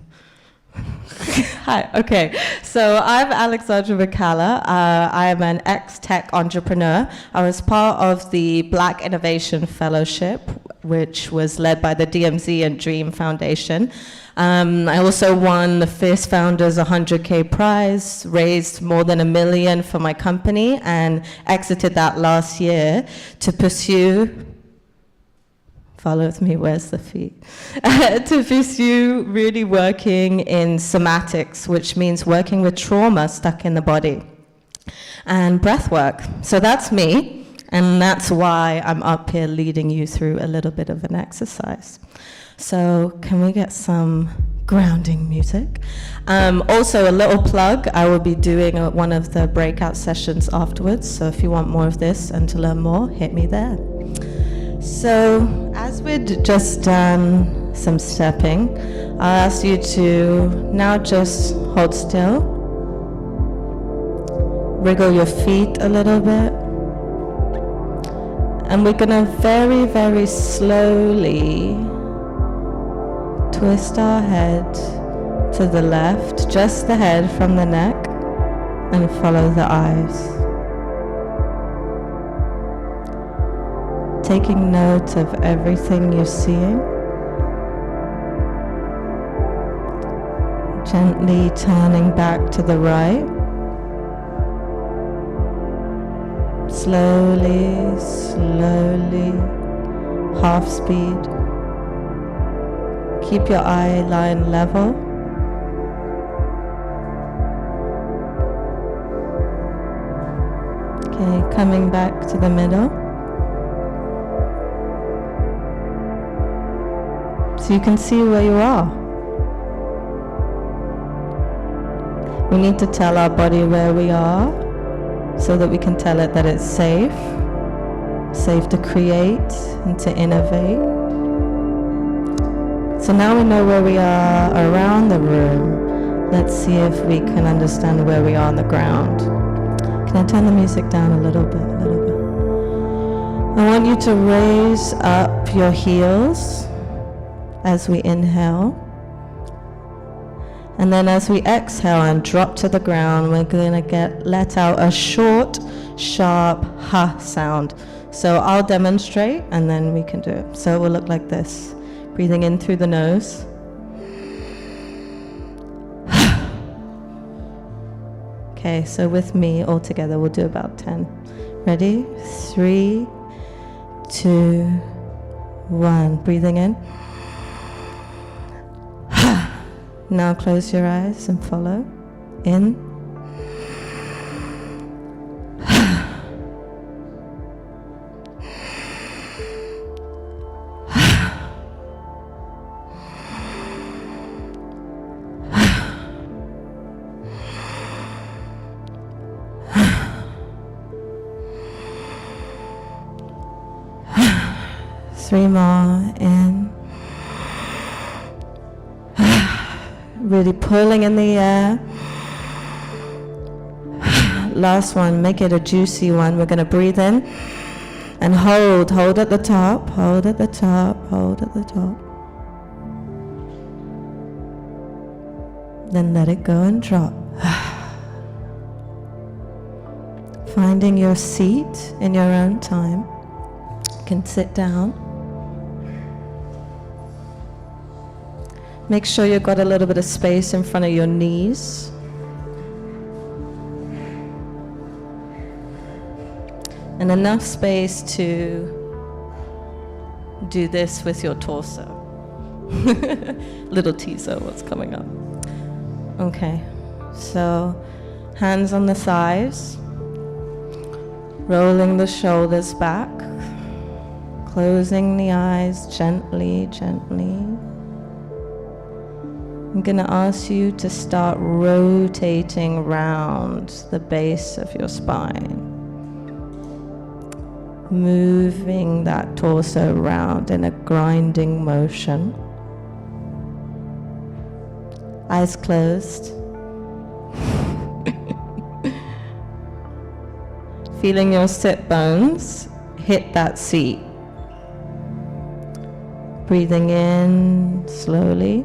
Hi, okay. So I'm Alexandra McCalla. I am an ex-tech entrepreneur. I was part of the Black Innovation Fellowship, which was led by the DMZ and Dream Foundation. I also won the Fierce Founders 100K prize, raised more than $1 million for my company, and exited that last year to pursue follow with me, where's the feet? To pursue really working in somatics, which means working with trauma stuck in the body, and breath work. So that's me, and that's why I'm up here leading you through a little bit of an exercise. So can we get some grounding music? Also, a little plug, I will be doing one of the breakout sessions afterwards, so if you want more of this and to learn more, hit me there. So, as we'd just done some stepping, I'll ask you to now just hold still, wriggle your feet a little bit, and we're gonna very, very slowly twist our head to the left, just the head from the neck, and follow the eyes. taking note of everything you're seeing. Gently turning back to the right. Slowly, slowly, half speed. Keep your eye line level. Okay, coming back to the middle. So you can see where you are. We need to tell our body where we are so that we can tell it that it's safe to create and to innovate. So now we know where we are around the room. Let's see if we can understand where we are on the ground. Can I turn the music down a little bit, I want you to raise up your heels as we inhale. And then as we exhale and drop to the ground, we're going to let out a short, sharp ha sound. So I'll demonstrate and then we can do it. So it will look like this. Breathing in through the nose. Okay, so with me all together we'll do about 10. Ready? 3, 2, 1. Breathing in. Now close your eyes and follow. In. Three more. In. Really pulling in the air. Last one, make it a juicy one. We're going to breathe in and hold at the top, hold at the top, hold at the top. Then let it go and drop. Finding your seat in your own time. You can sit down. Make sure you've got a little bit of space in front of your knees. And enough space to do this with your torso. Little teaser, what's coming up. Okay, so hands on the thighs, rolling the shoulders back, closing the eyes gently, gently. I'm going to ask you to start rotating around the base of your spine. Moving that torso around in a grinding motion. Eyes closed. Feeling your sit bones hit that seat. Breathing in slowly.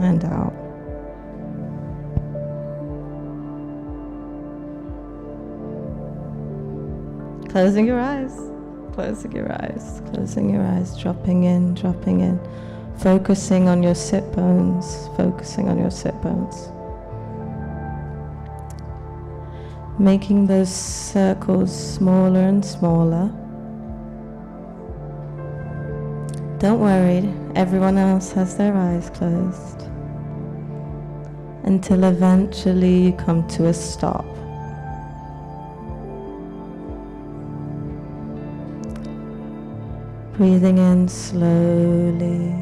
And out. Closing your eyes, closing your eyes, closing your eyes, dropping in, focusing on your sit bones, focusing on your sit bones. Making those circles smaller and smaller. Don't worry, everyone else has their eyes closed. Until eventually you come to a stop. Breathing in slowly.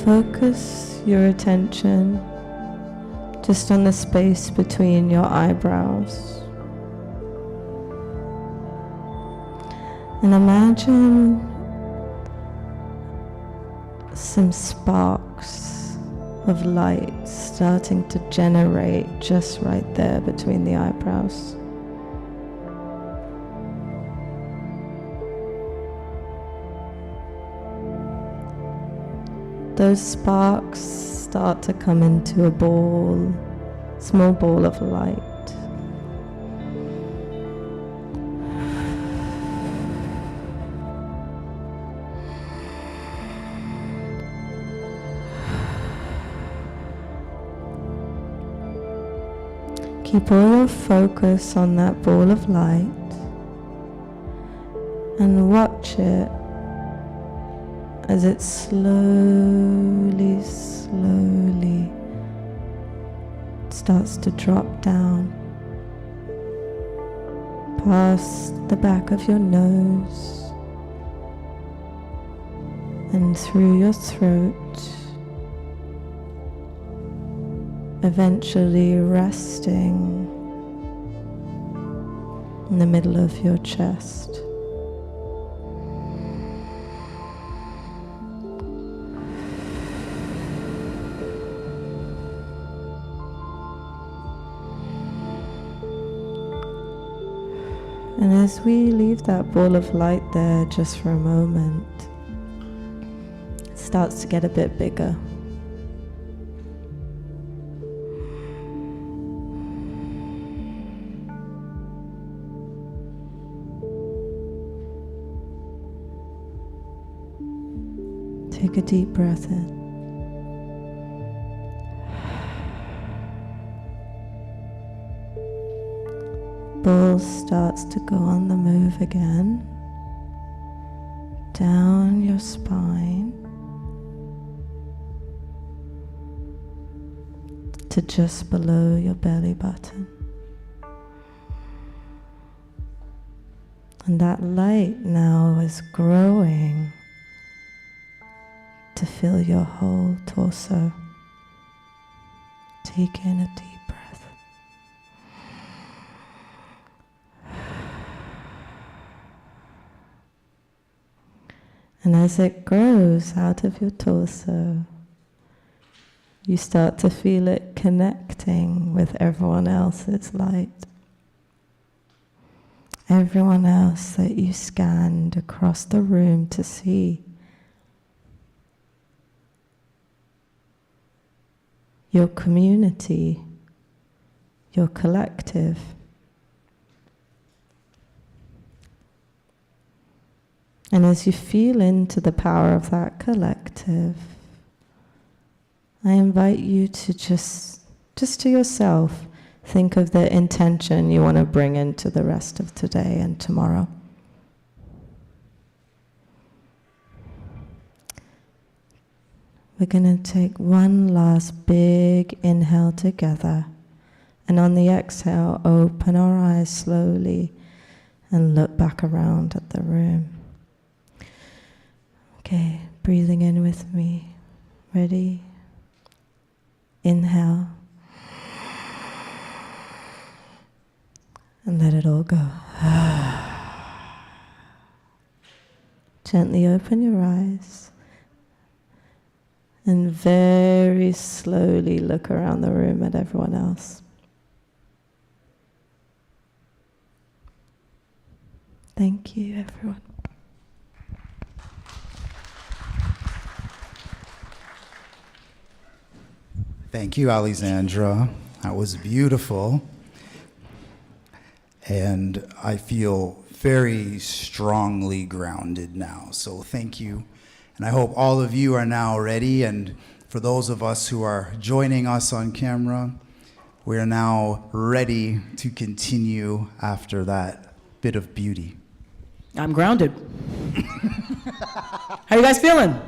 Focus your attention just on the space between your eyebrows. And imagine some sparks of light starting to generate just right there between the eyebrows. Those sparks start to come into a ball, small ball of light. Keep all your focus on that ball of light and watch it as it slowly starts to drop down past the back of your nose and through your throat, eventually resting in the middle of your chest. And as we leave that ball of light there just for a moment, it starts to get a bit bigger. Take a deep breath in. Ball starts to go on the move again, down your spine to just below your belly button. And that light now is growing to fill your whole torso. Take in a deep breath. And as it grows out of your torso, you start to feel it connecting with everyone else's light. Everyone else that you scanned across the room to see. Your community, your collective. And as you feel into the power of that collective, I invite you to just to yourself, think of the intention you want to bring into the rest of today and tomorrow. We're going to take one last big inhale together, and on the exhale, open our eyes slowly and look back around at the room. Okay, breathing in with me. Ready? Inhale. And let it all go. Gently open your eyes. And very slowly look around the room at everyone else. Thank you, everyone. Thank you, Alexandra. That was beautiful. And I feel very strongly grounded now. So thank you. And I hope all of you are now ready. And for those of us who are joining us on camera, we are now ready to continue after that bit of beauty. I'm grounded. How you guys feeling?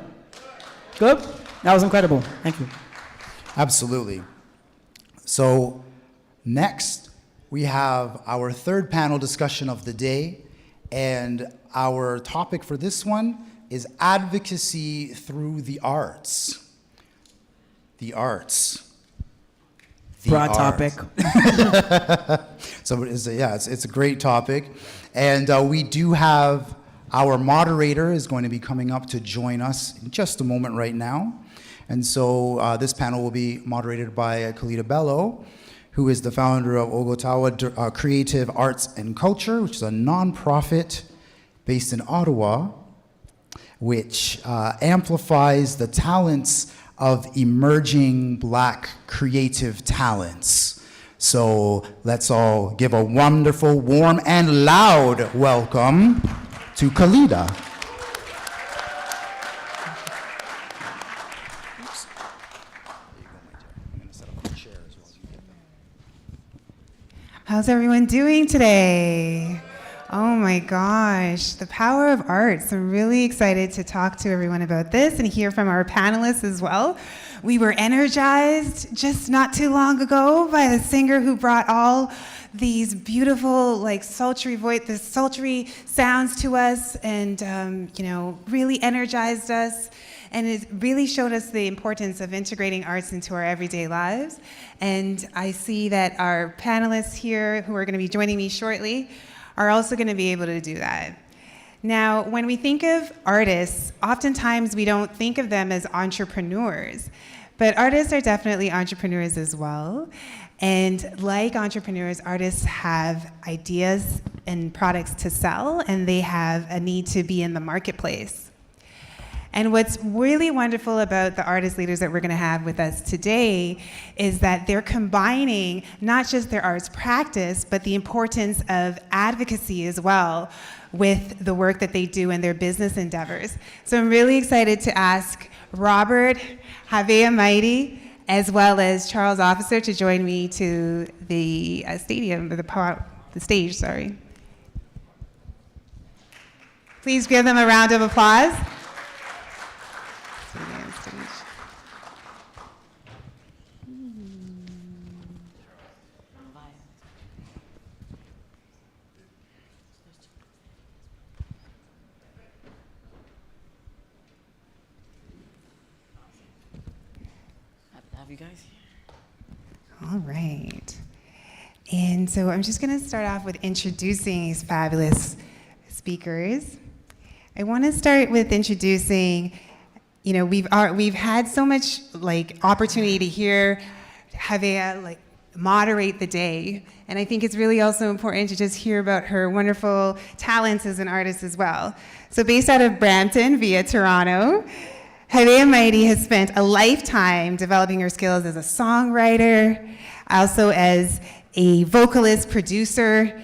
Good? That was incredible. Thank you. Absolutely. So next, we have our third panel discussion of the day, and our topic for this one is advocacy through the arts. The arts. The Broad arts. topic. So it's a great topic, and we do have our moderator is going to be coming up to join us in just a moment right now. And so this panel will be moderated by Kalita Bello, who is the founder of Ogotawa Creative Arts and Culture, which is a nonprofit based in Ottawa, which amplifies the talents of emerging Black creative talents. So let's all give a wonderful, warm, and loud welcome to Kalita. How's everyone doing today? Oh my gosh, the power of art. So I'm really excited to talk to everyone about this and hear from our panelists as well. We were energized just not too long ago by the singer who brought all these beautiful, like sultry sounds to us, and really energized us. And it really showed us the importance of integrating arts into our everyday lives. And I see that our panelists here, who are going to be joining me shortly, are also going to be able to do that. Now, when we think of artists, oftentimes we don't think of them as entrepreneurs, but artists are definitely entrepreneurs as well. And like entrepreneurs, artists have ideas and products to sell, and they have a need to be in the marketplace. And what's really wonderful about the artist leaders that we're going to have with us today is that they're combining not just their arts practice, but the importance of advocacy as well with the work that they do in their business endeavors. So I'm really excited to ask Robert, Havea Mighty, as well as Charles Officer to join me to the stage. Please give them a round of applause. You guys? All right. And so I'm just going to start off with introducing these fabulous speakers. I want to start with introducing, we've had so much opportunity to hear Havea moderate the day. And I think it's really also important to just hear about her wonderful talents as an artist as well. So based out of Brampton via Toronto, Havea Mighty has spent a lifetime developing her skills as a songwriter, also as a vocalist, producer,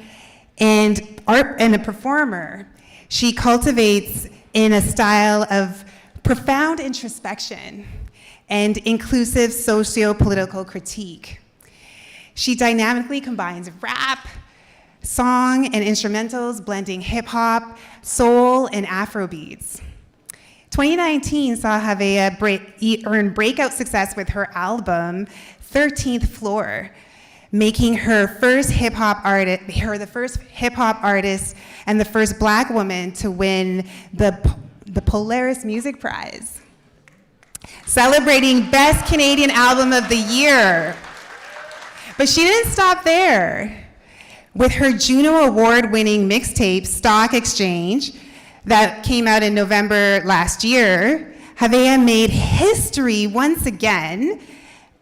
and a performer. She cultivates in a style of profound introspection and inclusive socio-political critique. She dynamically combines rap, song, and instrumentals, blending hip-hop, soul, and Afro beats. 2019 saw Havea earn breakout success with her album, 13th Floor, making her the first hip-hop artist and the first Black woman to win the Polaris Music Prize, celebrating Best Canadian Album of the Year. But she didn't stop there. With her Juno Award-winning mixtape, Stock Exchange, that came out in November last year, Havea made history once again,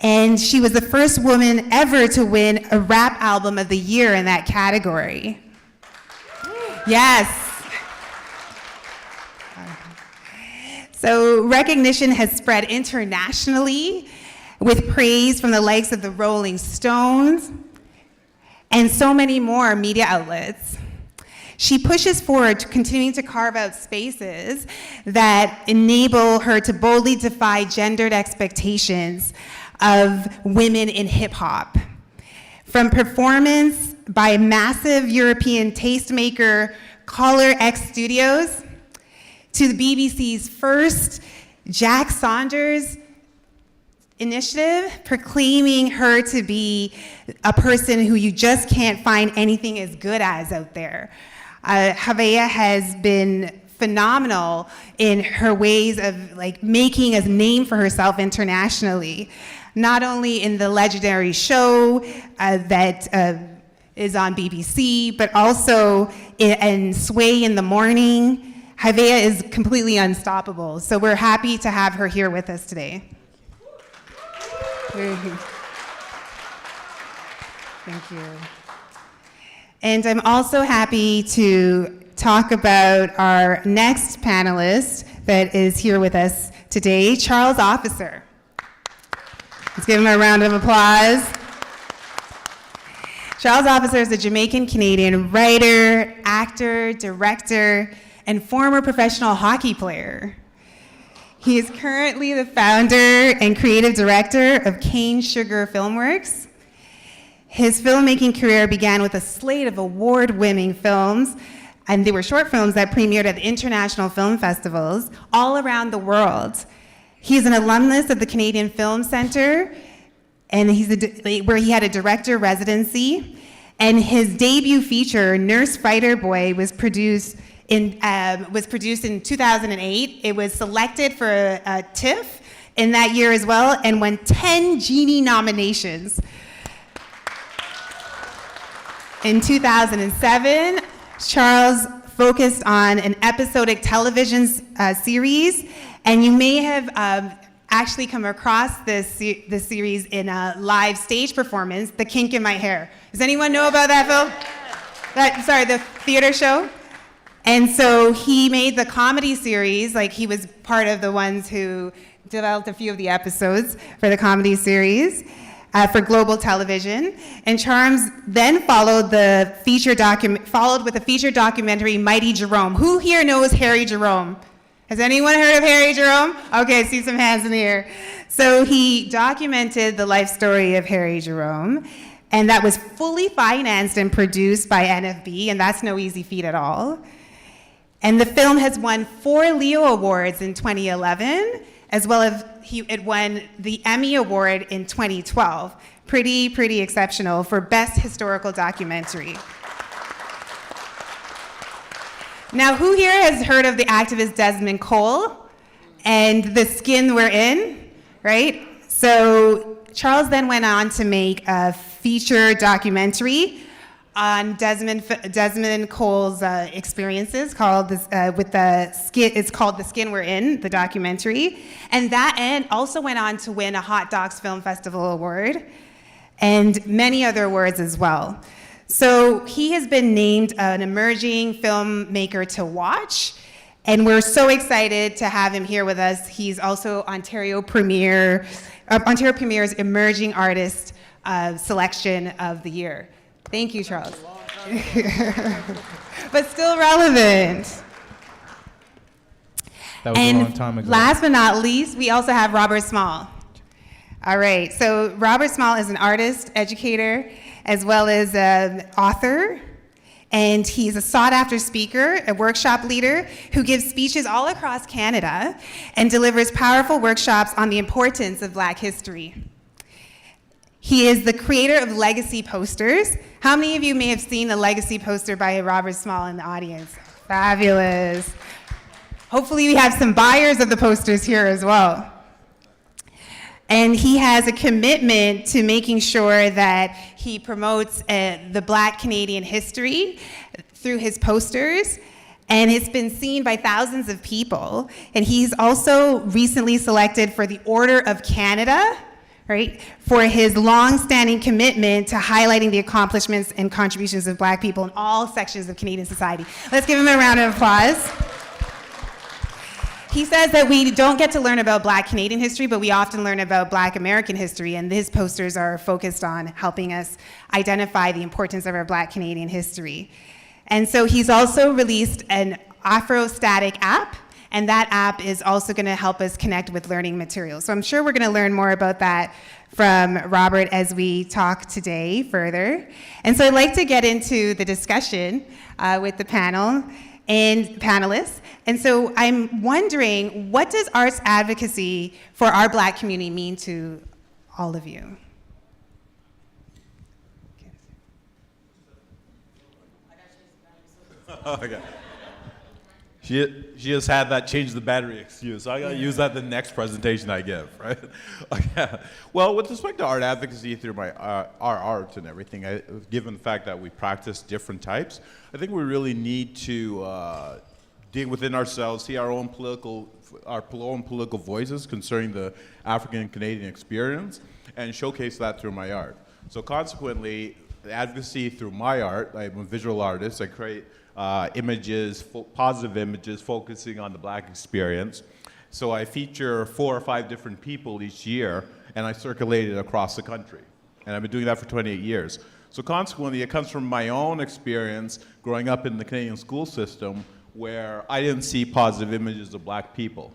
and she was the first woman ever to win a rap album of the year in that category. Yes. So recognition has spread internationally with praise from the likes of the Rolling Stones and so many more media outlets. She pushes forward to continuing to carve out spaces that enable her to boldly defy gendered expectations of women in hip hop. From performance by massive European tastemaker Color X Studios to the BBC's first Jack Saunders initiative, proclaiming her to be a person who you just can't find anything as good as out there. Havea has been phenomenal in her ways of making a name for herself internationally, not only in the legendary show that is on BBC, but also in Sway in the Morning. Havea is completely unstoppable, so we're happy to have her here with us today. Thank you. And I'm also happy to talk about our next panelist that is here with us today, Charles Officer. Let's give him a round of applause. Charles Officer is a Jamaican-Canadian writer, actor, director, and former professional hockey player. He is currently the founder and creative director of Cane Sugar Filmworks. His filmmaking career began with a slate of award-winning films, and they were short films that premiered at the international film festivals all around the world. He's an alumnus of the Canadian Film Centre, and where he had a director residency. And his debut feature, Nurse Fighter Boy, was produced in 2008. It was selected for a TIFF in that year as well, and won 10 Genie nominations. In 2007, Charles focused on an episodic television series, and you may have actually come across this series in a live stage performance, The Kink in My Hair. Does anyone know about that film? The theater show? And so he made the comedy series, like he was part of the ones who developed a few of the episodes for the comedy series for global television. And Charles then followed with a feature documentary, Mighty Jerome. Who here knows Harry Jerome? Has anyone heard of Harry Jerome? Okay, I see some hands in the air. So he documented the life story of Harry Jerome, and that was fully financed and produced by NFB, and that's no easy feat at all. And the film has won 4 Leo Awards in 2011, as well as it won the Emmy Award in 2012. Pretty exceptional for Best Historical Documentary. Now, who here has heard of the activist Desmond Cole and The Skin We're In, right? So Charles then went on to make a feature documentary on Desmond Cole's experiences it's called The Skin We're In, the documentary. And that also went on to win a Hot Docs Film Festival Award and many other awards as well. So he has been named an emerging filmmaker to watch, and we're so excited to have him here with us. He's also Ontario Premier's Emerging Artist Selection of the Year. Thank you, Charles. But still relevant. That was a long time ago. Last but not least, we also have Robert Small. All right, so Robert Small is an artist, educator, as well as an author, and he's a sought-after speaker, a workshop leader who gives speeches all across Canada and delivers powerful workshops on the importance of Black history. He is the creator of Legacy Posters. How many of you may have seen a Legacy poster by Robert Small in the audience? Fabulous. Hopefully we have some buyers of the posters here as well. And he has a commitment to making sure that he promotes the Black Canadian history through his posters. And it's been seen by thousands of people. And he's also recently selected for the Order of Canada, right, for his long-standing commitment to highlighting the accomplishments and contributions of Black people in all sections of Canadian society. Let's give him a round of applause. He says that we don't get to learn about Black Canadian history, but we often learn about Black American history, and his posters are focused on helping us identify the importance of our Black Canadian history. And so he's also released an Afrostatic app, and that app is also gonna help us connect with learning materials. So I'm sure we're gonna learn more about that from Robert as we talk today further. And so I'd like to get into the discussion with the panel and panelists. And so I'm wondering, what does arts advocacy for our Black community mean to all of you? Okay. She just had that change the battery excuse. So I gotta use that the next presentation I give, right? Okay. Well, with respect to art advocacy through our art and everything, given the fact that we practice different types, I think we really need to dig within ourselves, see our own political voices concerning the African Canadian experience, and showcase that through my art. So consequently, advocacy through my art, I'm a visual artist, I create images, positive images focusing on the Black experience. So I feature 4 or 5 different people each year, and I circulate it across the country. And I've been doing that for 28 years. So consequently, it comes from my own experience growing up in the Canadian school system, where I didn't see positive images of Black people.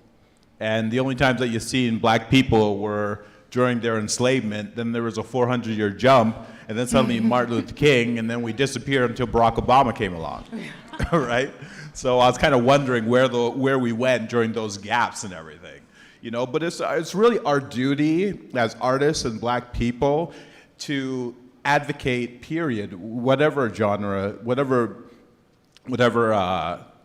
And the only times that you seen Black people were during their enslavement, then there was a 400-year jump, and then suddenly Martin Luther King, and then we disappeared until Barack Obama came along, right? So I was kind of wondering where we went during those gaps and everything, you know? But it's really our duty as artists and Black people to advocate, period, whatever genre, whatever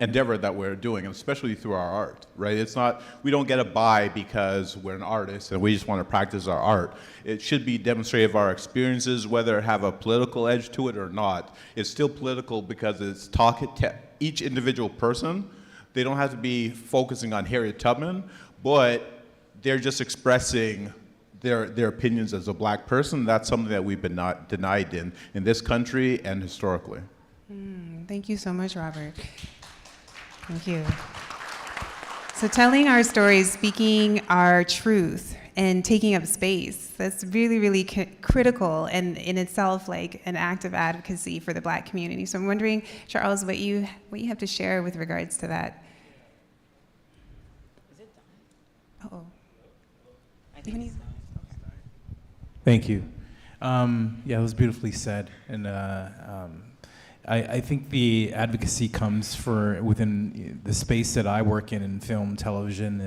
endeavor that we're doing, and especially through our art, right? It's not, we don't get a buy because we're an artist and we just want to practice our art. It should be demonstrative of our experiences, whether it have a political edge to it or not. It's still political because it's talking to each individual person. They don't have to be focusing on Harriet Tubman, but they're just expressing their opinions as a Black person. That's something that we've been not denied in this country and historically. Thank you so much, Robert. Thank you. So telling our stories, speaking our truth, and taking up space, that's really, really critical and in itself like an act of advocacy for the Black community. So I'm wondering, Charles, what you have to share with regards to that. Is it done? Uh-oh. I think it's done. Thank you. Yeah, it was beautifully said. And I think the advocacy comes within the space that I work in film, television,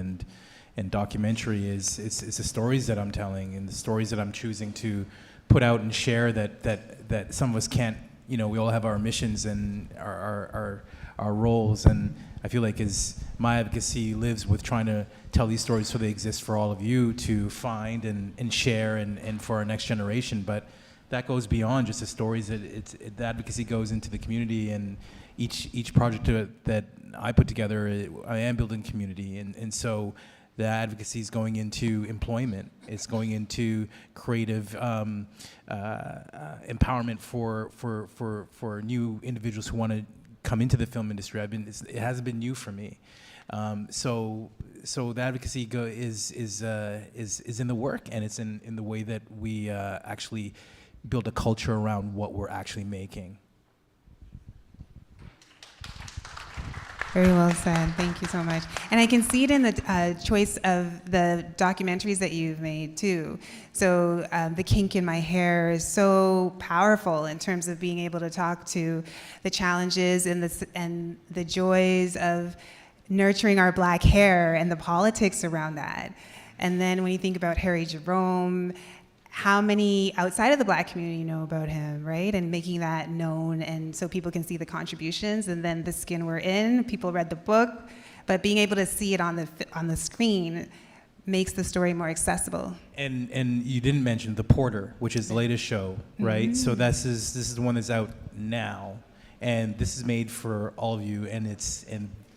and documentary it's the stories that I'm telling and the stories that I'm choosing to put out and share that some of us can't, we all have our missions and our roles, and I feel like my advocacy lives with trying to tell these stories so they exist for all of you to find and share and for our next generation. But that goes beyond just the stories. The advocacy goes into the community, and each project that I put together, I am building community, and so the advocacy is going into employment. It's going into creative empowerment for new individuals who want to come into the film industry. It hasn't been new for me. So the advocacy is in the work, and it's in the way that we actually build a culture around what we're actually making. Very well said. Thank you so much. And I can see it in the choice of the documentaries that you've made too. So The Kink in My Hair is so powerful in terms of being able to talk to the challenges and the joys of nurturing our Black hair and the politics around that. And then when you think about Harry Jerome, how many outside of the Black community know about him, right? And making that known, and so people can see the contributions. And then The Skin We're In, people read the book, but being able to see it on the screen makes the story more accessible. And you didn't mention The Porter, which is the latest show, right? Mm-hmm. So this is the one that's out now, and this is made for all of you. And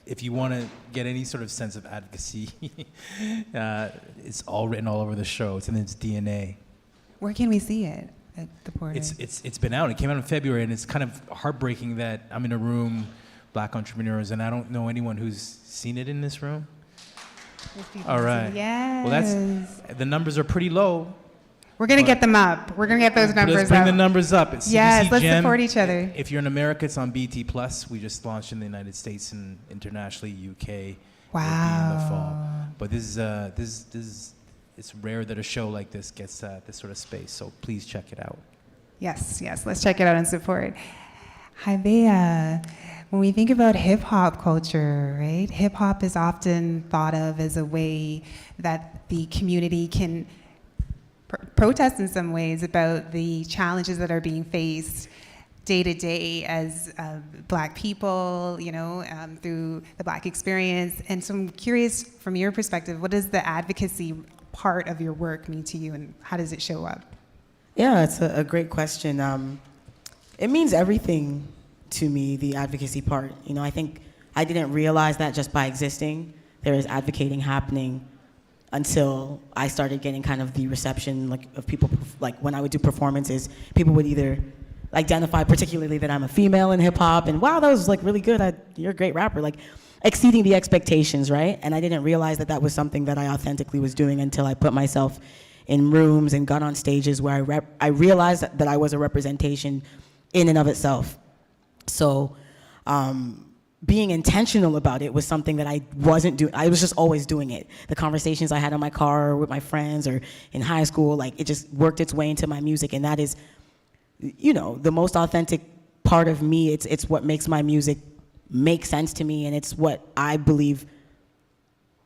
if you want to get any sort of sense of advocacy, it's all written all over the show. It's in its DNA. Where can we see it at The Porter? It's been out. It came out in February, and it's kind of heartbreaking that I'm in a room, Black entrepreneurs, and I don't know anyone who's seen it in this room. All right. Yes. Well, the numbers are pretty low. We're gonna get them up. We're gonna get those numbers up. Let's bring the numbers up. Yes, let's support each other. If you're in America, it's on BT Plus. We just launched in the United States and internationally, UK. Wow. It'll be in the fall. But this is it's rare that a show like this gets this sort of space, so please check it out. Yes, let's check it out and support. Hi, Bea. When we think about hip hop culture, right? Hip hop is often thought of as a way that the community can protest in some ways about the challenges that are being faced day to day as Black people, through the Black experience. And so I'm curious, from your perspective, what does the advocacy part of your work mean to you, and how does it show up? Yeah, it's a great question. It means everything to me, the advocacy part. I think I didn't realize that just by existing, there is advocating happening until I started getting kind of the reception like of people, like when I would do performances, people would either identify particularly that I'm a female in hip hop and wow, that was like really good, you're a great rapper, like exceeding the expectations, right? And I didn't realize that that was something that I authentically was doing until I put myself in rooms and got on stages where I realized that I was a representation in and of itself. So being intentional about it was something that I wasn't doing. I was just always doing it. The conversations I had in my car or with my friends or in high school, like it just worked its way into my music. And that is, you know, the most authentic part of me. It's what makes my music make sense to me, and it's what I believe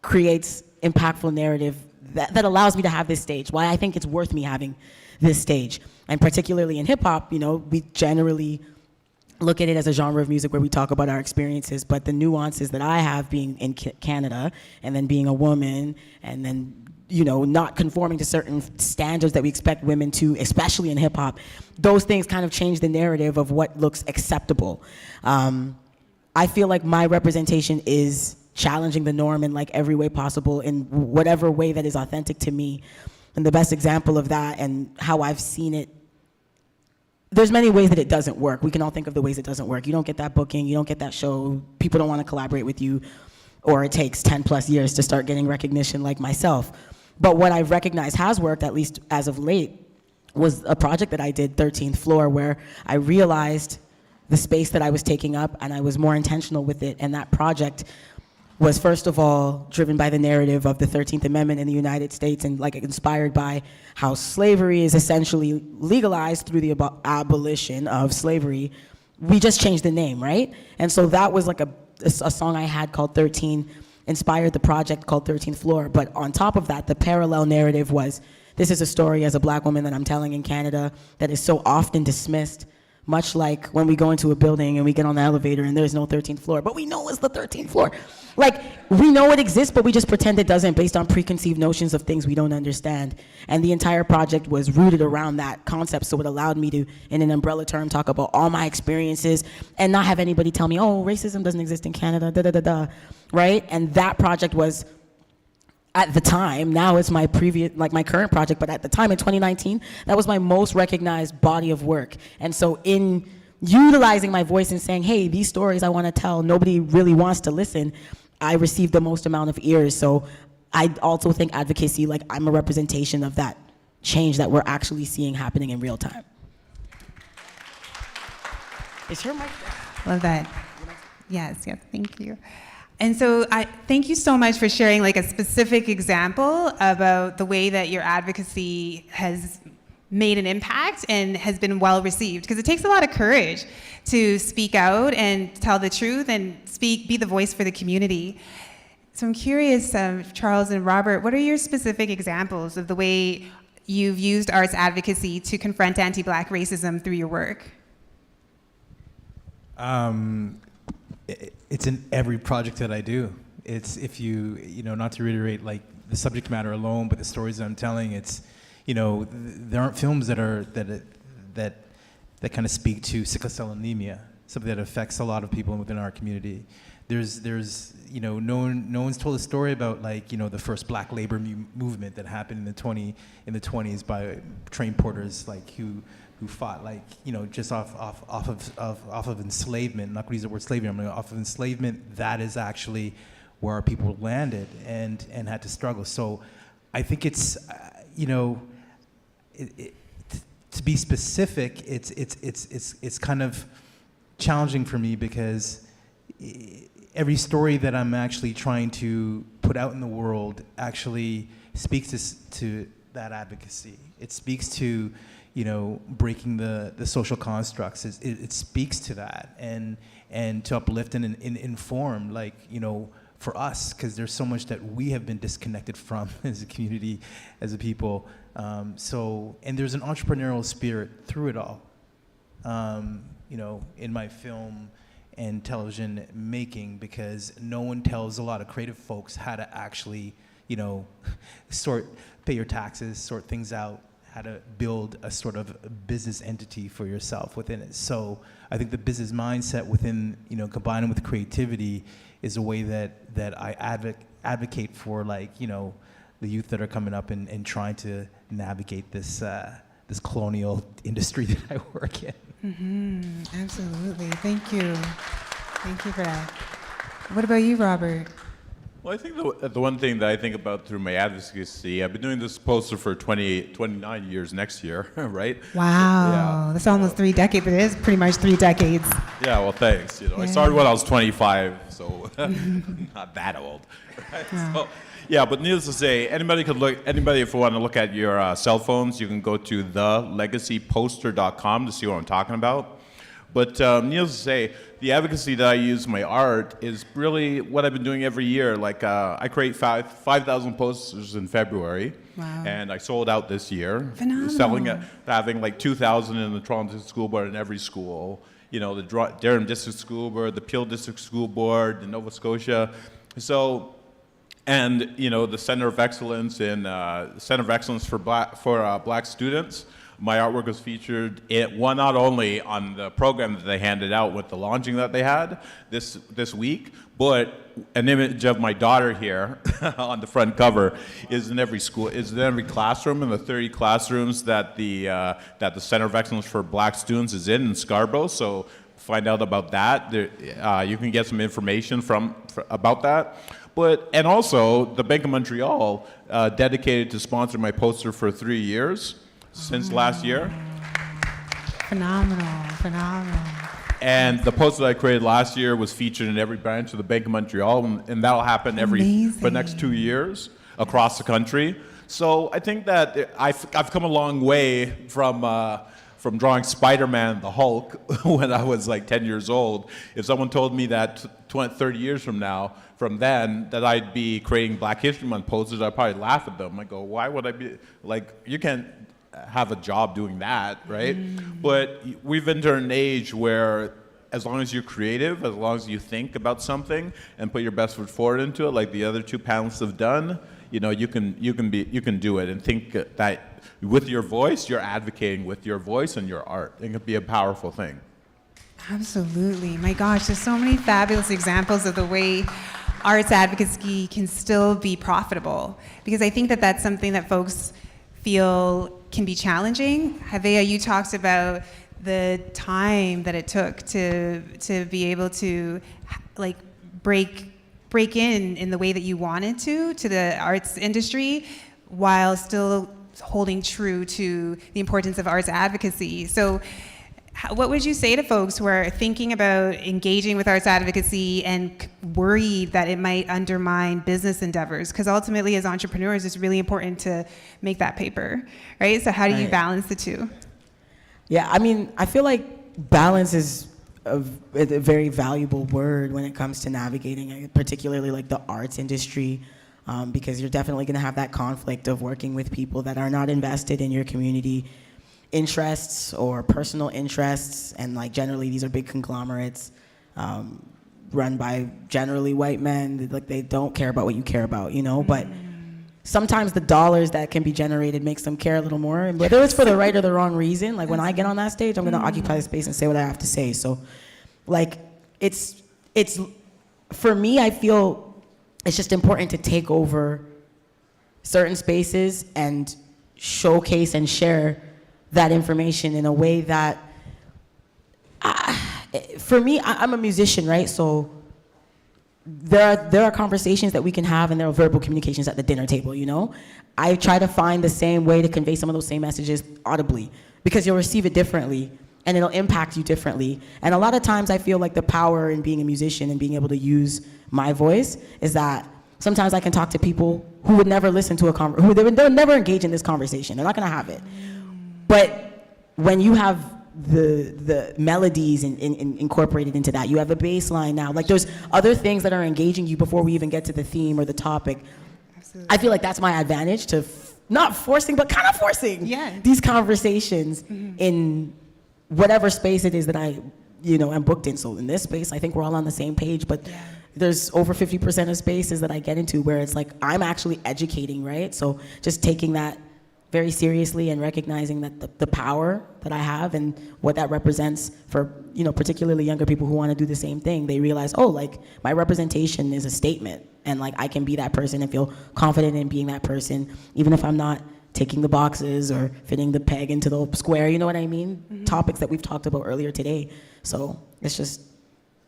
creates impactful narrative that allows me to have this stage, why I think it's worth me having this stage. And particularly in hip hop, you know, we generally look at it as a genre of music where we talk about our experiences, but the nuances that I have being in Canada and then being a woman and then, you know, not conforming to certain standards that we expect women to, especially in hip hop, those things kind of change the narrative of what looks acceptable. I feel like my representation is challenging the norm in like every way possible in whatever way that is authentic to me. And the best example of that and how I've seen it, there's many ways that it doesn't work. We can all think of the ways it doesn't work. You don't get that booking, you don't get that show, people don't want to collaborate with you, or it takes 10 plus years to start getting recognition like myself. But what I've recognized has worked, at least as of late, was a project that I did, 13th Floor, where I realized the space that I was taking up and I was more intentional with it. And that project was first of all driven by the narrative of the 13th Amendment in the United States and like inspired by how slavery is essentially legalized through the abolition of slavery. We just changed the name, right? And so that was like a song I had called 13, inspired the project called 13th Floor. But on top of that, the parallel narrative was, this is a story as a black woman that I'm telling in Canada that is so often dismissed, much like when we go into a building and we get on the elevator and there's no 13th floor, but we know it's the 13th floor. Like, we know it exists, but we just pretend it doesn't based on preconceived notions of things we don't understand. And the entire project was rooted around that concept, so it allowed me to, in an umbrella term, talk about all my experiences and not have anybody tell me, oh, racism doesn't exist in Canada, da-da-da-da, right? And that project was, at the time, now it's my previous, like my current project, but at the time in 2019, that was my most recognized body of work. And so in utilizing my voice and saying, hey, these stories I want to tell, nobody really wants to listen, I received the most amount of ears. So I also think advocacy, like I'm a representation of that change that we're actually seeing happening in real time. Is your mic? Love that. Yes, thank you. And so I thank you so much for sharing like a specific example about the way that your advocacy has made an impact and has been well received, because it takes a lot of courage to speak out and tell the truth and be the voice for the community. So I'm curious, Charles and Robert, what are your specific examples of the way you've used arts advocacy to confront anti-Black racism through your work? It's in every project that I do. It's, if you know, not to reiterate like the subject matter alone, but the stories that I'm telling, it's, you know, there aren't films that kind of speak to sickle cell anemia, something that affects a lot of people within our community. There's you know, no one's told a story about like, you know, the first Black labor movement that happened in the 20s by train porters like who fought like, you know, just off of enslavement. Not going to use the word slavery, I'm going to off of enslavement. That is actually where our people landed and had to struggle. So I think it's, you know, to be specific, it's kind of challenging for me because every story that I'm actually trying to put out in the world actually speaks to that advocacy. It speaks to, you know, breaking the social constructs. It speaks to that and to uplift and inform, like, you know, for us, because there's so much that we have been disconnected from as a community, as a people. So, and there's an entrepreneurial spirit through it all. You know, in my film and television making, because no one tells a lot of creative folks how to actually, you know, pay your taxes, sort things out, build a sort of business entity for yourself within it. So I think the business mindset within, combining with creativity is a way that I advocate for, like, the youth that are coming up and trying to navigate this colonial industry that I work in. Absolutely. Thank you. Thank you for that. What about you, Robert? Well, I think the one thing that I think about through my advocacy, I've been doing this poster for 29 years next year, right? Wow. That's almost 3 decades, but it is pretty much 3 decades. Yeah, well, thanks. I started when I was 25, so not that old. Right? Yeah. So, yeah, but needless to say, anybody, if you want to look at your cell phones, you can go to thelegacyposter.com to see what I'm talking about. But needless to say, the advocacy that I use in my art is really what I've been doing every year. Like, I create 5,000 posters in February. Wow. And I sold out this year. Phenomenal. Having like 2,000 in the Toronto School Board in every school. The Durham District School Board, the Peel District School Board, the Nova Scotia. So, and the Center of Excellence in Center of Excellence for Black students. My artwork was featured not only on the program that they handed out with the launching that they had this week, but an image of my daughter here on the front cover is in every school, is in every classroom, in the 30 classrooms that the Center of Excellence for Black Students is in Scarborough. So find out about that. You can get some information about that. And also, the Bank of Montreal dedicated to sponsor my poster for 3 years. Since last year. Phenomenal. And the poster that I created last year was featured in every branch of the Bank of Montreal, and that'll happen for the next 2 years across the country. So I think that I've come a long way from drawing Spider-Man, the Hulk, when I was like 10 years old. If someone told me that 30 years from then, that I'd be creating Black History Month posters, I'd probably laugh at them. I go, why would I be, like, you can't have a job doing that, right? But we've entered an age where as long as you're creative, as long as you think about something and put your best foot forward into it, like the other 2 panelists have done, you can do it, and think that with your voice, you're advocating with your voice and your art. It can be a powerful thing. Absolutely. My gosh, there's so many fabulous examples of the way arts advocacy can still be profitable, because I think that that's something that folks feel can be challenging. Havea, you talked about the time that it took to be able to like break in the way that you wanted to the arts industry while still holding true to the importance of arts advocacy. So what would you say to folks who are thinking about engaging with arts advocacy and worried that it might undermine business endeavors? Because ultimately, as entrepreneurs, it's really important to make that paper, right? So how do you balance the two? Yeah, I mean, I feel like balance is a very valuable word when it comes to navigating, particularly like the arts industry, because you're definitely going to have that conflict of working with people that are not invested in your community interests or personal interests, and like generally these are big conglomerates run by generally white men. Like, they don't care about what you care about, but sometimes the dollars that can be generated makes them care a little more, and whether it's for the right or the wrong reason. Like, when I get on that stage, I'm going to occupy the space and say what I have to say. So like, it's for me, I feel it's just important to take over certain spaces and showcase and share that information in a way that, for me, I'm a musician, right? So there are conversations that we can have, and there are verbal communications at the dinner table, I try to find the same way to convey some of those same messages audibly, because you'll receive it differently, and it'll impact you differently. And a lot of times I feel like the power in being a musician and being able to use my voice is that sometimes I can talk to people who would never listen to they would never engage in this conversation. They're not gonna have it. But when you have the melodies incorporated into that, you have a bass line now. Like, there's other things that are engaging you before we even get to the theme or the topic. Absolutely. I feel like that's my advantage to not forcing, but kind of forcing these conversations in whatever space it is that I, am booked in. So in this space, I think we're all on the same page, but there's over 50% of spaces that I get into where it's like I'm actually educating, right? So just taking that very seriously and recognizing that the power that I have and what that represents for, you know, particularly younger people who want to do the same thing. They realize, oh, like my representation is a statement, and like I can be that person and feel confident in being that person, even if I'm not ticking the boxes or fitting the peg into the square, you know what I mean? Mm-hmm. Topics that we've talked about earlier today. So it's just,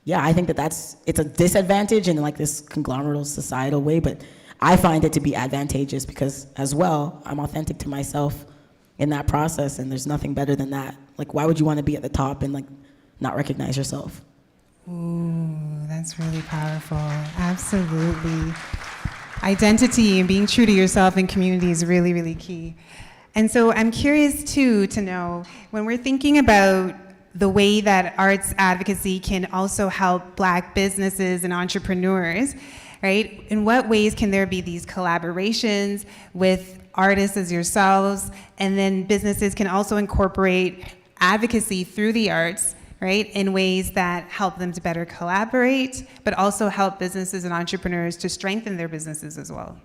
yeah, I think it's a disadvantage in like this conglomerate societal way, but I find it to be advantageous because as well, I'm authentic to myself in that process, and there's nothing better than that. Like, why would you want to be at the top and like not recognize yourself? Ooh, that's really powerful. Absolutely. Identity and being true to yourself in community is really, really key. And so I'm curious too to know, when we're thinking about the way that arts advocacy can also help Black businesses and entrepreneurs, right? In what ways can there be these collaborations with artists as yourselves, and then businesses can also incorporate advocacy through the arts, right, in ways that help them to better collaborate, but also help businesses and entrepreneurs to strengthen their businesses as well?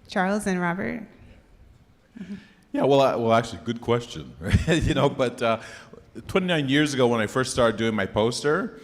Charles and Robert? Yeah, well, actually, good question. Right? You know, but 29 years ago when I first started doing my poster,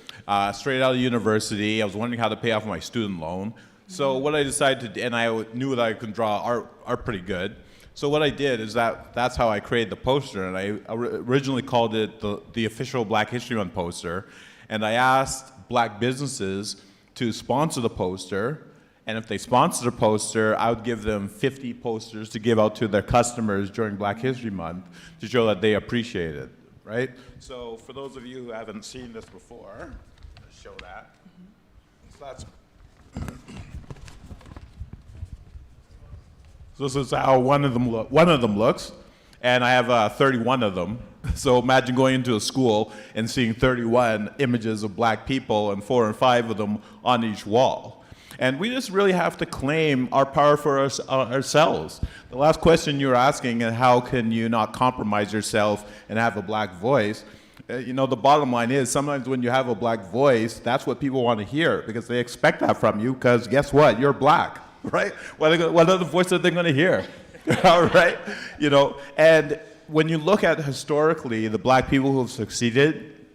straight out of university, I was wondering how to pay off my student loan. So what I decided to do, and I knew that I could draw art pretty good. So what I did is that's how I created the poster, and I originally called it the official Black History Month poster. And I asked Black businesses to sponsor the poster, and if they sponsored the poster, I would give them 50 posters to give out to their customers during Black History Month to show that they appreciate it, right? So for those of you who haven't seen this before, let's show that. So that's So this is how one of them looks, and I have 31 of them. So imagine going into a school and seeing 31 images of Black people and 4 and 5 of them on each wall. And we just really have to claim our power for ourselves. The last question you were asking, and how can you not compromise yourself and have a Black voice? You know, the bottom line is sometimes when you have a Black voice, that's what people want to hear, because they expect that from you, because guess what? You're Black. Right? What other voice are they going to hear? All right? You know, and when you look at historically the Black people who have succeeded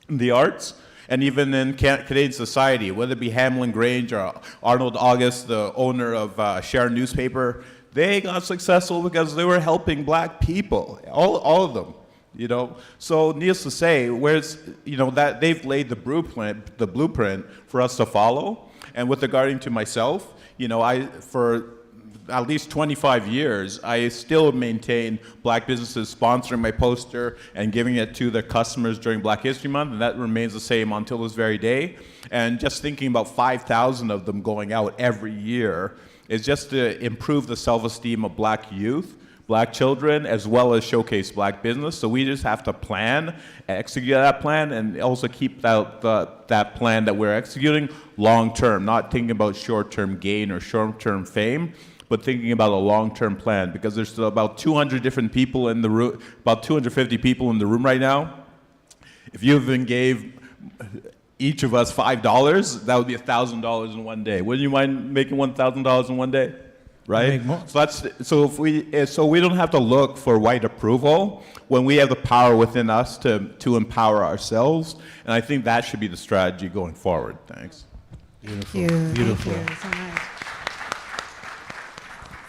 in the arts, and even in Canadian society, whether it be Hamlin Grange or Arnold August, the owner of Sharon newspaper, they got successful because they were helping Black people, all of them. You know, so needless to say, that they've laid the blueprint for us to follow. And with regarding to myself, you know, for at least 25 years, I still maintain Black businesses sponsoring my poster and giving it to their customers during Black History Month, and that remains the same until this very day. And just thinking about 5,000 of them going out every year is just to improve the self-esteem of Black youth, Black children, as well as showcase Black business. So we just have to plan, execute that plan, and also keep that plan that we're executing long-term, not thinking about short-term gain or short-term fame, but thinking about a long-term plan, because there's still about 200 different people in the room, about 250 people in the room right now. If you even gave each of us $5, that would be $1,000 in one day. Wouldn't you mind making $1,000 in one day? Right? So we don't have to look for white approval when we have the power within us to empower ourselves, and I think that should be the strategy going forward. Thanks. Beautiful. Beautiful. Thank you so much.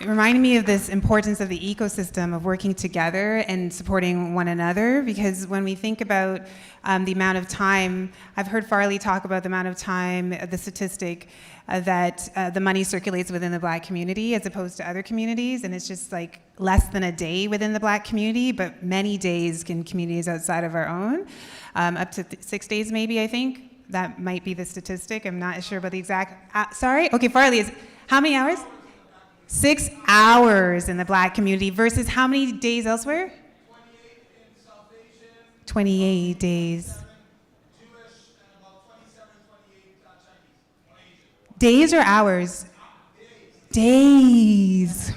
It reminded me of this importance of the ecosystem of working together and supporting one another, because when we think about the amount of time, I've heard Farley talk about the amount of time, the statistic that the money circulates within the Black community as opposed to other communities, and it's just like less than a day within the Black community, but many days in communities outside of our own, up to 6 days maybe, I think. That might be the statistic. I'm not sure about the exact, sorry? Okay, Farley, how many hours? 6 hours in the Black community versus how many days elsewhere? 28 in South Asian. 28 days. Jewish, and about 27, 28 Chinese. Asian. Days or hours? Days.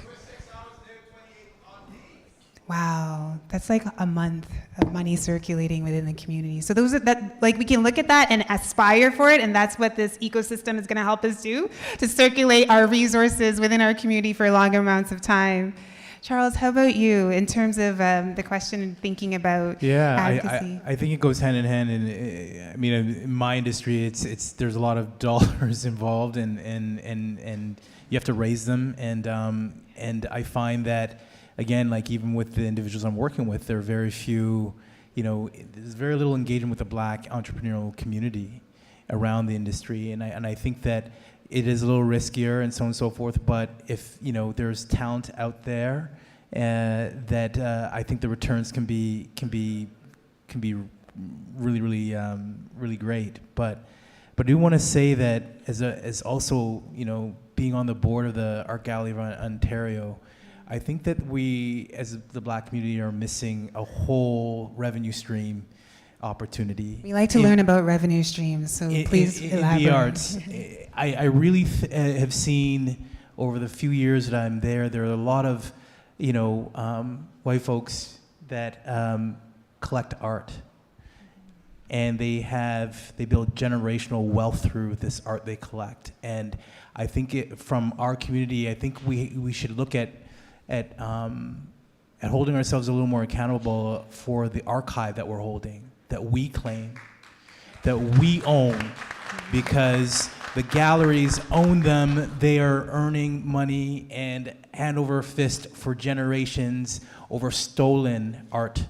Wow, that's like a month of money circulating within the community. So those are we can look at that and aspire for it, and that's what this ecosystem is going to help us do, to circulate our resources within our community for longer amounts of time. Charles, how about you in terms of the question and thinking about advocacy? I think it goes hand in hand. And I mean, in my industry, there's a lot of dollars involved, and you have to raise them. And I find that, again, like even with the individuals I'm working with, there are very few. There's very little engagement with the Black entrepreneurial community around the industry, and I think that it is a little riskier and so on and so forth. But if there's talent out there, that I think the returns can be really really great. But I do want to say that as also being on the board of the Art Gallery of Ontario, I think that we, as the Black community, are missing a whole revenue stream opportunity. We like to learn about revenue streams, so please elaborate. In the arts, I really have seen over the few years that I'm there are a lot of, white folks that collect art, and they build generational wealth through this art they collect. And I think from our community, I think we should look at holding ourselves a little more accountable for the archive that we're holding, that we claim, that we own, because the galleries own them. They are earning money and hand over fist for generations over stolen art.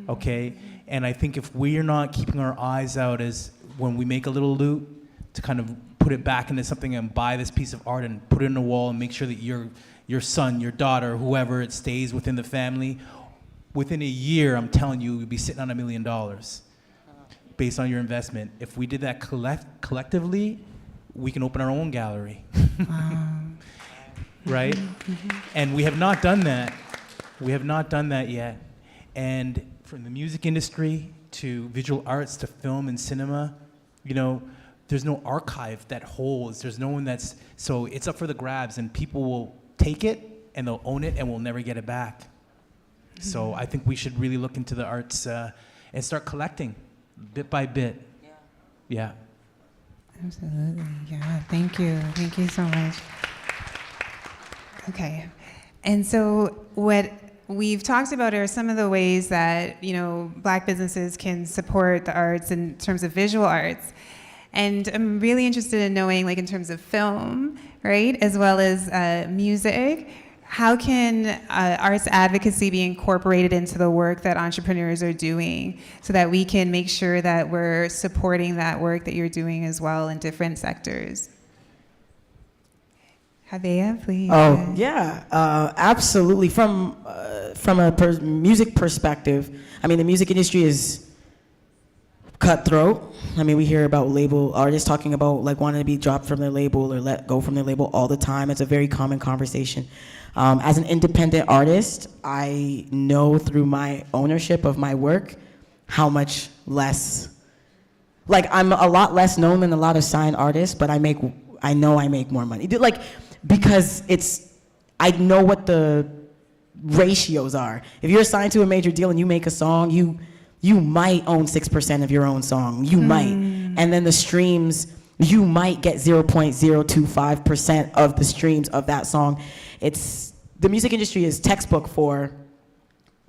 Okay? And I think if we're not keeping our eyes out as when we make a little loot to kind of put it back into something and buy this piece of art and put it in the wall and make sure that your son, your daughter, whoever, it stays within the family, within a year, I'm telling you, you'd be sitting on $1 million based on your investment. If we did that collectively, we can open our own gallery. Wow. Right? Mm-hmm. And we have not done that. We have not done that yet. And from the music industry to visual arts to film and cinema, there's no archive that holds. There's no one so it's up for the grabs, and people will take it and they'll own it and we'll never get it back. So I think we should really look into the arts and start collecting bit by bit. Yeah. Absolutely. Yeah. Thank you. Thank you so much. Okay. And so what we've talked about are some of the ways that, Black businesses can support the arts in terms of visual arts. And I'm really interested in knowing, like in terms of film, right, as well as music, how can arts advocacy be incorporated into the work that entrepreneurs are doing so that we can make sure that we're supporting that work that you're doing as well in different sectors? Javea, please. Oh, yeah, absolutely. From a music perspective, I mean, the music industry is cutthroat. I mean, we hear about label artists talking about like wanting to be dropped from their label or let go from their label all the time. It's a very common conversation. As an independent artist, I know through my ownership of my work how much less, like I'm a lot less known than a lot of signed artists, but I know I make more money. Like, because I know what the ratios are. If you're signed to a major deal and you make a song, you might own 6% of your own song. You might. And then the streams, you might get 0.025% of the streams of that song. The music industry is textbook for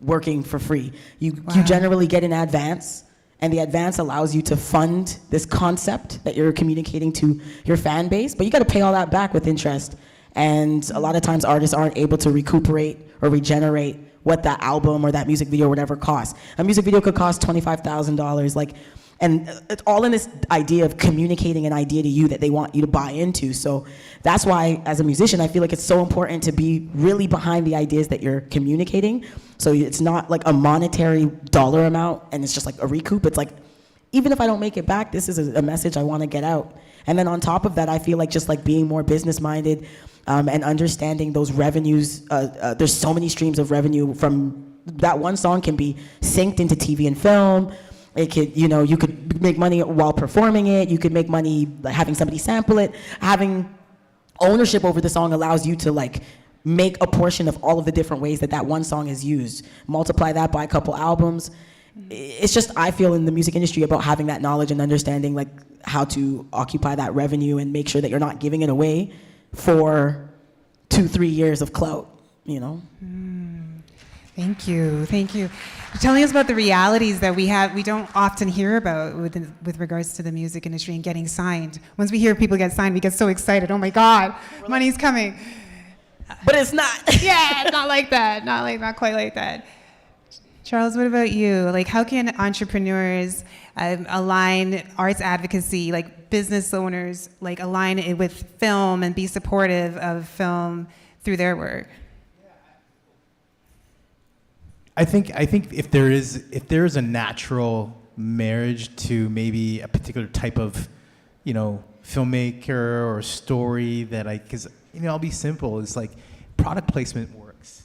working for free. You generally get an advance, and the advance allows you to fund this concept that you're communicating to your fan base, but you got to pay all that back with interest. And a lot of times artists aren't able to recuperate or regenerate what that album or that music video or whatever costs. A music video could cost $25,000, and it's all in this idea of communicating an idea to you that they want you to buy into. So that's why, as a musician, I feel like it's so important to be really behind the ideas that you're communicating. So it's not like a monetary dollar amount and it's just like a recoup. It's like, even if I don't make it back, this is a message I want to get out. And then on top of that, I feel like just like being more business-minded and understanding those revenues. There's so many streams of revenue from that one song can be synced into TV and film. It could, you could make money while performing it. You could make money like having somebody sample it. Having ownership over the song allows you to like make a portion of all of the different ways that one song is used. Multiply that by a couple albums. It's just, I feel in the music industry about having that knowledge and understanding like how to occupy that revenue and make sure that you're not giving it away for 2-3 years of clout. you know. Thank you. Thank you. You're telling us about the realities that we don't often hear about with regards to the music industry and getting signed. Once we hear people get signed, we get so excited. Oh my God, money's coming. But it's not. Yeah, it's not like that. Not quite like that. Charles, what about you? Like, how can entrepreneurs align arts advocacy, like business owners, like align it with film and be supportive of film through their work? I think if there is a natural marriage to maybe a particular type of, filmmaker or story that because I'll be simple. It's like product placement works.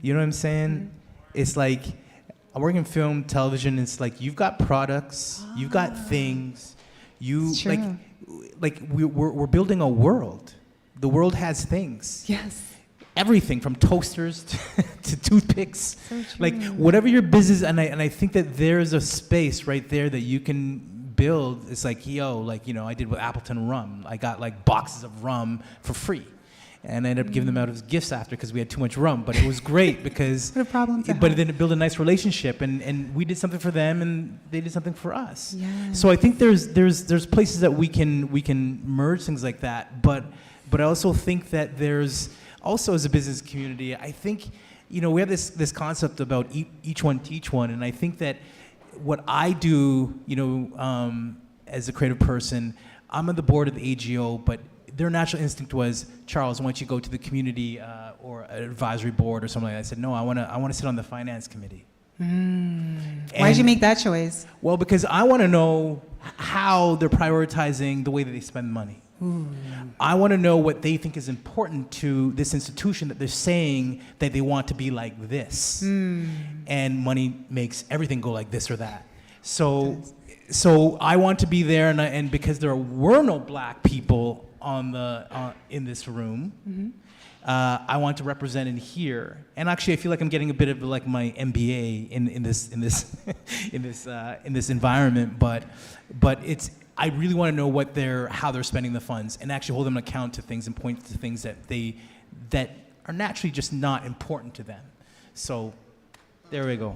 You know what I'm saying? It's like I work in film, television. It's like you've got products, you've got things. It's true. like we're building a world. The world has things. Yes. Everything from toasters to toothpicks, So like true. whatever your business, and I think that there's a space right there that you can build. It's like, I did with Appleton rum. I got like boxes of rum for free, and I ended up giving them out as gifts after because we had too much rum. But it was great because, What a problem to but have. then it built a nice relationship, and we did something for them, and they did something for us. Yes. So I think there's places that we can merge things like that, but I also think that there's also, as a business community, I think, we have this concept about each one teach one, and I think that what I do, as a creative person, I'm on the board of the AGO, but their natural instinct was, Charles, why don't you go to the community or an advisory board or something like that? I said, no, I want to sit on the finance committee. Why did you make that choice? Well, because I want to know how they're prioritizing the way that they spend money. I want to know what they think is important to this institution that they're saying that they want to be like this. And money makes everything go like this or that. So I want to be there, and because there were no black people in this room, I want to represent in here. And actually, I feel like I'm getting a bit of like my MBA in this in this environment. But I really want to know how they're spending the funds, and actually hold them account to things and point to things that are naturally just not important to them. So there we go.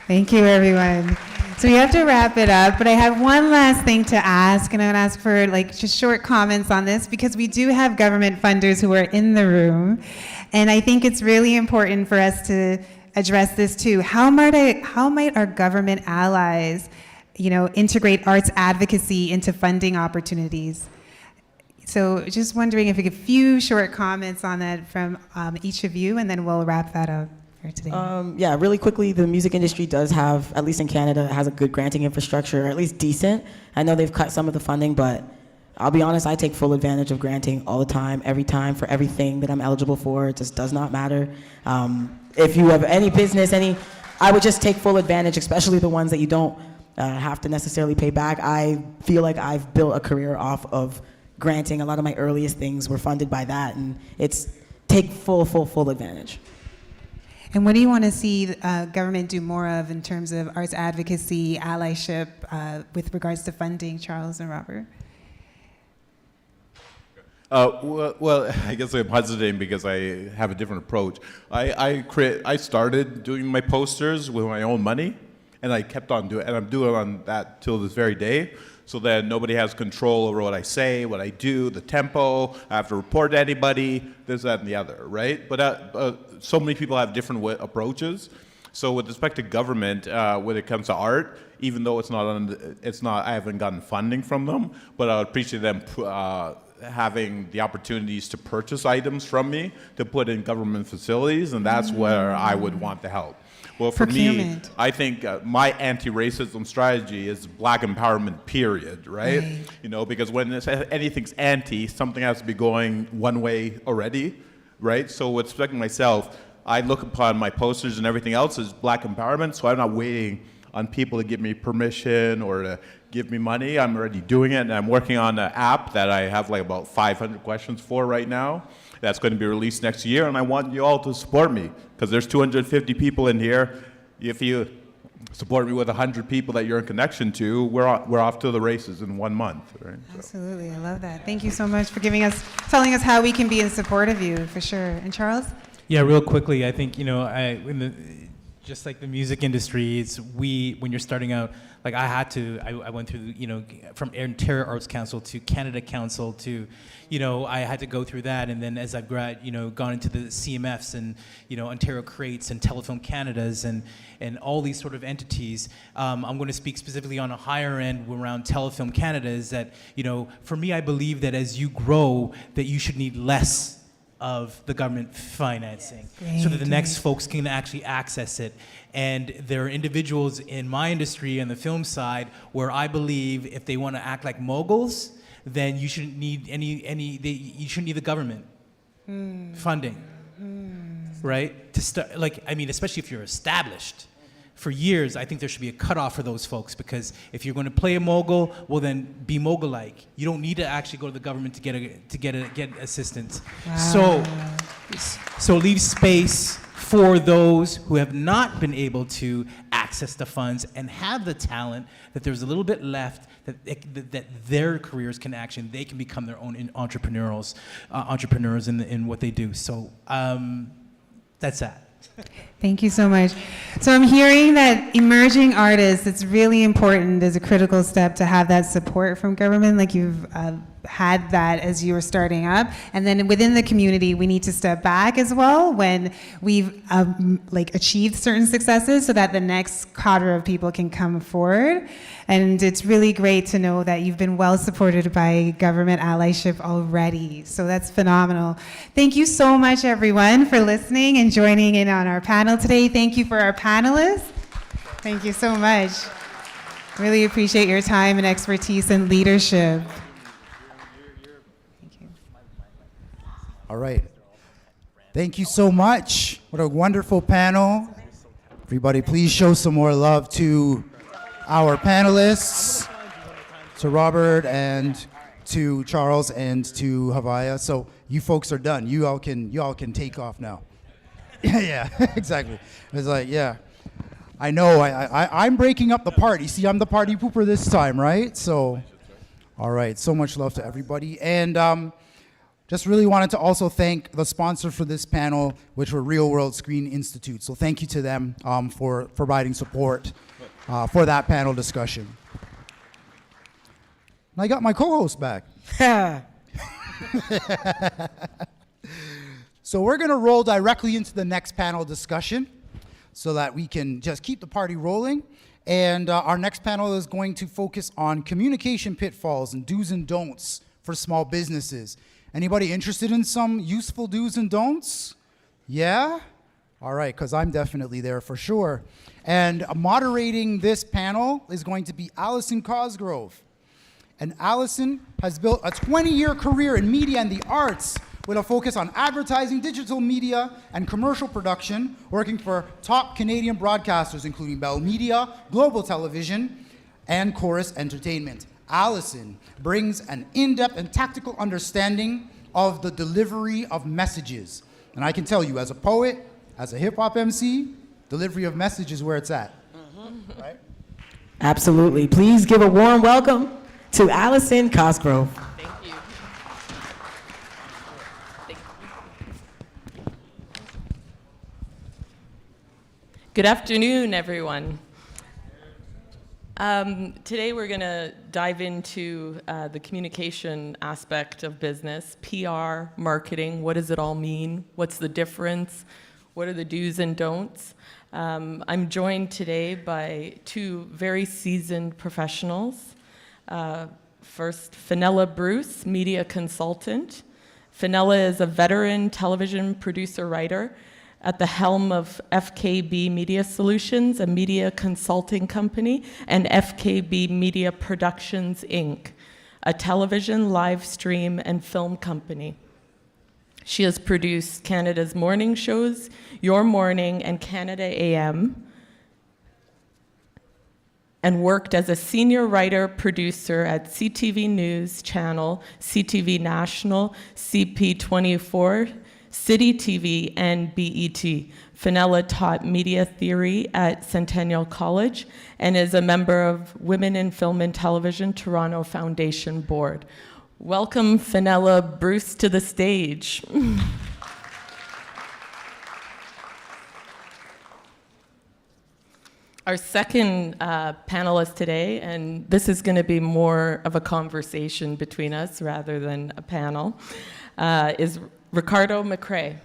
Thank you, everyone. So we have to wrap it up, but I have one last thing to ask, and I'm going to ask for just short comments on this because we do have government funders who are in the room, and I think it's really important for us to address this too. How might our government allies integrate arts advocacy into funding opportunities? So just wondering if we get a few short comments on that from each of you, and then we'll wrap that up for today. Yeah, really quickly, the music industry does have, at least in Canada, has a good granting infrastructure, or at least decent. I know they've cut some of the funding, but I'll be honest, I take full advantage of granting all the time, every time, for everything that I'm eligible for. It just does not matter. If you have any business, I would just take full advantage, especially the ones that you don't have to necessarily pay back. I feel like I've built a career off of granting. A lot of my earliest things were funded by that, and it's take full advantage. And what do you want to see government do more of in terms of arts advocacy, allyship, with regards to funding, Charles and Robert? Well, I guess I'm hesitating because I have a different approach. I started doing my posters with my own money, and I kept on doing, and I'm doing on that till this very day, so that nobody has control over what I say, what I do, the tempo. I have to report to anybody, this, that, and the other, right? But so many people have different approaches. So with respect to government, when it comes to art, even though it's not, I haven't gotten funding from them, but I would appreciate them having the opportunities to purchase items from me to put in government facilities, and that's where I would want the help. Well, for me, I think my anti-racism strategy is black empowerment, period, right? Because when anything's anti, something has to be going one way already, right? So with respect to myself, I look upon my posters and everything else as black empowerment, so I'm not waiting on people to give me permission or to give me money. I'm already doing it, and I'm working on an app that I have like about 500 questions for right now. That's going to be released next year, and I want you all to support me because there's 250 people in here. If you support me with 100 people that you're in connection to, we're off to the races in 1 month, right? Absolutely, I love that. Thank you so much for telling us how we can be in support of you, for sure. And Charles? Yeah, real quickly, I think, just like the music industry, when you're starting out, like I went through, from Ontario Arts Council to Canada Council to, I had to go through that. And then as I've gone into the CMFs and, Ontario Creates and Telefilm Canadas and all these sort of entities, I'm going to speak specifically on a higher end around Telefilm Canada is that, for me, I believe that as you grow, that you should need less of the government financing so that the next folks can actually access it. And there are individuals in my industry on the film side where I believe if they want to act like moguls, then you shouldn't need you shouldn't need the government funding, right? To start, especially if you're established. For years, I think there should be a cutoff for those folks because if you're going to play a mogul, well then be mogul-like. You don't need to actually go to the government to get assistance. Wow. So leave space for those who have not been able to access the funds and have the talent that there's a little bit left that their careers can they can become their own entrepreneurs in what they do. So that's that. Thank you so much. So I'm hearing that emerging artists, it's really important as a critical step to have that support from government, like you've had that as you were starting up. And then within the community, we need to step back as well when we've achieved certain successes so that the next cadre of people can come forward. And it's really great to know that you've been well supported by government allyship already. So that's phenomenal. Thank you so much, everyone, for listening and joining in on our panel today. Thank you for our panelists. Thank you so much. Really appreciate your time and expertise and leadership. All right. Thank you so much. What a wonderful panel. Everybody, please show some more love to our panelists, to Robert and to Charles and to Havaya. So you folks are done. You all can take off now. Yeah, exactly. It's like, yeah. I know, I'm breaking up the party. See, I'm the party pooper this time, right? So, all right, so much love to everybody. And just really wanted to also thank the sponsor for this panel, which were Real World Screen Institute. So thank you to them for providing support for that panel discussion. And I got my co-host back. So we're going to roll directly into the next panel discussion so that we can just keep the party rolling. And our next panel is going to focus on communication pitfalls and do's and don'ts for small businesses. Anybody interested in some useful do's and don'ts? Yeah? All right, because I'm definitely there for sure. And moderating this panel is going to be Allison Cosgrove. And Allison has built a 20-year career in media and the arts with a focus on advertising, digital media, and commercial production, working for top Canadian broadcasters, including Bell Media, Global Television, and Chorus Entertainment. Allison brings an in-depth and tactical understanding of the delivery of messages. And I can tell you, as a poet, as a hip-hop MC, delivery of message is where it's at. Right? Absolutely. Please give a warm welcome to Allison Cosgrove. Thank you. Good afternoon, everyone. Today we're going to dive into the communication aspect of business, PR, marketing. What does it all mean? What's the difference? What are the do's and don'ts? I'm joined today by two very seasoned professionals. First, Fenella Bruce, media consultant. Fenella is a veteran television producer-writer at the helm of FKB Media Solutions, a media consulting company, and FKB Media Productions, Inc., a television, live stream, and film company. She has produced Canada's morning shows, Your Morning and Canada AM, and worked as a senior writer-producer at CTV News Channel, CTV National, CP24, City TV, and BET. Fenella taught media theory at Centennial College and is a member of Women in Film and Television Toronto Foundation Board. Welcome, Fenella Bruce, to the stage. Our second panelist today, and this is going to be more of a conversation between us rather than a panel, is Ricardo McRae.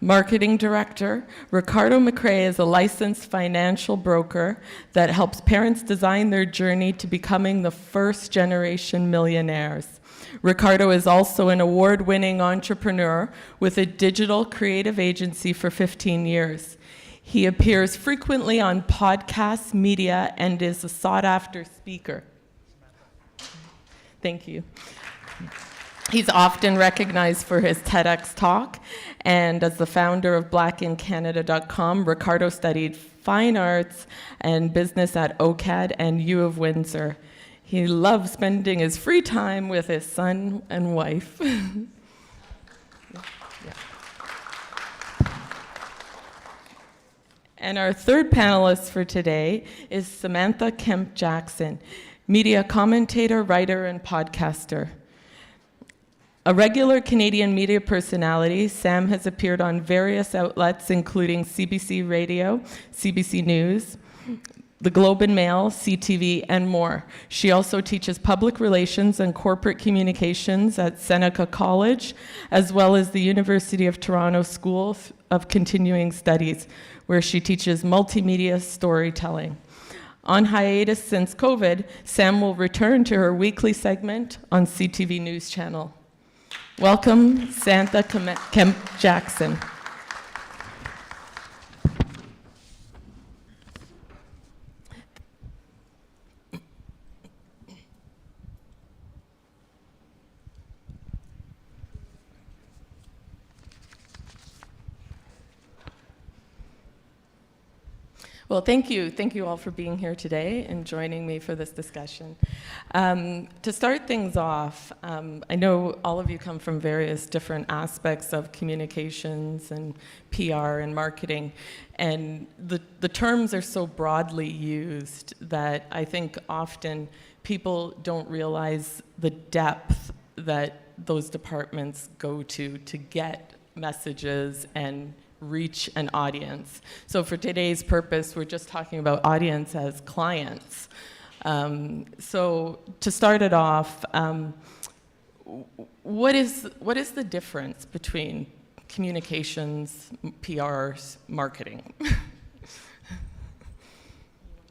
Marketing Director. Ricardo McRae is a licensed financial broker that helps parents design their journey to becoming the first generation millionaires. Ricardo is also an award-winning entrepreneur with a digital creative agency for 15 years. He appears frequently on podcasts, media, and is a sought-after speaker. Thank you. He's often recognized for his TEDx talk, and as the founder of blackincanada.com, Ricardo studied fine arts and business at OCAD and U of Windsor. He loves spending his free time with his son and wife. And our third panelist for today is Samantha Kemp-Jackson, media commentator, writer, and podcaster. A regular Canadian media personality, Sam has appeared on various outlets including CBC Radio, CBC News, The Globe and Mail, CTV, and more. She also teaches public relations and corporate communications at Seneca College, as well as the University of Toronto School of Continuing Studies, where she teaches multimedia storytelling. On hiatus since COVID, Sam will return to her weekly segment on CTV News Channel. Welcome, Samantha Kemp-Jackson. Well, thank you. Thank you all for being here today and joining me for this discussion. To start things off, I know all of you come from various different aspects of communications and PR and marketing, and the terms are so broadly used that I think often people don't realize the depth that those departments go to get messages and reach an audience. So for today's purpose, we're just talking about audience as clients. So to start it off, what is the difference between communications, PRs, marketing?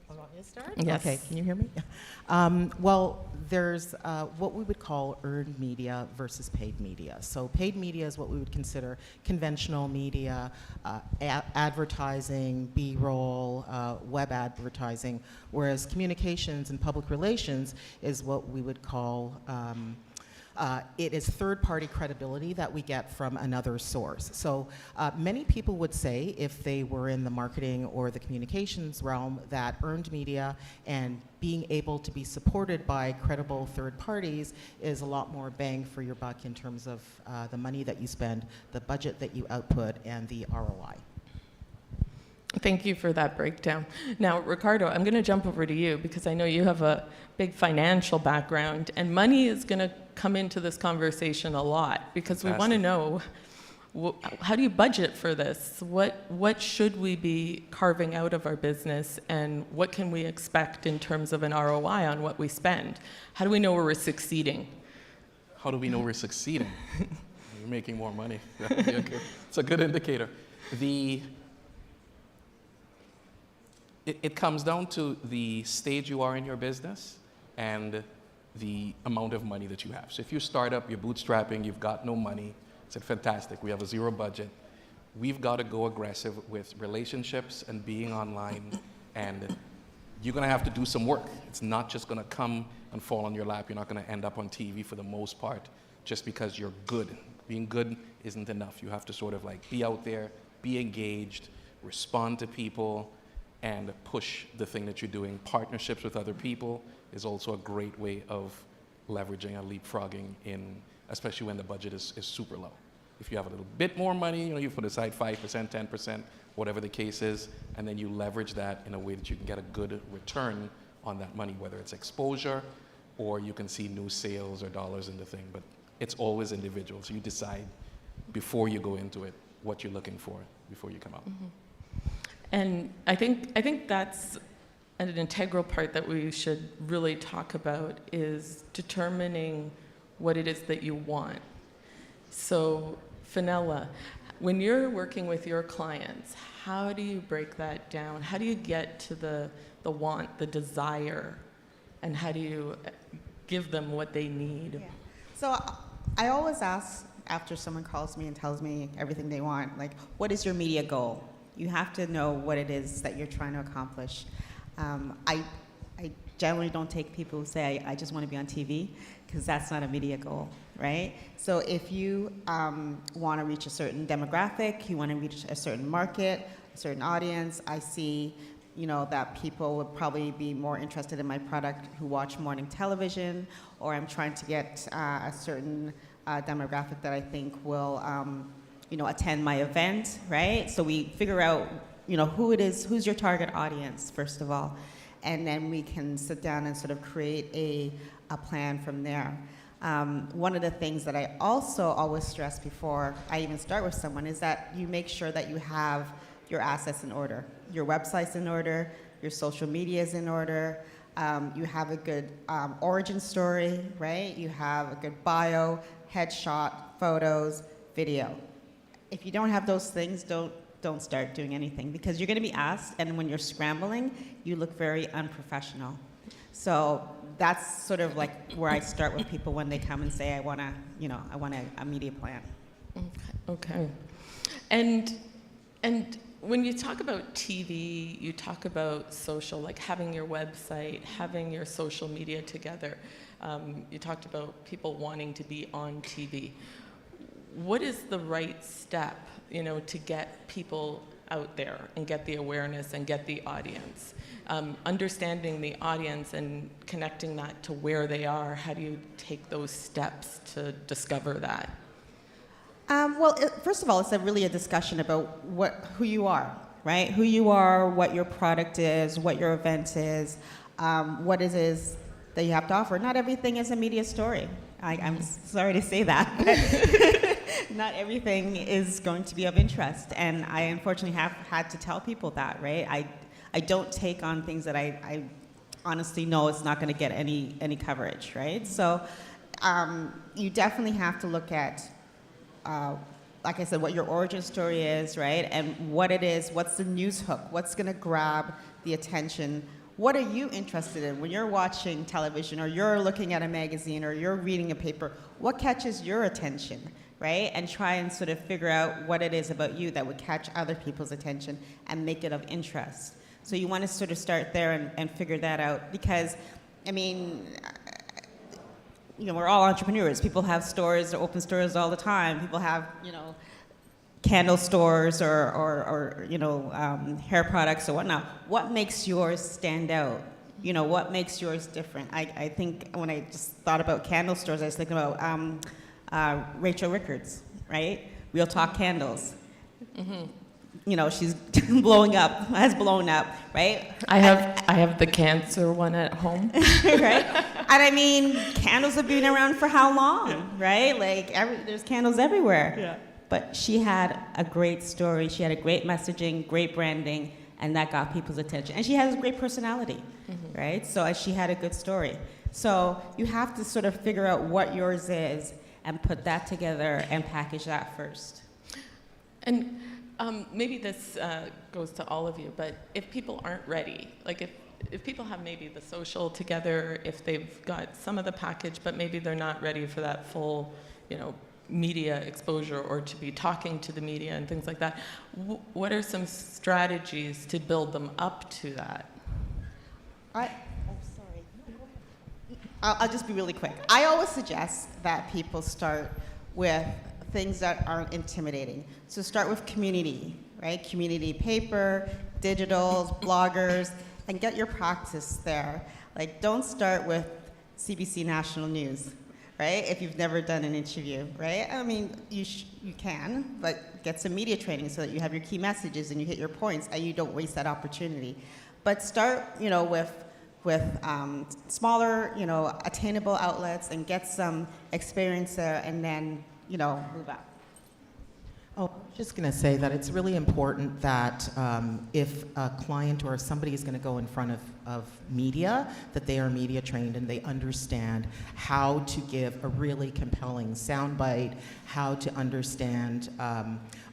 Want me to start? Yes. Okay, can you hear me? Well, there's what we would call earned media versus paid media. So paid media is what we would consider conventional media, advertising, B-roll, web advertising, whereas communications and public relations is what we would call it is third-party credibility that we get from another source. So many people would say, if they were in the marketing or the communications realm, that earned media and being able to be supported by credible third parties is a lot more bang for your buck in terms of the money that you spend, the budget that you output, and the ROI. Thank you for that breakdown. Now, Ricardo, I'm going to jump over to you because I know you have a big financial background, and money is going to come into this conversation a lot because we want to know, how do you budget for this? What should we be carving out of our business, and what can we expect in terms of an ROI on what we spend? How do we know we're succeeding? How do we know we're succeeding? You're making more money. It's a good indicator. It comes down to the stage you are in your business and the amount of money that you have. So if you start up, you're bootstrapping, you've got no money, I said, fantastic, we have a zero budget. We've got to go aggressive with relationships and being online, and you're going to have to do some work. It's not just going to come and fall on your lap. You're not going to end up on TV for the most part just because you're good. Being good isn't enough. You have to sort of like be out there, be engaged, respond to people, and push the thing that you're doing. Partnerships with other people is also a great way of leveraging and leapfrogging in, especially when the budget is super low. If you have a little bit more money, you put aside 5%, 10%, whatever the case is, and then you leverage that in a way that you can get a good return on that money, whether it's exposure or you can see new sales or dollars in the thing. But it's always individual. So you decide before you go into it what you're looking for before you come out. And I think that's an integral part that we should really talk about is determining what it is that you want. So, Fenella, when you're working with your clients, how do you break that down? How do you get to the want, the desire, and how do you give them what they need? Yeah. So I always ask after someone calls me and tells me everything they want, like, what is your media goal? You have to know what it is that you're trying to accomplish. I generally don't take people who say, I just want to be on TV, because that's not a media goal, right? So if you want to reach a certain demographic, you want to reach a certain market, a certain audience, I see that people would probably be more interested in my product who watch morning television, or I'm trying to get a certain demographic that I think will attend my event, right? So we figure out who it is, who's your target audience, first of all, and then we can sit down and sort of create a plan from there. One of the things that I also always stress before I even start with someone is that you make sure that you have your assets in order. Your website's in order, your social media is in order, you have a good origin story, right? You have a good bio, headshot, photos, video. If you don't have those things, don't start doing anything, because you're going to be asked, and when you're scrambling, you look very unprofessional. So that's sort of like where I start with people when they come and say, I want a media plan. Okay. And when you talk about TV, you talk about social, like having your website, having your social media together. You talked about people wanting to be on TV. What is the right step, to get people out there and get the awareness and get the audience? Understanding the audience and connecting that to where they are, how do you take those steps to discover that? First of all, it's really a discussion about who you are, right? Who you are, what your product is, what your event is, what it is that you have to offer. Not everything is a media story. I'm sorry to say that, but not everything is going to be of interest. And I unfortunately have had to tell people that, right? I don't take on things that I honestly know it's not going to get any coverage, right? So you definitely have to look at like I said, what your origin story is, right? And what it is, what's the news hook? What's going to grab the attention? What are you interested in when you're watching television, or you're looking at a magazine, or you're reading a paper? What catches your attention, right? And try and sort of figure out what it is about you that would catch other people's attention and make it of interest. So you want to sort of start there and figure that out, because, we're all entrepreneurs. People have stores, or open stores all the time. People have, candle stores or hair products or whatnot. What makes yours stand out? What makes yours different? I think when I just thought about candle stores, I was thinking about Rachel Rickards, right? Real Talk Candles. Mm-hmm. She's has blown up, right? I have the cancer one at home. Right? And candles have been around for how long, right? Like there's candles everywhere. Yeah. But she had a great story. She had a great messaging, great branding, and that got people's attention. And she has a great personality, right? So she had a good story. So you have to sort of figure out what yours is and put that together and package that first. And maybe this goes to all of you, but if people aren't ready, like if people have maybe the social together, if they've got some of the package, but maybe they're not ready for that full, media exposure or to be talking to the media and things like that, what are some strategies to build them up to that? I'll just be really quick. I always suggest that people start with things that aren't intimidating. So start with community, right? Community paper, digitals, bloggers, and get your practice there. Like, don't start with CBC National News, right? If you've never done an interview, right? I mean, you can, but get some media training so that you have your key messages and you hit your points and you don't waste that opportunity. But start, with smaller, attainable outlets and get some experience there, and then, move out. Oh, I was just going to say that it's really important that if a client or somebody is going to go in front of media, that they are media trained and they understand how to give a really compelling soundbite, how to understand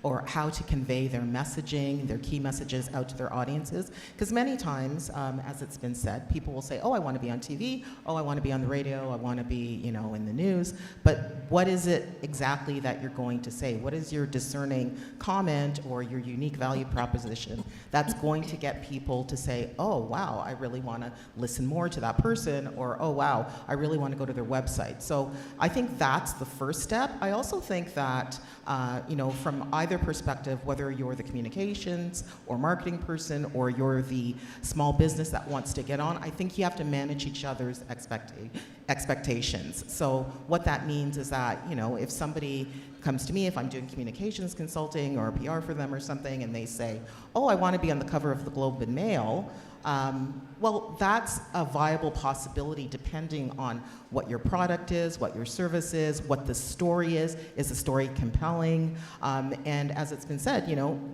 or how to convey their messaging, their key messages out to their audiences. Because many times, as it's been said, people will say, oh, I want to be on TV, oh, I want to be on the radio, I want to be, in the news. But what is it exactly that you're going to say? What is your discerning comment or your unique value proposition that's going to get people to say, oh, wow, I really want to listen more to that person, or, oh, wow, I really want to go to their website. So I think that's the first step. I also think that, from either perspective, whether you're the communications or marketing person or you're the small business that wants to get on, I think you have to manage each other's expectations. So what that means is that, if somebody comes to me, if I'm doing communications consulting or PR for them or something, and they say, oh, I want to be on the cover of the Globe and Mail, well, that's a viable possibility depending on what your product is, what your service is, what the story is. Is the story compelling? And as it's been said,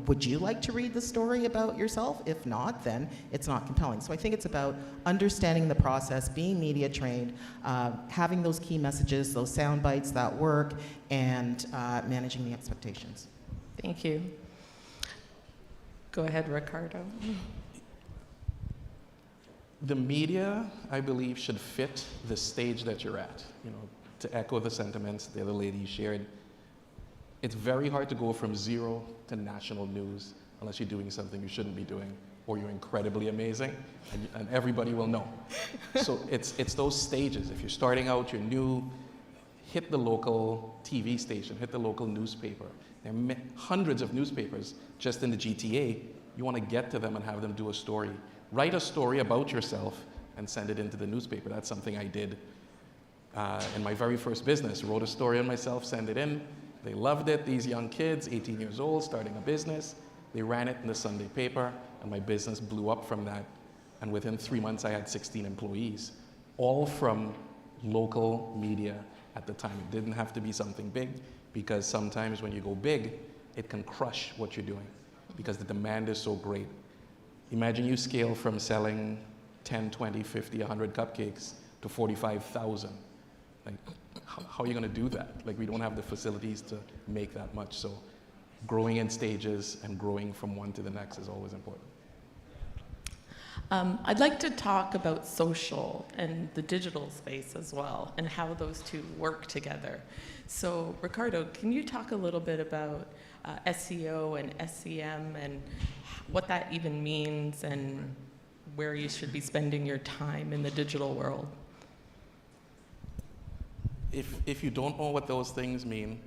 would you like to read the story about yourself? If not, then it's not compelling. So I think it's about understanding the process, being media trained, having those key messages, those sound bites that work, and managing the expectations. Thank you. Go ahead, Ricardo. The media, I believe, should fit the stage that you're at. To echo the sentiments the other lady shared, it's very hard to go from zero to national news unless you're doing something you shouldn't be doing, or you're incredibly amazing, and everybody will know. So it's those stages. If you're starting out, you're new, hit the local TV station, hit the local newspaper. There are hundreds of newspapers just in the GTA. You want to get to them and have them do a story. Write a story about yourself and send it into the newspaper. That's something I did in my very first business. Wrote a story on myself, sent it in. They loved it. These young kids, 18 years old, starting a business. They ran it in the Sunday paper, and my business blew up from that. And within 3 months, I had 16 employees, all from local media at the time. It didn't have to be something big, because sometimes when you go big, it can crush what you're doing because the demand is so great. Imagine you scale from selling 10, 20, 50, 100 cupcakes to 45,000. Like, how are you going to do that? Like, we don't have the facilities to make that much. So growing in stages and growing from one to the next is always important. I'd like to talk about social and the digital space as well, and how those two work together. So, Ricardo, can you talk a little bit about SEO and SEM and what that even means and where you should be spending your time in the digital world? If you don't know what those things mean,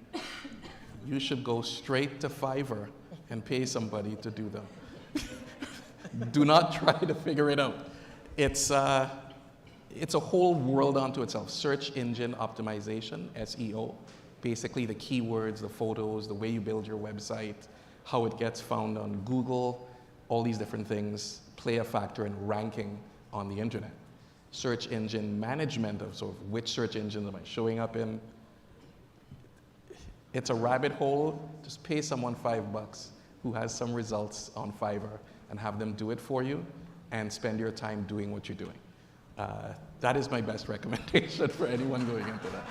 you should go straight to Fiverr and pay somebody to do them. Do not try to figure it out. It's a whole world unto itself. Search engine optimization, SEO, basically the keywords, the photos, the way you build your website, how it gets found on Google, all these different things play a factor in ranking on the internet. Search engine management of sort of which search engine am I showing up in. It's a rabbit hole. Just pay someone $5 who has some results on Fiverr and have them do it for you, and spend your time doing what you're doing. That is my best recommendation for anyone going into that.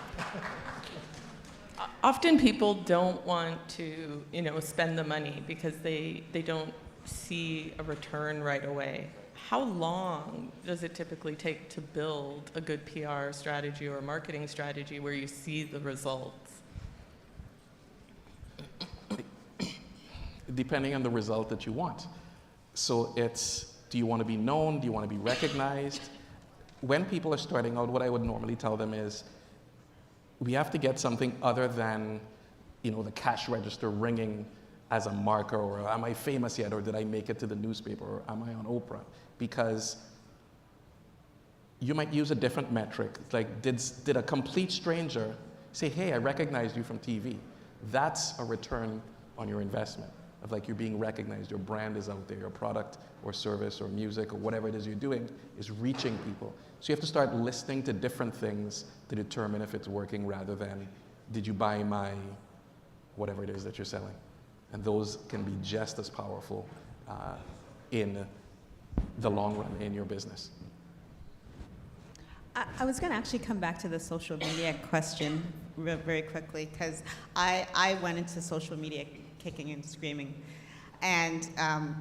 Often people don't want to, spend the money because they don't see a return right away. How long does it typically take to build a good PR strategy or a marketing strategy where you see the results? Depending on the result that you want. So it's, do you want to be known? Do you want to be recognized? When people are starting out, what I would normally tell them is, we have to get something other than, the cash register ringing as a marker, or am I famous yet, or did I make it to the newspaper, or am I on Oprah? Because you might use a different metric. Like, did a complete stranger say, hey, I recognized you from TV? That's a return on your investment of like you're being recognized, your brand is out there, your product or service or music or whatever it is you're doing is reaching people. So you have to start listening to different things to determine if it's working rather than, did you buy my whatever it is that you're selling? And those can be just as powerful in the long run in your business. I was going to actually come back to the social media question very quickly, because I went into social media kicking and screaming, and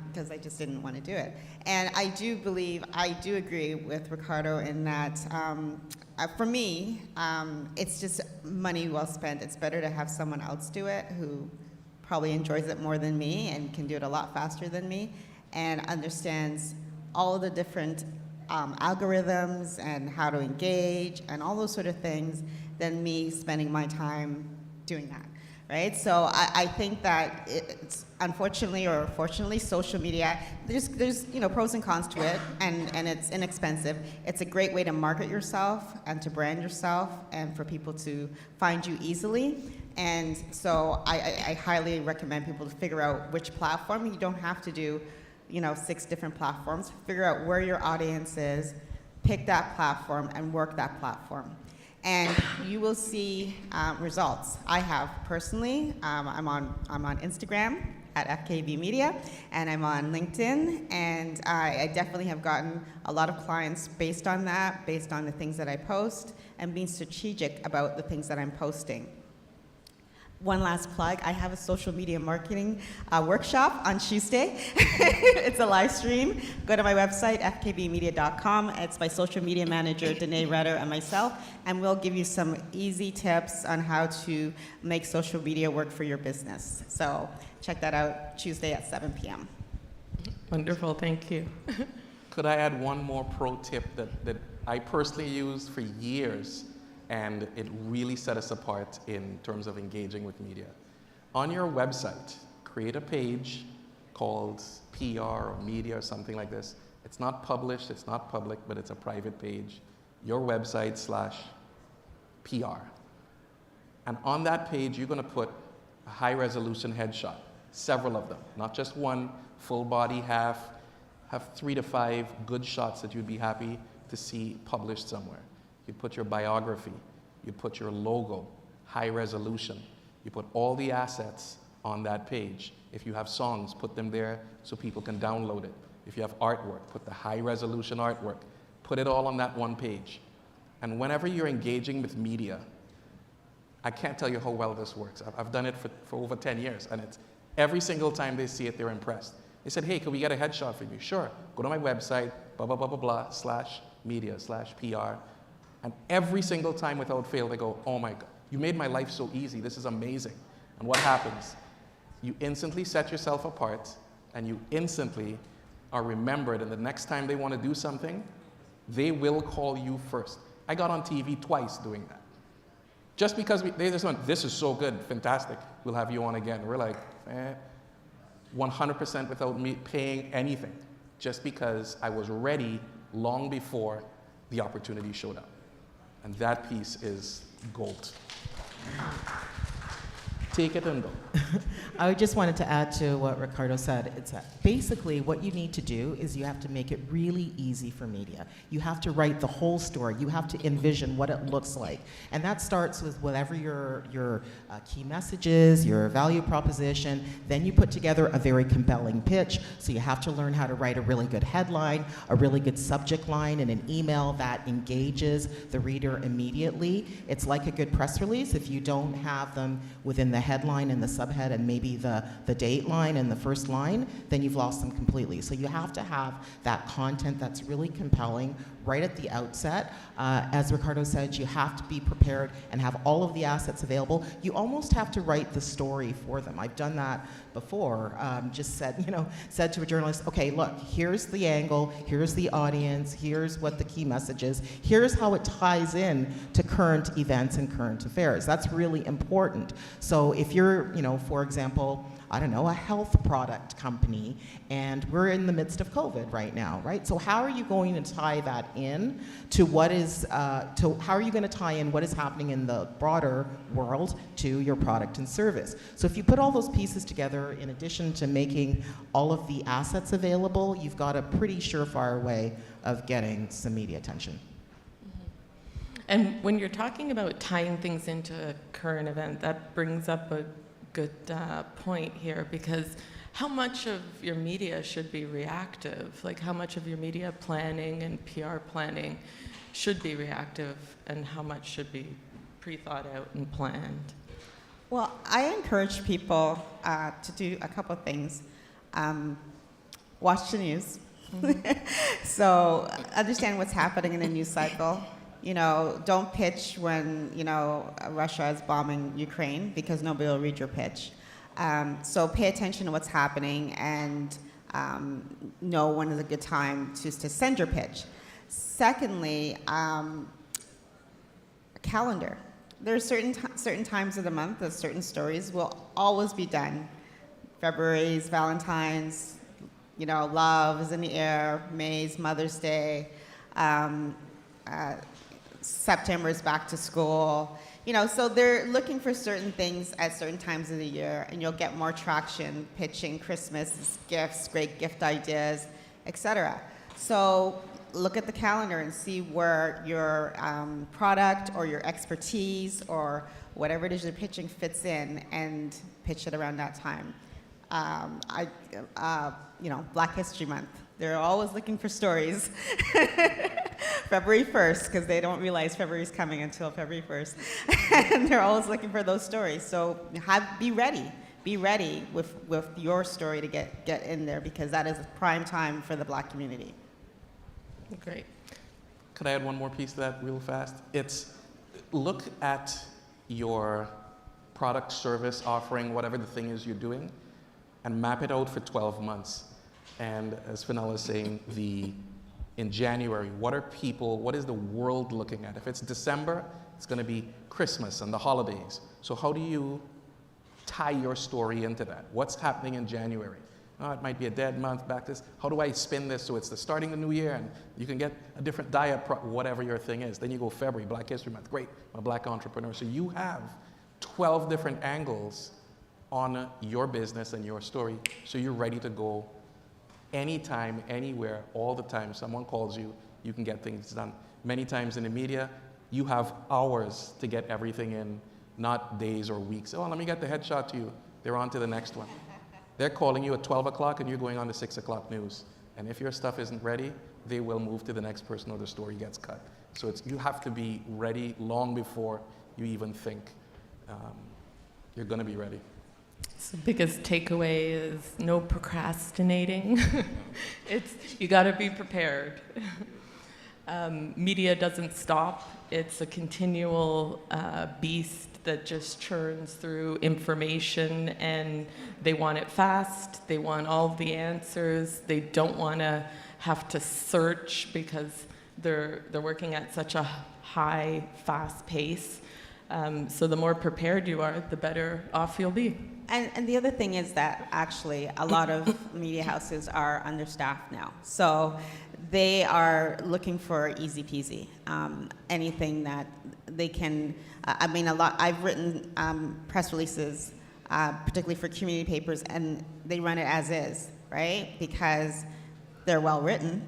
because I just didn't want to do it. And I do agree with Ricardo in that for me, it's just money well spent. It's better to have someone else do it who probably enjoys it more than me and can do it a lot faster than me and understands all the different algorithms and how to engage and all those sort of things than me spending my time doing that, right? So I think that it's unfortunately or fortunately social media, there's pros and cons to it, and it's inexpensive. It's a great way to market yourself and to brand yourself and for people to find you easily. And so I highly recommend people to figure out which platform. You don't have to do 6 different platforms. Figure out where your audience is, pick that platform, and work that platform. And you will see results. I have personally, I'm on Instagram at FKB Media, and I'm on LinkedIn, and I definitely have gotten a lot of clients based on that, based on the things that I post, and being strategic about the things that I'm posting. One last plug, I have a social media marketing workshop on Tuesday. It's a live stream. Go to my website, fkbmedia.com. It's my social media manager, Danae Redder, and myself, and we'll give you some easy tips on how to make social media work for your business. So check that out Tuesday at 7 p.m. Wonderful, thank you. Could I add one more pro tip that I personally used for years, and it really set us apart in terms of engaging with media? On your website, create a page called PR or media or something like this. It's not published, it's not public, but it's a private page. Your website /PR. And on that page, you're going to put a high-resolution headshot, several of them, not just one, full body, have 3 to 5 good shots that you'd be happy to see published somewhere. You put your biography, you put your logo, high resolution. You put all the assets on that page. If you have songs, put them there so people can download it. If you have artwork, put the high resolution artwork. Put it all on that one page. And whenever you're engaging with media, I can't tell you how well this works. I've done it for over 10 years, and it's every single time they see it, they're impressed. They said, hey, can we get a headshot for you? Sure, go to my website, blah, blah, blah, blah, blah, /media, /PR. And every single time without fail, they go, oh my God, you made my life so easy. This is amazing. And what happens? You instantly set yourself apart, and you instantly are remembered. And the next time they want to do something, they will call you first. I got on TV twice doing that. Just because they just went, this is so good, fantastic, we'll have you on again. We're like, 100% without me paying anything, just because I was ready long before the opportunity showed up. And that piece is gold. Take it and go. I just wanted to add to what Ricardo said. It's basically what you need to do is you have to make it really easy for media. You have to write the whole story. You have to envision what it looks like. And that starts with whatever your key message is, your value proposition. Then you put together a very compelling pitch. So you have to learn how to write a really good headline, a really good subject line, and an email that engages the reader immediately. It's like a good press release. If you don't have them within the headline and the subhead and maybe the date line and the first line, then you've lost them completely. So you have to have that content that's really compelling right at the outset. As Ricardo said, you have to be prepared and have all of the assets available. You almost have to write the story for them. I've done that before. Just said to a journalist, okay, look, here's the angle, here's the audience, here's what the key message is, here's how it ties in to current events and current affairs. That's really important. So if you're, for example, I don't know, a health product company, and we're in the midst of COVID right now, right? So how are you going to tie that in to what is, how are you going to tie in what is happening in the broader world to your product and service? So if you put all those pieces together, in addition to making all of the assets available, you've got a pretty surefire way of getting some media attention. And when you're talking about tying things into a current event, that brings up a good point here, because how much of your media should be reactive? Like, how much of your media planning and PR planning should be reactive, and how much should be pre-thought out and planned? Well, I encourage people to do a couple of things. Watch the news. So understand what's happening in the news cycle. Don't pitch when, Russia is bombing Ukraine, because nobody will read your pitch. So pay attention to what's happening and know when is a good time to send your pitch. Secondly, calendar. There are certain times of the month that certain stories will always be done. February's Valentine's, love is in the air, May's Mother's Day, September's back to school. So they're looking for certain things at certain times of the year, and you'll get more traction pitching Christmas gifts, great gift ideas, etc. So look at the calendar and see where your product or your expertise or whatever it is you're pitching fits in, and pitch it around that time. Black History Month. They're always looking for stories. February 1st, because they don't realize February's coming until February 1st. And they're always looking for those stories. So be ready. Be ready with your story to get in there, because that is prime time for the Black community. Great. Could I add one more piece to that real fast? It's look at your product, service, offering, whatever the thing is you're doing, and map it out for 12 months. And as Fenella is saying, in January, what is the world looking at? If it's December, it's going to be Christmas and the holidays. So how do you tie your story into that? What's happening in January? Oh, it might be a dead month, back this. How do I spin this so it's the starting the new year and you can get a different diet, whatever your thing is. Then you go February, Black History Month. Great, I'm a Black entrepreneur. So you have 12 different angles on your business and your story. So you're ready to go anytime, anywhere, all the time. Someone calls you, you can get things done. Many times in the media, you have hours to get everything in, not days or weeks. Oh, let me get the headshot to you. They're on to the next one. They're calling you at 12 o'clock and you're going on to 6 o'clock news. And if your stuff isn't ready, they will move to the next person or the story gets cut. So you have to be ready long before you even think you're going to be ready. So the biggest takeaway is no procrastinating. You got to be prepared. Media doesn't stop. It's a continual beast that just churns through information, and they want it fast. They want all the answers. They don't want to have to search because they're working at such a high, fast pace. So the more prepared you are, the better off you'll be. And the other thing is that actually a lot of media houses are understaffed now. So they are looking for easy peasy, anything that they can, I've written press releases, particularly for community papers, and they run it as is, right? Because they're well written,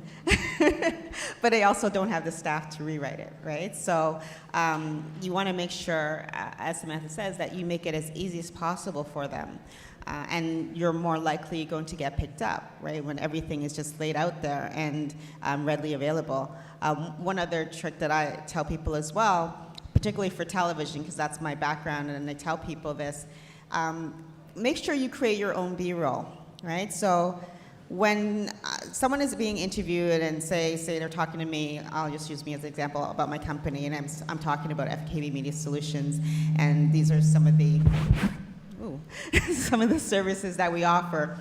but they also don't have the staff to rewrite it, right? So you want to make sure, as Samantha says, that you make it as easy as possible for them. And you're more likely going to get picked up, right, when everything is just laid out there and readily available. One other trick that I tell people as well, particularly for television, because that's my background, and I tell people this, make sure you create your own B-roll, right? So when someone is being interviewed and say they're talking to me, I'll just use me as an example about my company, and I'm talking about FKB Media Solutions, and these are some of the some of the services that we offer.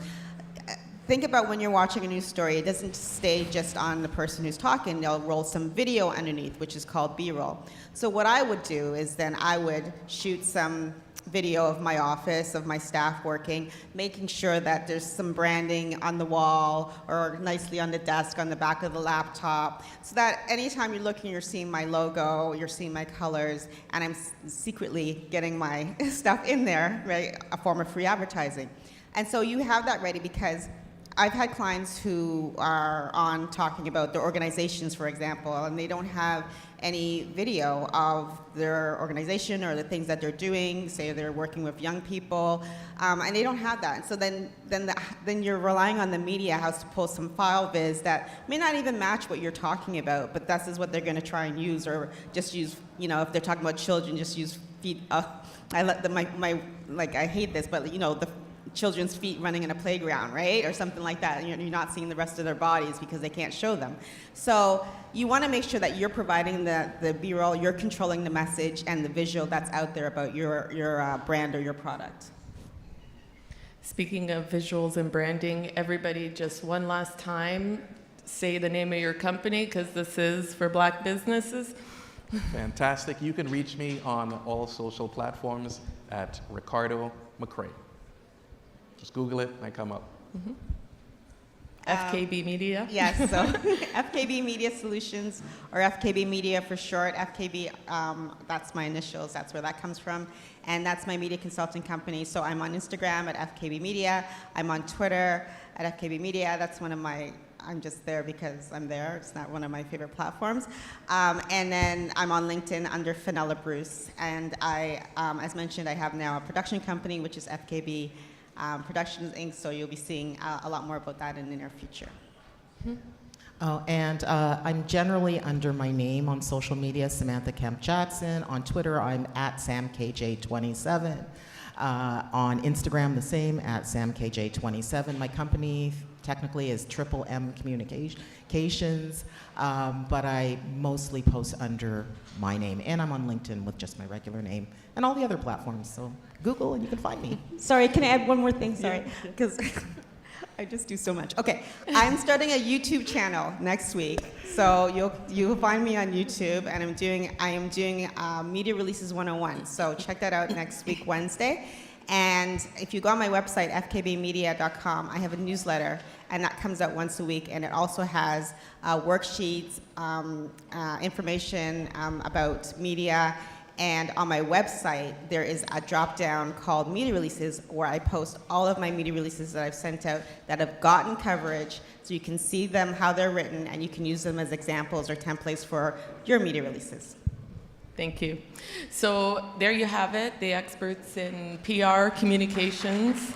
Think about when you're watching a news story, it doesn't stay just on the person who's talking, they'll roll some video underneath, which is called B-roll. So what I would do is then I would shoot some video of my office, of my staff working, making sure that there's some branding on the wall or nicely on the desk, on the back of the laptop, so that anytime you're looking, you're seeing my logo, you're seeing my colors, and I'm secretly getting my stuff in there, right? A form of free advertising. And so you have that ready, because I've had clients who are on talking about their organizations, for example, and they don't have any video of their organization or the things that they're doing. Say they're working with young people, and they don't have that. And so then you're relying on the media house to pull some file viz that may not even match what you're talking about, but this is what they're going to try and use, or just use, if they're talking about children, just use feet. I let them, I hate this, but the children's feet running in a playground, right? Or something like that. And you're not seeing the rest of their bodies because they can't show them. So you want to make sure that you're providing the B-roll, you're controlling the message and the visual that's out there about your brand or your product. Speaking of visuals and branding, everybody just one last time, say the name of your company, because this is for Black businesses. Fantastic. You can reach me on all social platforms at Ricardo McCrae. Just Google it, and I come up. Mm-hmm. FKB Media? Yes, so FKB Media Solutions, or FKB Media for short. FKB, that's my initials, that's where that comes from. And that's my media consulting company. So I'm on Instagram at FKB Media. I'm on Twitter at FKB Media. That's one of my, I'm just there because I'm there. It's not one of my favorite platforms. And then I'm on LinkedIn under Fenella Bruce. And I, as mentioned, I have now a production company, which is FKB Productions Inc., so you'll be seeing a lot more about that in the near future. Oh, and I'm generally under my name on social media, Samantha Kemp Jackson. On Twitter, I'm at SamKJ27. On Instagram, the same, at SamKJ27. My company technically is Triple M Communications, but I mostly post under my name. And I'm on LinkedIn with just my regular name and all the other platforms. So Google and you can find me. Sorry, can I add one more thing? Sorry, because I just do so much. Okay, I'm starting a YouTube channel next week, so you'll find me on YouTube, and I am doing Media Releases 101. So check that out next week, Wednesday. And if you go on my website, fkbmedia.com, I have a newsletter, and that comes out once a week, and it also has worksheets, information about media. And on my website, there is a drop-down called Media Releases, where I post all of my media releases that I've sent out that have gotten coverage, so you can see them, how they're written, and you can use them as examples or templates for your media releases. Thank you. So there you have it, the experts in PR, communications.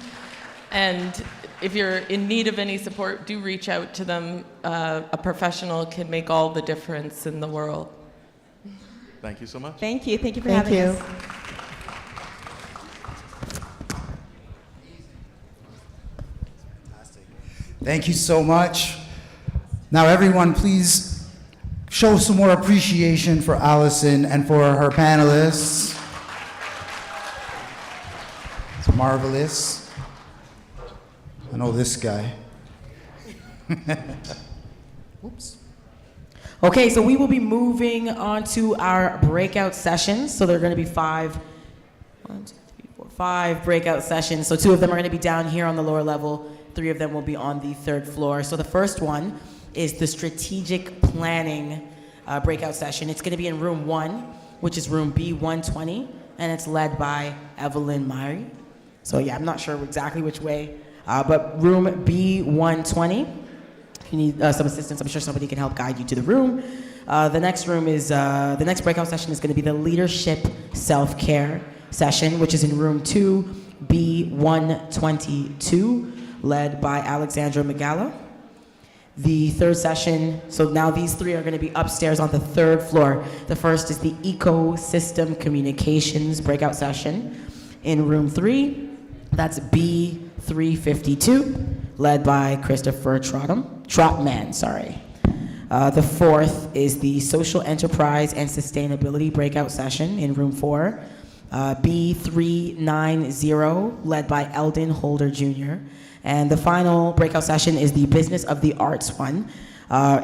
And if you're in need of any support, do reach out to them. A professional can make all the difference in the world. Thank you so much. Thank you. Thank you for having us. Thank you so much. Now, everyone, please show some more appreciation for Allison and for her panelists. It's marvelous. I know this guy. Oops. Okay, so we will be moving on to our breakout sessions. So there are going to be five breakout sessions. So 2 of them are going to be down here on the lower level. 3 of them will be on the 3rd floor. So the first one is the strategic planning breakout session. It's going to be in room 1, which is room B120, and it's led by Evelyn Myrie. So yeah, I'm not sure exactly which way, but room B120. If you need some assistance, I'm sure somebody can help guide you to the room. The next room is, the next breakout session is going to be the leadership self-care session, which is in room 2B122, led by Alexandra Magala. The 3rd session, so now these 3 are going to be upstairs on the 3rd floor. The first is the ecosystem communications breakout session in room 3. That's B352, led by Christopher Trotman. The 4th is the social enterprise and sustainability breakout session in room 4. B390, led by Eldon Holder Jr. And the final breakout session is the business of the arts one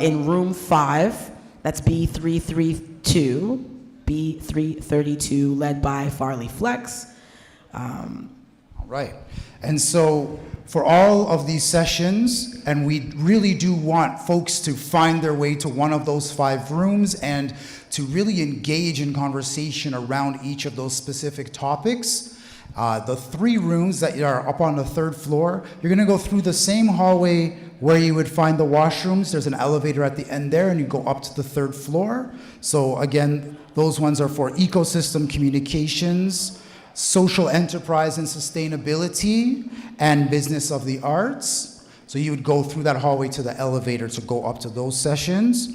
in room 5. That's B332, led by Farley Flex. All right. And so for all of these sessions, and we really do want folks to find their way to one of those 5 rooms and to really engage in conversation around each of those specific topics. The 3 rooms that are up on the 3rd floor, you're gonna go through the same hallway where you would find the washrooms. There's an elevator at the end there, and you go up to the 3rd floor. So again, those ones are for ecosystem communications, social enterprise and sustainability, and business of the arts. So you would go through that hallway to the elevator to go up to those sessions.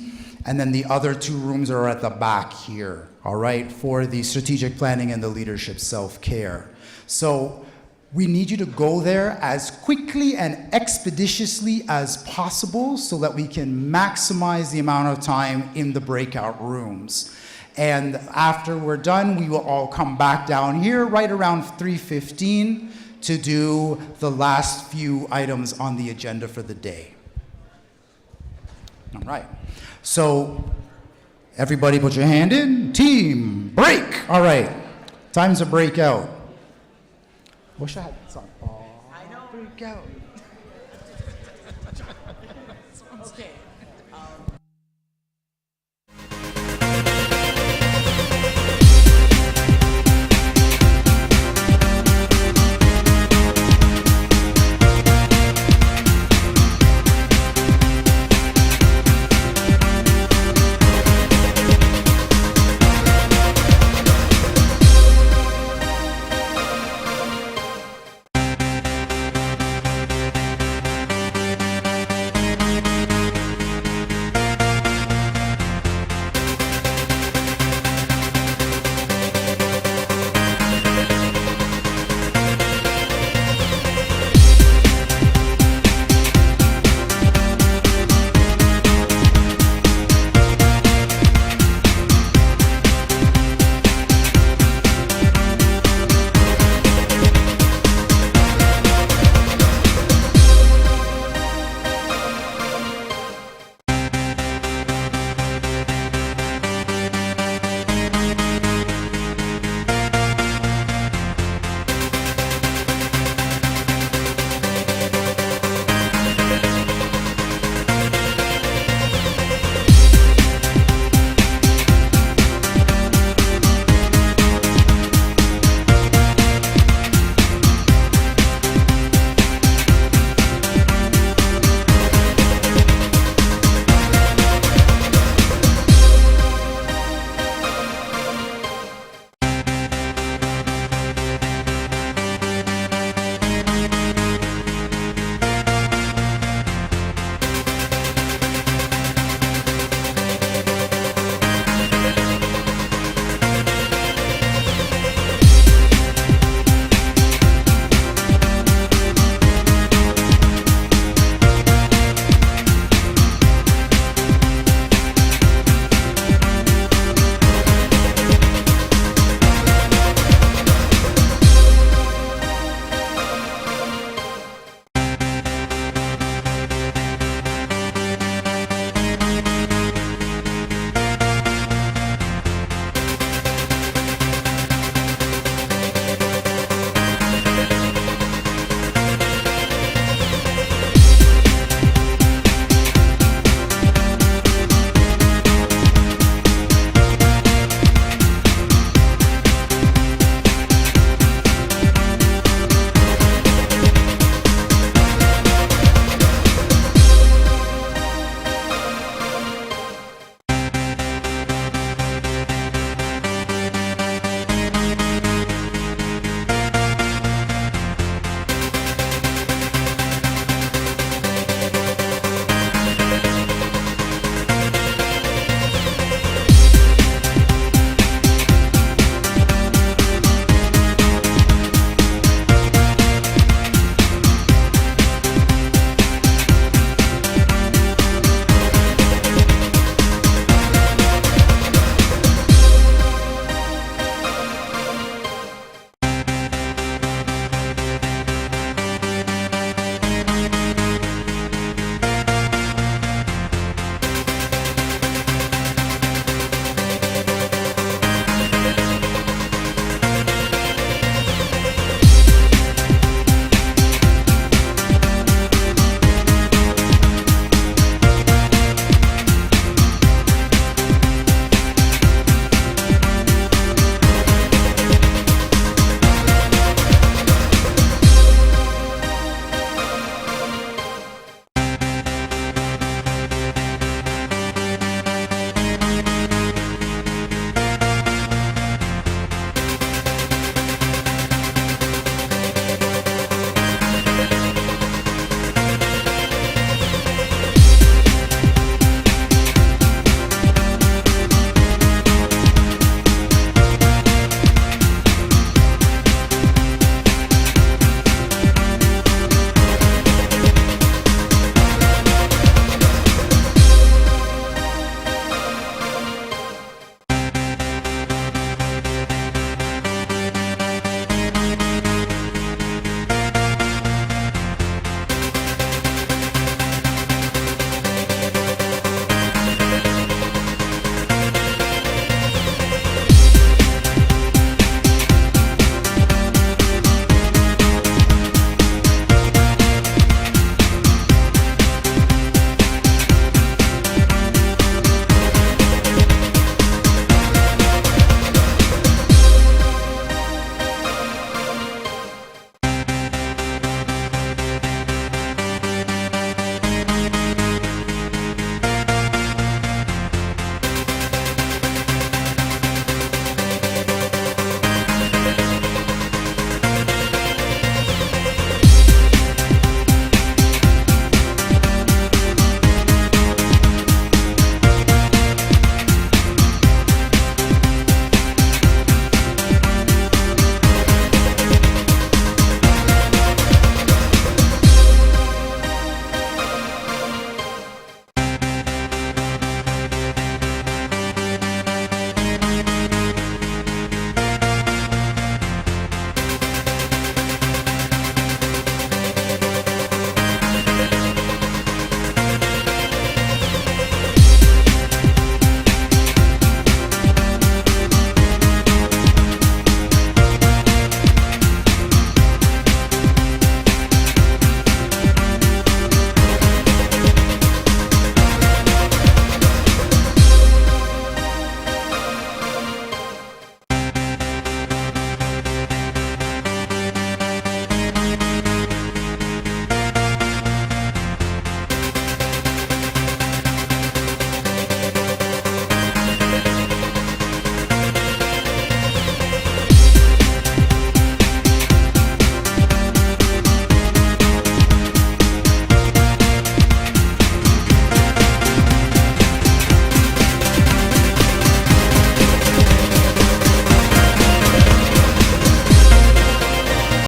And then the other 2 rooms are at the back here, all right, for the strategic planning and the leadership self-care. So we need you to go there as quickly and expeditiously as possible so that we can maximize the amount of time in the breakout rooms. And after we're done, we will all come back down here right around 3:15 to do the last few items on the agenda for the day. All right. So everybody put your hand in. Team, break. All right. Time to break out. Wish I had that song. Oh, I know. Break out. Okay.